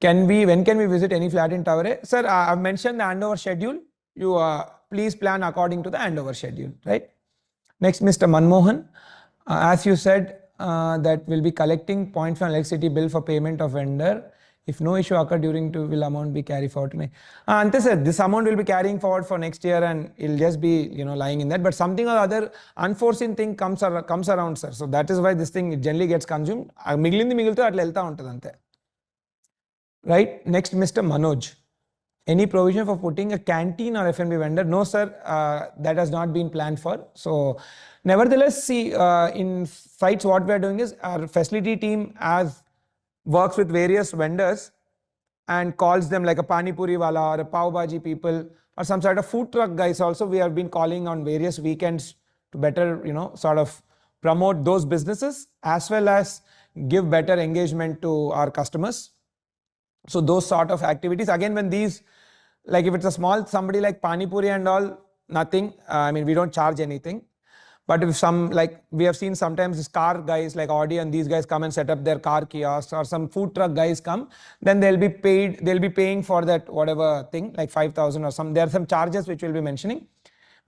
When can we visit any flat in Tower A? Sir, I've mentioned the handover schedule. You please plan according to the handover schedule, right? Next, Mr. Manmohan, as you said, that we'll be collecting 0.5 electricity bill for payment of vendor. If no issue occur during to, will amount be carried forward? Ante sir, this amount will be carrying forward for next year and it'll just be lying in that. But something or other unforeseen thing comes around, sir. So that is why this thing generally gets consumed. Right? Next, Mr. Manoj. Any provision for putting a canteen or F&B vendor? No, sir. That has not been planned for. So nevertheless, see, in sites what we are doing is our facility team has works with various vendors and calls them, like a pani puri wala or a pav bhaji people or some sort of food truck guys also. We have been calling on various weekends to better, sort of promote those businesses as well as give better engagement to our customers. So those sort of activities, again, when these, like if it's a small somebody like pani puri and all, nothing, we don't charge anything. But if some, like we have seen sometimes this car guys like Audi and these guys come and set up their car kiosks, or some food truck guys come, then they'll be paying for that whatever thing, like 5,000 or some, there are some charges which we'll be mentioning.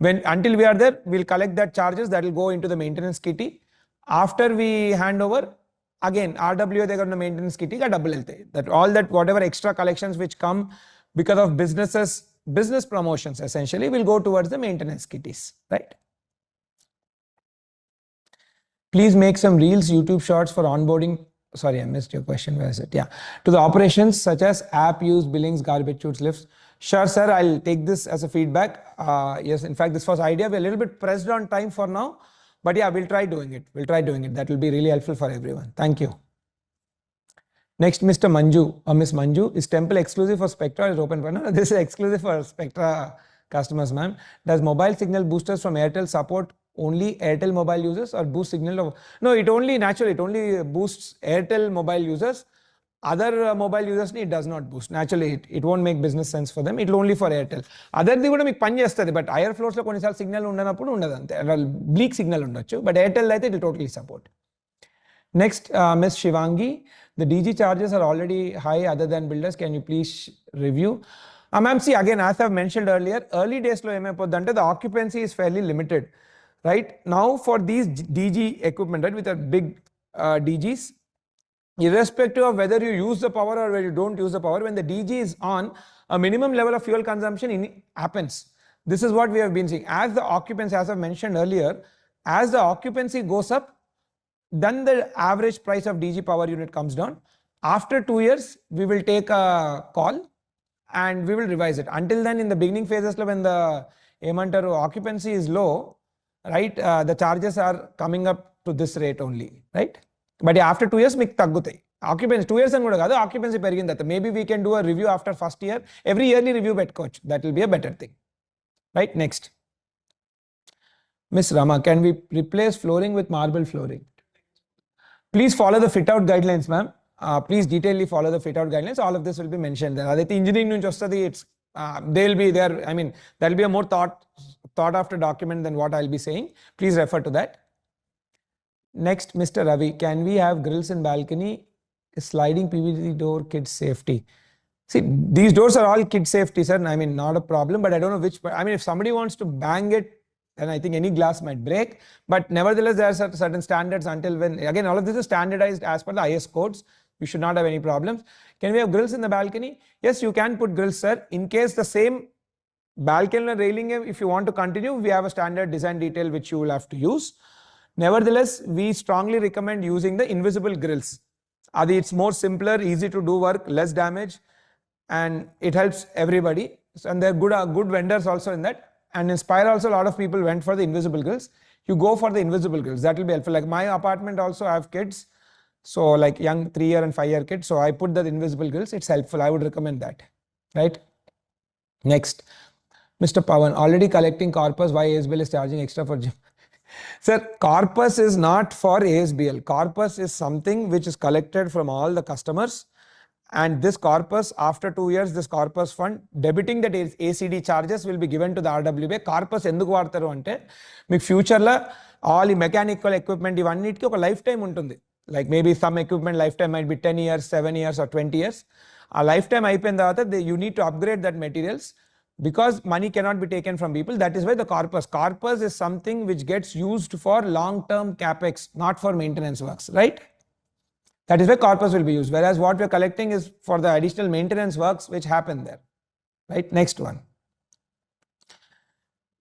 Until we are there, we'll collect that charges that will go into the maintenance kitty. After we hand over, again, RWA they got the maintenance kitty ka double helte. That all that whatever extra collections which come because of business promotions essentially will go towards the maintenance kitties, right? Please make some reels, YouTube shorts for onboarding. Sorry, I missed your question. Where is it? Yeah. To the operations such as app use, billings, garbage chutes, lifts. Sure, sir. I'll take this as a feedback. Yes, in fact, this was idea. We're a little bit pressed on time for now. But yeah, we'll try doing it. That will be really helpful for everyone. Thank you. Next, Mr. Manju or Miss Manju. Is Temple exclusive for Spectra or is open for? No, this is exclusive for Spectra customers, ma'am. Does mobile signal boosters from Airtel support only Airtel mobile users or boost signal? No, it only boosts Airtel mobile users. Other mobile users it does not boost. Naturally, it won't make business sense for them. It will only for Airtel. Other they would make pani chestadi, but higher floors lo konisal signal undanappudu undadante. Bleak signal undachu, but Airtel aithe it will totally support. Next, Ms. Shivangi, the DG charges are already high other than builders. Can you please review? Ma'am, see again, as I've mentioned earlier, early days lo the occupancy is fairly limited. Right now for these DG equipment, right, with a big DGs, irrespective of whether you use the power or whether you don't use the power, when the DG is on, a minimum level of fuel consumption happens. This is what we have been seeing. As the occupancy, as I mentioned earlier, as the occupancy goes up, then the average price of DG power unit comes down. After 2 years, we will take a call and we will revise it. Until then, in the beginning phases, when the occupancy is low, right, the charges are coming up to this rate only, right? But after 2 years, make taggutai. Occupancy 2 years and occupancy perigindata. Maybe we can do a review after first year. Every yearly review bet coach. That will be a better thing. Right? Next. Miss Rama, can we replace flooring with marble flooring? Please follow the fit out guidelines, ma'am. Please detailedly follow the fit out guidelines. All of this will be mentioned there. Aditya engineering nunchi ostadi, it's they'll be there. There'll be a more thought after document than what I'll be saying. Please refer to that. Next, Mr. Ravi, can we have grills in balcony? Sliding PVC door, kid safety. See, these doors are all kid safety, sir. Not a problem, but I don't know which. If somebody wants to bang it, then I think any glass might break. But nevertheless, there are certain standards until when, again, all of this is standardized as per the IS codes. You should not have any problems. Can we have grills in the balcony? Yes, you can put grills, sir. In case the same balcony railing, if you want to continue, we have a standard design detail which you will have to use. Nevertheless, we strongly recommend using the invisible grills. It's more simpler, easy to do work, less damage, and it helps everybody. And there are good vendors also in that. And in Spire also, a lot of people went for the invisible grills. You go for the invisible grills. That will be helpful. Like my apartment also, I have kids. So like young 3-year and 5-year kids. So I put the invisible grills. It's helpful. I would recommend that. Right? Next. Mr. Pawan, already collecting corpus. Why ASBL is charging extra for gym? Sir, corpus is not for ASBL. Corpus is something which is collected from all the customers. And this corpus, after 2 years, this corpus fund, debiting that ACD charges will be given to the RWA. Corpus enduku vaartaru ante, meek future la all the mechanical equipment ivannitiki oka lifetime untundi. Like maybe some equipment lifetime might be 10 years, 7 years or 20 years. A lifetime ayipoyin tarvata you need to upgrade that materials because money cannot be taken from people. That is why the corpus. Corpus is something which gets used for long-term capex, not for maintenance works, right? That is where corpus will be used. Whereas what we are collecting is for the additional maintenance works which happen there. Right? Next one.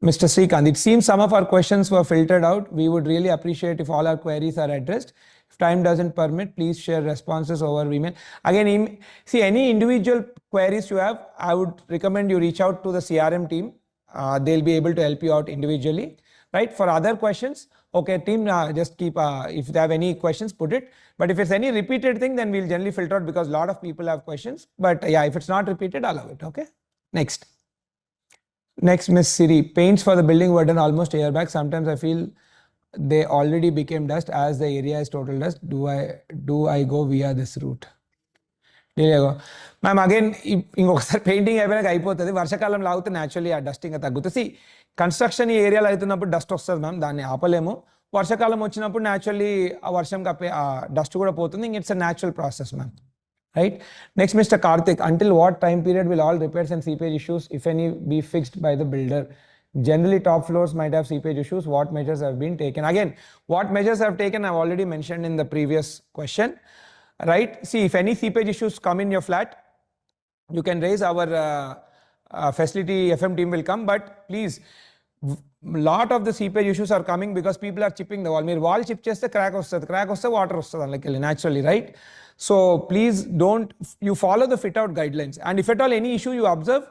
Mr. Srikanth, it seems some of our questions were filtered out. We would really appreciate if all our queries are addressed. If time doesn't permit, please share responses over email. Again, see any individual queries you have, I would recommend you reach out to the CRM team. They'll be able to help you out individually. right? For other questions, okay, team, just keep, if they have any questions, put it. But if it's any repeated thing, then we'll generally filter out because a lot of people have questions. But yeah, if it's not repeated, allow it, okay? Next. Next, Miss Siri, paints for the building were done almost a year back. Sometimes I feel they already became dust as the area is total dust. Do I go via this route? Ma'am again ఇంకొకసారి painting అయిపోయినాక అయిపోతుంది. వర్షాకాలంలో అవుతే naturally ఆ dust ఇంకా తగ్గుతుంది. Construction ఈ ఏరియాలో అవుతున్నప్పుడు డస్ట్ వస్తుంది మ్యామ్, దాన్ని ఆపలేము. వర్షాకాలం వచ్చినప్పుడు న్యాచురల్లీ ఆ వర్షం కప్పే ఆ డస్ట్ కూడా పోతుంది. ఇంక it's a natural process ma'am, right? Next, Mr. Karthik, until what time period will all repairs and seepage issues, if any, be fixed by the builder? Generally, top floors might have seepage issues. What measures have been taken? Again, what measures have taken, I've already mentioned in the previous question, right? See, if any seepage issues come in your flat, you can raise our facility FM team will come, but please, lot of the seepage issues are coming because people are chipping the wall. Meer wall chip cheste crack vaste water vastadi like naturally, right? So please don't, you follow the fit out guidelines, and if at all any issue you observe,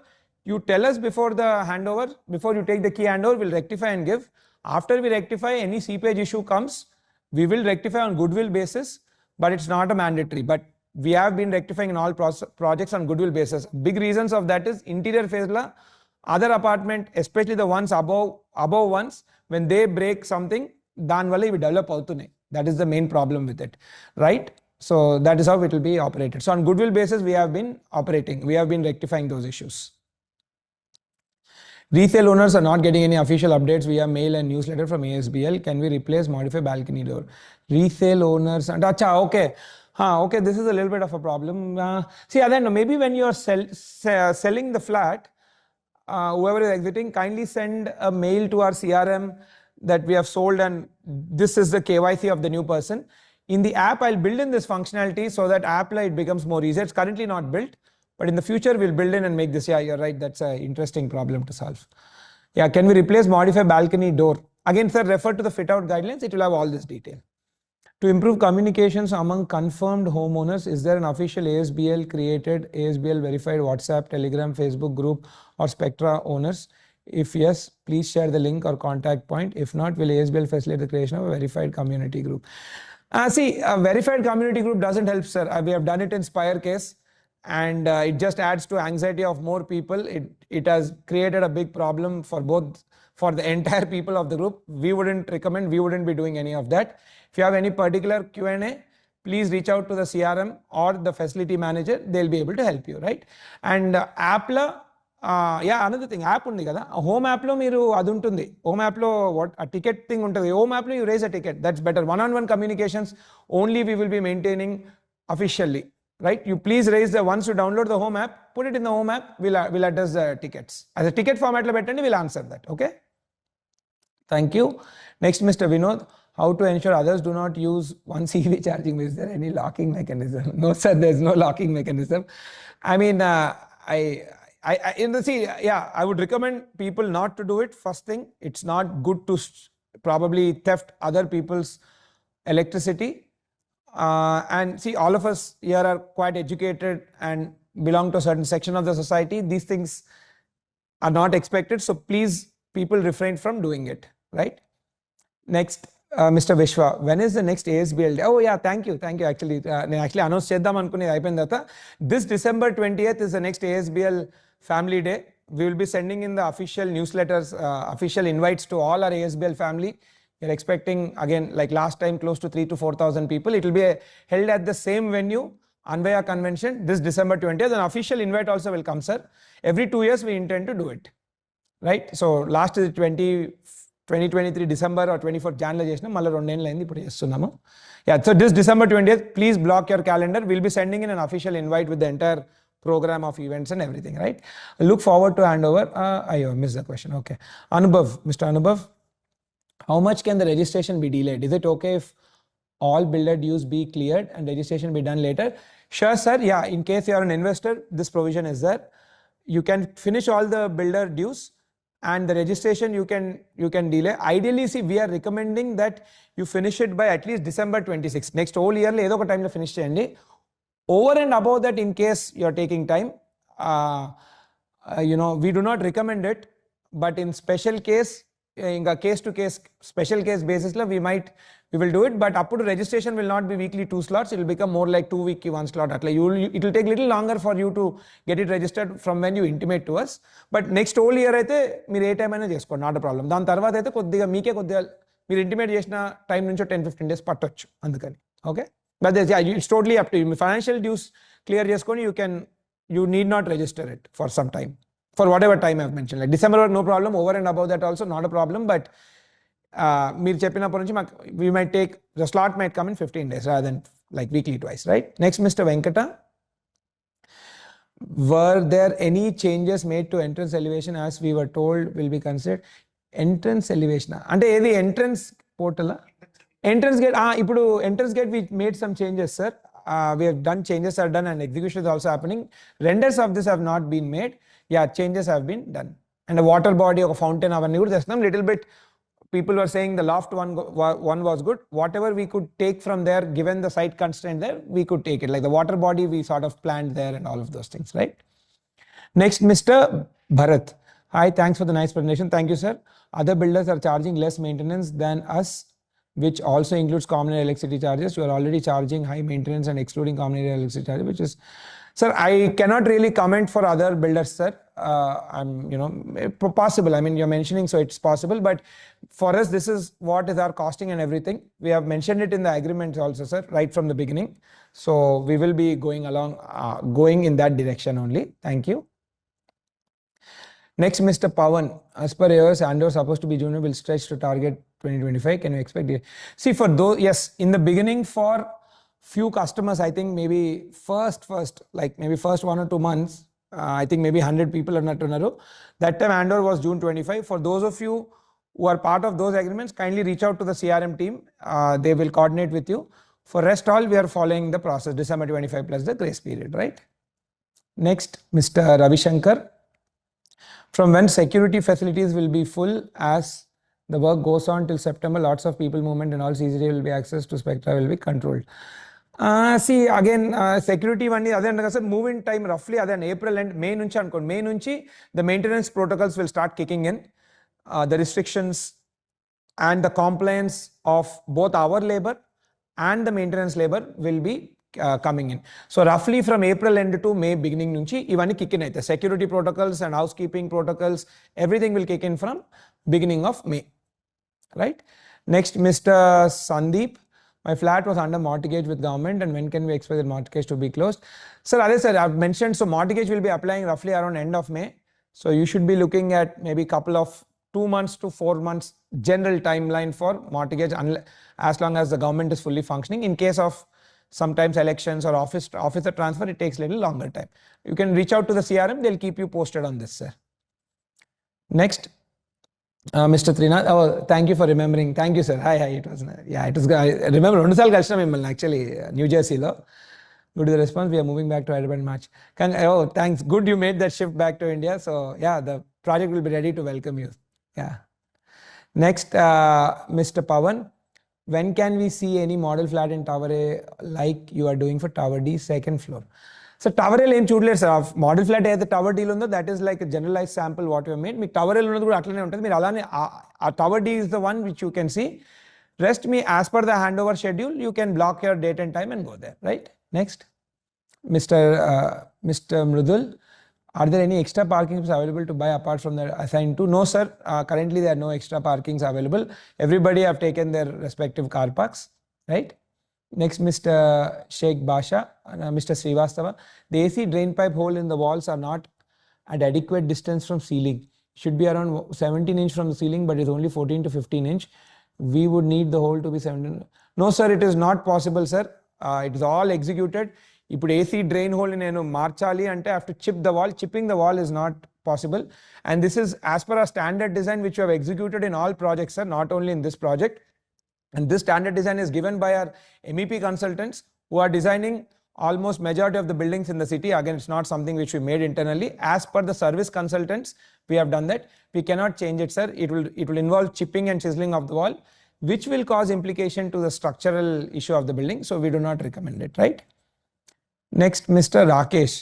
you tell us before the handover, before you take the key handover, we'll rectify and give. After we rectify, any seepage issue comes, we will rectify on goodwill basis, but it's not a mandatory. But we have been rectifying in all projects on goodwill basis. Big reasons of that is interior phase la other apartment, especially the ones above ones, when they break something, dan valla ivi develop avutunnayi. That is the main problem with it, right? So that is how it will be operated. So on goodwill basis, we have been operating. We have been rectifying those issues. Resale owners are not getting any official updates via mail and newsletter from ASBL. Can we replace, modify balcony door? Resale owners, and acha, okay. Okay, this is a little bit of a problem. See, then maybe when you are selling the flat, whoever is exiting, kindly send a mail to our CRM that we have sold and this is the KYC of the new person. In the app, I'll build in this functionality so that app it becomes more easier. It's currently not built, but in the future we'll build in and make this. Yeah, you're right. That's an interesting problem to solve. Yeah, can we replace, modify balcony door? Again, sir, refer to the fit out guidelines. It will have all this detail. To improve communications among confirmed homeowners, is there an official ASBL created, ASBL verified WhatsApp, Telegram, Facebook group or Spectra owners? If yes, please share the link or contact point. If not, will ASBL facilitate the creation of a verified community group? See, a verified community group doesn't help, sir. We have done it in Spire case, and it just adds to anxiety of more people. It has created a big problem for the entire people of the group. We wouldn't recommend, we wouldn't be doing any of that. If you have any particular Q&A, please reach out to the CRM or the facility manager. They'll be able to help you, right? And app la, yeah, another thing, app undi kada, home app lo meeru adu untundi. Home app lo what a ticket thing untadi. Home app lo you raise a ticket. That's better. One-on-one communications only we will be maintaining officially, right? You please raise the, once you download the home app, put it in the home app, we'll address the tickets. As a ticket format lo pettandi, we'll answer that, okay? Thank you. Next, Mr. Vinod, how to ensure others do not use one CV charging? Is there any locking mechanism? No, sir, there's no locking mechanism. I mean, I would recommend people not to do it. First thing, it's not good to probably theft other people's electricity. And see, all of us here are quite educated and belong to a certain section of the society. These things are not expected. So please, people refrain from doing it, right? Next, Mr. Vishwa, when is the next ASBL day? Oh yeah, thank you. Actually, I announce cheddam anukunnedi ayipindi data. This December 20th is the next ASBL family day. We will be sending in the official newsletters, official invites to all our ASBL family. We're expecting, again, like last time, close to 3,000 to 4,000 people. It will be held at the same venue, Anvaya Convention, this December 20th. An official invite also will come, sir. Every 2 years we intend to do it, right? So last is 2023 December or 24th January చేసిన మళ్ళీ 2 నెలలు అయింది ఇప్పుడు చేస్తున్నాము. Yeah, so this December 20th, please block your calendar. We'll be sending in an official invite with the entire program of events and everything, right? Look forward to handover. I missed the question. Okay. Anubhav, Mr. Anubhav, how much can the registration be delayed? Is it okay if all builder dues be cleared and registration be done later? Sure, sir. Yeah, in case you are an investor, this provision is there. You can finish all the builder dues and the registration you can delay. Ideally, see, we are recommending that you finish it by at least December 26th. Next whole year lo edo oka time lo finish cheyandi. Over and above that, in case you are taking time, we do not recommend it, but in special case, inga case to case, special case basis we will do it, but appudu registration will not be weekly 2 slots, it will become more like 2 weekly 1 slot. It will take little longer for you to get it registered from when you intimate to us, but next whole year aithe meer A time అయినా చేసుకోండి, not a problem. దాని తర్వాత అయితే కొద్దిగా మీకే కొద్దిగా మీరు intimate చేసిన టైం నుంచో 10-15 days పట్టొచ్చు అందుకని. Okay, but it's totally up to you. Financial dues clear చేసుకొని you need not register it for some time, for whatever time I've mentioned, like December no problem, over and above that also not a problem, but మీరు చెప్పినప్పటి నుంచి we might take, the slot might come in 15 days rather than like weekly twice, right? Next, Mr. Venkata, were there any changes made to entrance elevation as we were told will be considered? Entrance elevation అంటే ఏది entrance portal, entrance gate, ఇప్పుడు entrance gate we made some changes, sir. We have done, changes are done and execution is also happening. Renders of this have not been made. Yeah, changes have been done. And a water body, a fountain, avanni kuda chestam. Little bit people were saying the loft one was good. Whatever we could take from there, given the site constraint there, we could take it. Like the water body we sort of planned there and all of those things, right? Next, Mr. Bharat. Hi, thanks for the nice presentation. Thank you, sir. Other builders are charging less maintenance than us, which also includes common electricity charges. You are already charging high maintenance and excluding common electricity charges, which is, sir, I cannot really comment for other builders, sir. I'm, possible. I mean, you're mentioning, so it's possible, but for us, this is what is our costing and everything. We have mentioned it in the agreement also, sir, right from the beginning. So we will be going along, going in that direction only. Thank you. Next, Mr. Pawan, as per yours, Handover supposed to be June will stretch to target 2025. Can you expect it? See, for those, yes, in the beginning, for few customers, I think maybe first, like maybe first 1 or 2 months, I think maybe 100 people are not tunnaru. That time Handover was June 25. For those of you who are part of those agreements, kindly reach out to the CRM team. They will coordinate with you. For rest all, we are following the process, December 25 plus the grace period, right? Next, Mr. Ravi Shankar. From when security facilities will be full as the work goes on till September, lots of people movement and all CCTV will be access to Spectra will be controlled. See, again, security one is other than move-in time roughly other than April and May nunchi anukondi. May nunchi the maintenance protocols will start kicking in. The restrictions and the compliance of both our labor and the maintenance labor will be coming in. So roughly from April end to May beginning nunchi ivanni kick in aithe. Security protocols and housekeeping protocols, everything will kick in from beginning of May, right? Next, Mr. Sandeep, my flat was under mortgage with government, and when can we expect the mortgage to be closed? Sir, as I have mentioned, so mortgage will be applying roughly around end of May. So you should be looking at maybe couple of 2 months to 4 months general timeline for mortgage, as long as the government is fully functioning. In case of sometimes elections or officer transfer, it takes a little longer time. You can reach out to the CRM, they'll keep you posted on this, sir. Next, Mr. Trinath. Oh, thank you for remembering. Thank you, sir. Hi, it was, yeah, it was, I remember actually New Jersey lo. Good to the response. We are moving back to Hyderabad March. Oh, thanks. Good you made that shift back to India. So yeah, the project will be ready to welcome you. Yeah. Next, Mr. Pawan. When can we see any model flat in Tower A like you are doing for Tower D second floor? So Tower A ఏం చూడలేదు sir. Model flat అయితే tower డీలో ఉందో that is like generalize sample what you made. మీకు tower ఏలో ఉన్నది కూడా అట్లనే ఉంటుంది. మీరు అలానే ఆ tower D is the one which you can see. Rest మీ as per the hand over schedule you can block your date and time and go there, right? Next, Mr. Mrudul, are there any extra parkings available to buy apart from the assigned to? No, sir. Currently there are no extra parkings available. Everybody have taken their respective car parks, right? Next, Mr. Sheikh Basha, Mr. Srivastava. The AC drain pipe hole in the walls are not at adequate distance from ceiling. Should be around 17 inch from the ceiling, but is only 14 to 15 inch. We would need the hole to be 17. No, sir, it is not possible, sir. It is all executed. ఇప్పుడు AC drain hole నేను మార్చాలి అంటే I have to chip the wall. Chipping the wall is not possible. And this is as per our standard design which we have executed in all projects, sir, not only in this project. And this standard design is given by our MEP consultants who are designing almost majority of the buildings in the city. Again, it's not something which we made internally. As per the service consultants, we have done that. We cannot change it, sir. It will involve chipping and chiseling of the wall, which will cause implication to the structural issue of the building. So we do not recommend it, right? Next, Mr. Rakesh.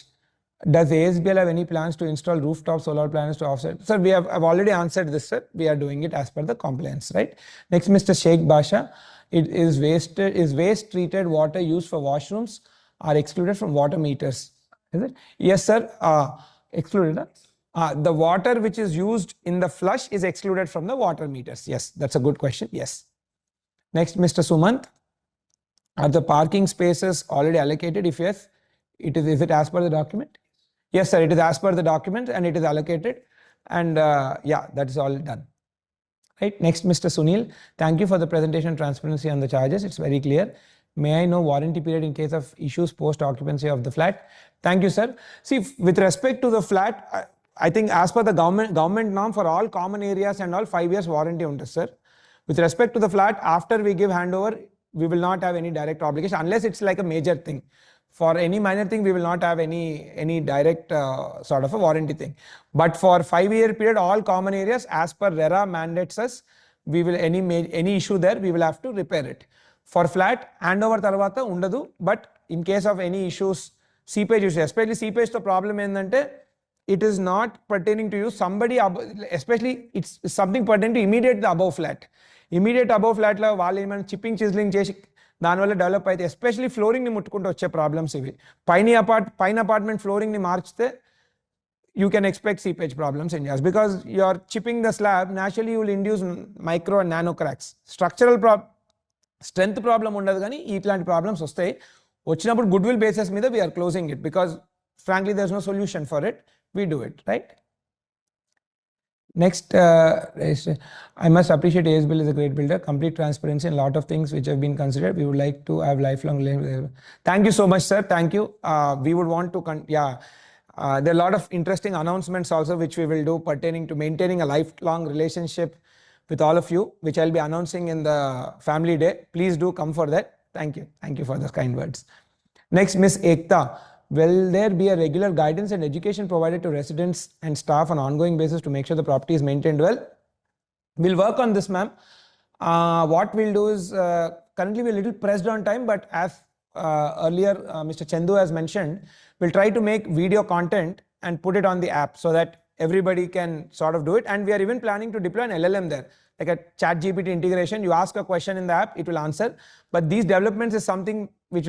Does ASBL have any plans to install rooftop solar panels to offset? Sir, I've already answered this, sir. We are doing it as per the compliance, right? Next, Mr. Sheikh Basha. It is waste treated water used for washrooms are excluded from water meters. Is it? Yes, sir. Excluded. The water which is used in the flush is excluded from the water meters. Yes, that's a good question. Yes. Next, Mr. Sumant. Are the parking spaces already allocated? If yes, is it as per the document? Yes, sir. It is as per the document and it is allocated. And yeah, that is all done. Right. Next, Mr. Sunil. Thank you for the presentation transparency on the charges. It's very clear. May I know warranty period in case of issues post occupancy of the flat? Thank you, sir. See, with respect to the flat, I think as per the government norm for all common areas and all 5 years warranty on this, sir. With respect to the flat, after we give handover, we will not have any direct obligation unless it's like a major thing. For any minor thing, we will not have any direct sort of a warranty thing. But for 5-year period, all common areas as per RERA mandates us, we will any issue there, we will have to repair it. For flat, handover tarvata undadu, but in case of any issues, seepage issues, especially seepage, the problem endante, it is not pertaining to you. Somebody, especially it's something pertaining to immediate the above flat. Immediate above flat la వాళ్ళు chipping chiseling చేసి దానివల్ల develop అయితే especially ఫ్లోరింగ్ని ముట్టుకుంటూ వచ్చే problems ఇవి. పైన apartment ఫ్లోరింగ్ని మార్చితే you can expect seepage problems in yours because you are chipping the slab. Naturally, you will induce micro and nano cracks. Structural strength problem ఉండదు కానీ ఇట్లాంటి ప్రాబ్లమ్స్ వస్తాయి. వచ్చినప్పుడు గుడ్ విల్ బేసిస్ మీద we are closing it because frankly there is no solution for it. We do it, right? Next, I must appreciate ASBL is a great builder, complete transparency and a lot of things which have been considered. We would like to have lifelong relationship. Thank you so much, sir. Thank you. We would want to, there are a lot of interesting announcements also which we will do pertaining to maintaining a lifelong relationship with all of you, which I'll be announcing in the family day. Please do come for that. Thank you. Thank you for those kind words. Next, Miss Ekta. Will there be a regular guidance and education provided to residents and staff on an ongoing basis to make sure the property is maintained well? We'll work on this, ma'am. What we'll do is, currently we're a little pressed on time, but as earlier Mr. Chandu has mentioned, we'll try to make video content and put it on the app so that everybody can sort of do it. And we are even planning to deploy an LLM there, like a ChatGPT integration. You ask a question in the app, it will answer. But these developments is something which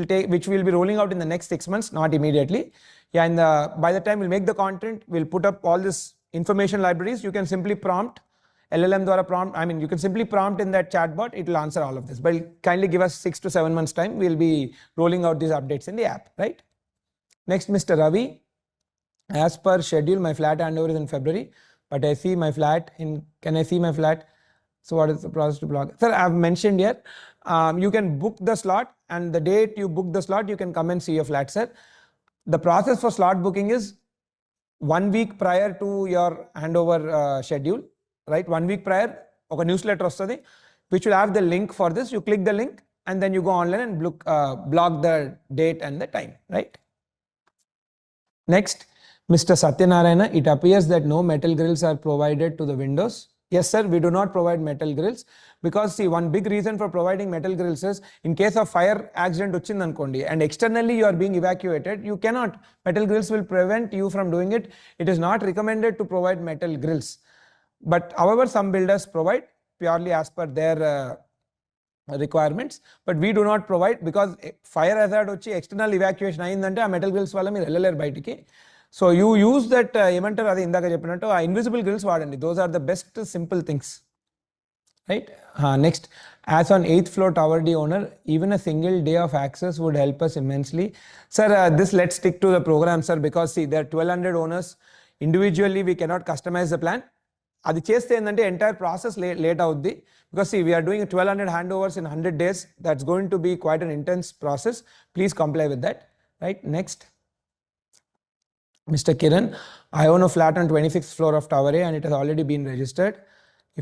we'll be rolling out in the next 6 months, not immediately. Yeah, and by the time we'll make the content, we'll put up all this information libraries. You can simply prompt LLM dwara prompt. I mean, you can simply prompt in that chatbot. It will answer all of this. But kindly give us 6 to 7 months time. We'll be rolling out these updates in the app, right? Next, Mr. Ravi. As per schedule, my flat handover is in February, but I see my flat can I see my flat? So what is the process to block? Sir, I've mentioned here, you can book the slot, and the date you book the slot, you can come and see your flat, sir. The process for slot booking is 1 week prior to your handover schedule, right? 1 week prior, a newsletter ostadi, which will have the link for this. You click the link and then you go online and block the date and the time, right? Next, Mr. Satyanarayana, it appears that no metal grills are provided to the windows. Yes, sir, we do not provide metal grills because see, one big reason for providing metal grills is in case of fire accident vachindanakondi and externally you are being evacuated, you cannot. Metal grills will prevent you from doing it. It is not recommended to provide metal grills. But however, some builders provide purely as per their requirements, but we do not provide because fire hazard vachi external evacuation ayindante aa metal grills valla meer ellaleru bayitiki. So you use that ఏమంటారు అది ఇందాక చెప్పినట్టు ఆ invisible grills వాడండి. those are the best simple things, right? Next, as on 8th floor tower D owner, even a single day of access would help us immensely. Sir, this let's stick to the program, sir, because see there are 1200 owners. Individually we cannot customize the plan. అది చేస్తే ఏంటంటే entire process late అవుద్ది because see we are doing 1200 handovers in 100 days. That's going to be quite an intense process. Please comply with that, right? Next, Mr. Kiran, I own a flat on 26th floor of Tower A and it has already been registered.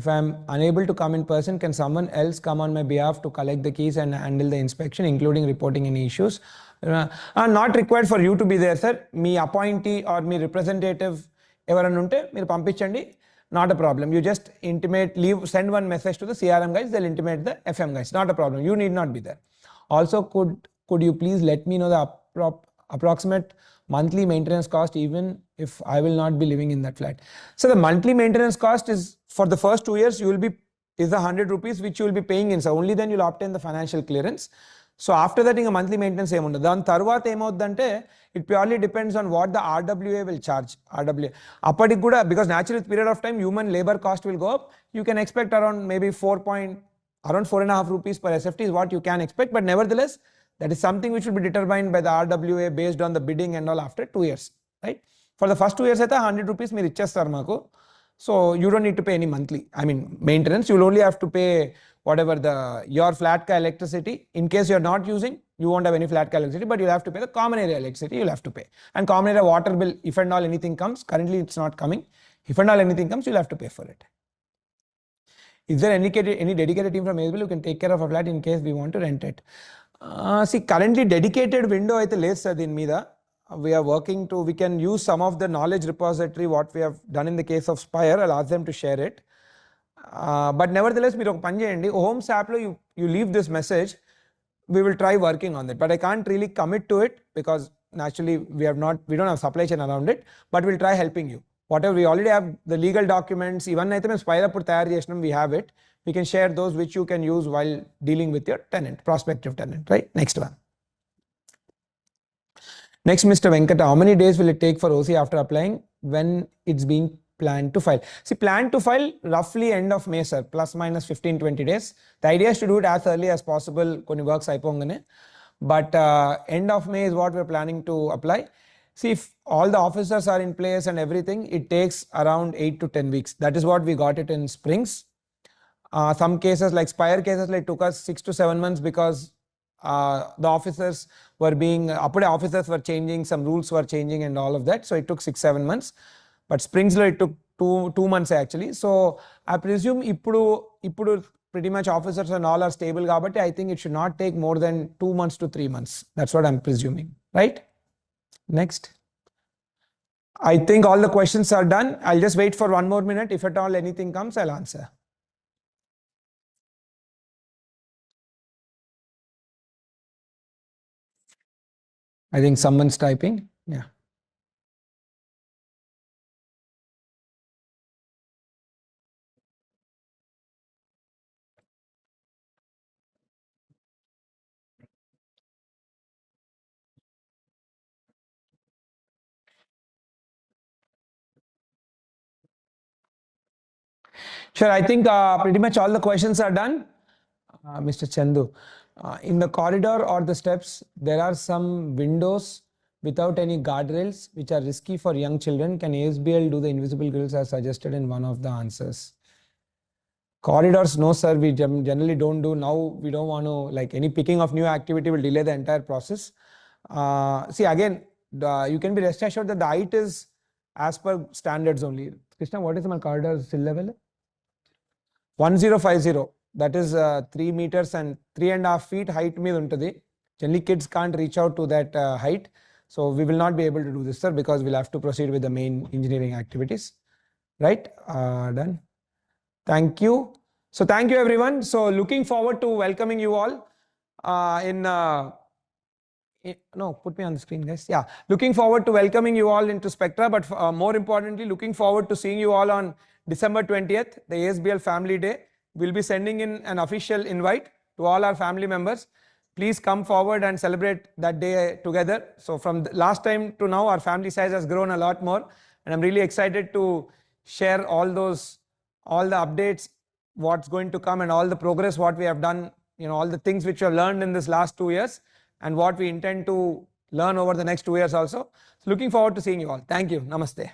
If I am unable to come in person, can someone else come on my behalf to collect the keys and handle the inspection, including reporting any issues? Not required for you to be there, sir. Me appointee or me representative evarana unte meer pampichandi, not a problem. You just send one message to the CRM guys, they'll intimate the FM guys, not a problem. You need not be there. Also, could you please let me know the approximate monthly maintenance cost even if I will not be living in that flat. So the monthly maintenance cost is for the first 2 years is the 100 rupees which you will be paying in. So only then you'll obtain the financial clearance. So after that, a monthly maintenance ఏముండదు. దాని తర్వాత ఏమవుతుందంటే it purely depends on what the RWA will charge. RWA అప్పటికి కూడా, because naturally with period of time human labor cost will go up, you can expect around maybe around 4.5 rupees per SFT is what you can expect. But nevertheless, that is something which will be determined by the RWA based on the bidding and all after 2 years, right? For the first 2 years అయితే 100 rupees మీరు ఇచ్చేస్తారు మాకు. So you don't need to pay any monthly, maintenance. You'll only have to pay whatever your flat ka electricity. In case you're not using, you won't have any flat ka electricity, but you'll have to pay the common area electricity, you'll have to pay. And common area water bill, if and all anything comes, currently it's not coming. If and all anything comes, you'll have to pay for it. Is there any dedicated team from ASBL who can take care of a flat in case we want to rent it? See, currently dedicated window aithe లేదు sir దీని మీద. We are working to, we can use some of the knowledge repository what we have done in the case of Spire. I'll ask them to share it. But nevertheless, మీరు ఒక పని చేయండి, Homes app లో you leave this message, we will try working on it. But I can't really commit to it because naturally we don't have supply chain around it, but we'll try helping you. Whatever we already have the legal documents, ఇవన్నీ అయితే మేము Spire అప్పుడు తయారు చేసినాం, we have it. We can share those which you can use while dealing with your tenant, prospective tenant, right? Next one. Next, Mr. Venkata, how many days will it take for OC after applying when it's being planned to file? See, plan to file roughly end of May, sir, plus minus 15-20 days. The idea is to do it as early as possible, koni works aipongane. But end of May is what we're planning to apply. See, if all the officers are in place and everything, it takes around 8 to 10 weeks. That is what we got it in Springs. Some cases like Spire cases, like took us 6 to 7 months because the officers were changing, some rules were changing and all of that. So it took 6-7 months. But Springs it took 2 months actually. So I presume ippudu pretty much officers and all are stable kabatti I think it should not take more than 2 months to 3 months. That's what I'm presuming, right? Next. I think all the questions are done. I'll just wait for 1 more minute. If at all anything comes, I'll answer. I think someone's typing. Yeah. Sure, I think pretty much all the questions are done. Mr. Chandu, in the corridor or the steps, there are some windows without any guardrails which are risky for young children. Can ASBL do the invisible grills as suggested in one of the answers? Corridors, no sir, we generally don't do. Now we don't want to, like, any picking of new activity will delay the entire process. See, again, you can be rest assured that the height is as per standards only. Krishna, what is my corridor sill level? 1050. That is 3 meters and 3.5 feet height మీద ఉంటుంది. Generally kids can't reach out to that height. So we will not be able to do this, sir, because we'll have to proceed with the main engineering activities. Right? Done. Thank you. So thank you everyone. So looking forward to welcoming you all no, put me on the screen, guys. Yeah, looking forward to welcoming you all into Spectra, but more importantly, looking forward to seeing you all on December 20th, the ASBL Family Day. We'll be sending in an official invite to all our family members. Please come forward and celebrate that day together. So from the last time to now, our family size has grown a lot more, and I'm really excited to share all the updates, what's going to come, and all the progress what we have done, all the things which we have learned in this last 2 years, and what we intend to learn over the next 2 years also. So looking forward to seeing you all. Thank you. Namaste.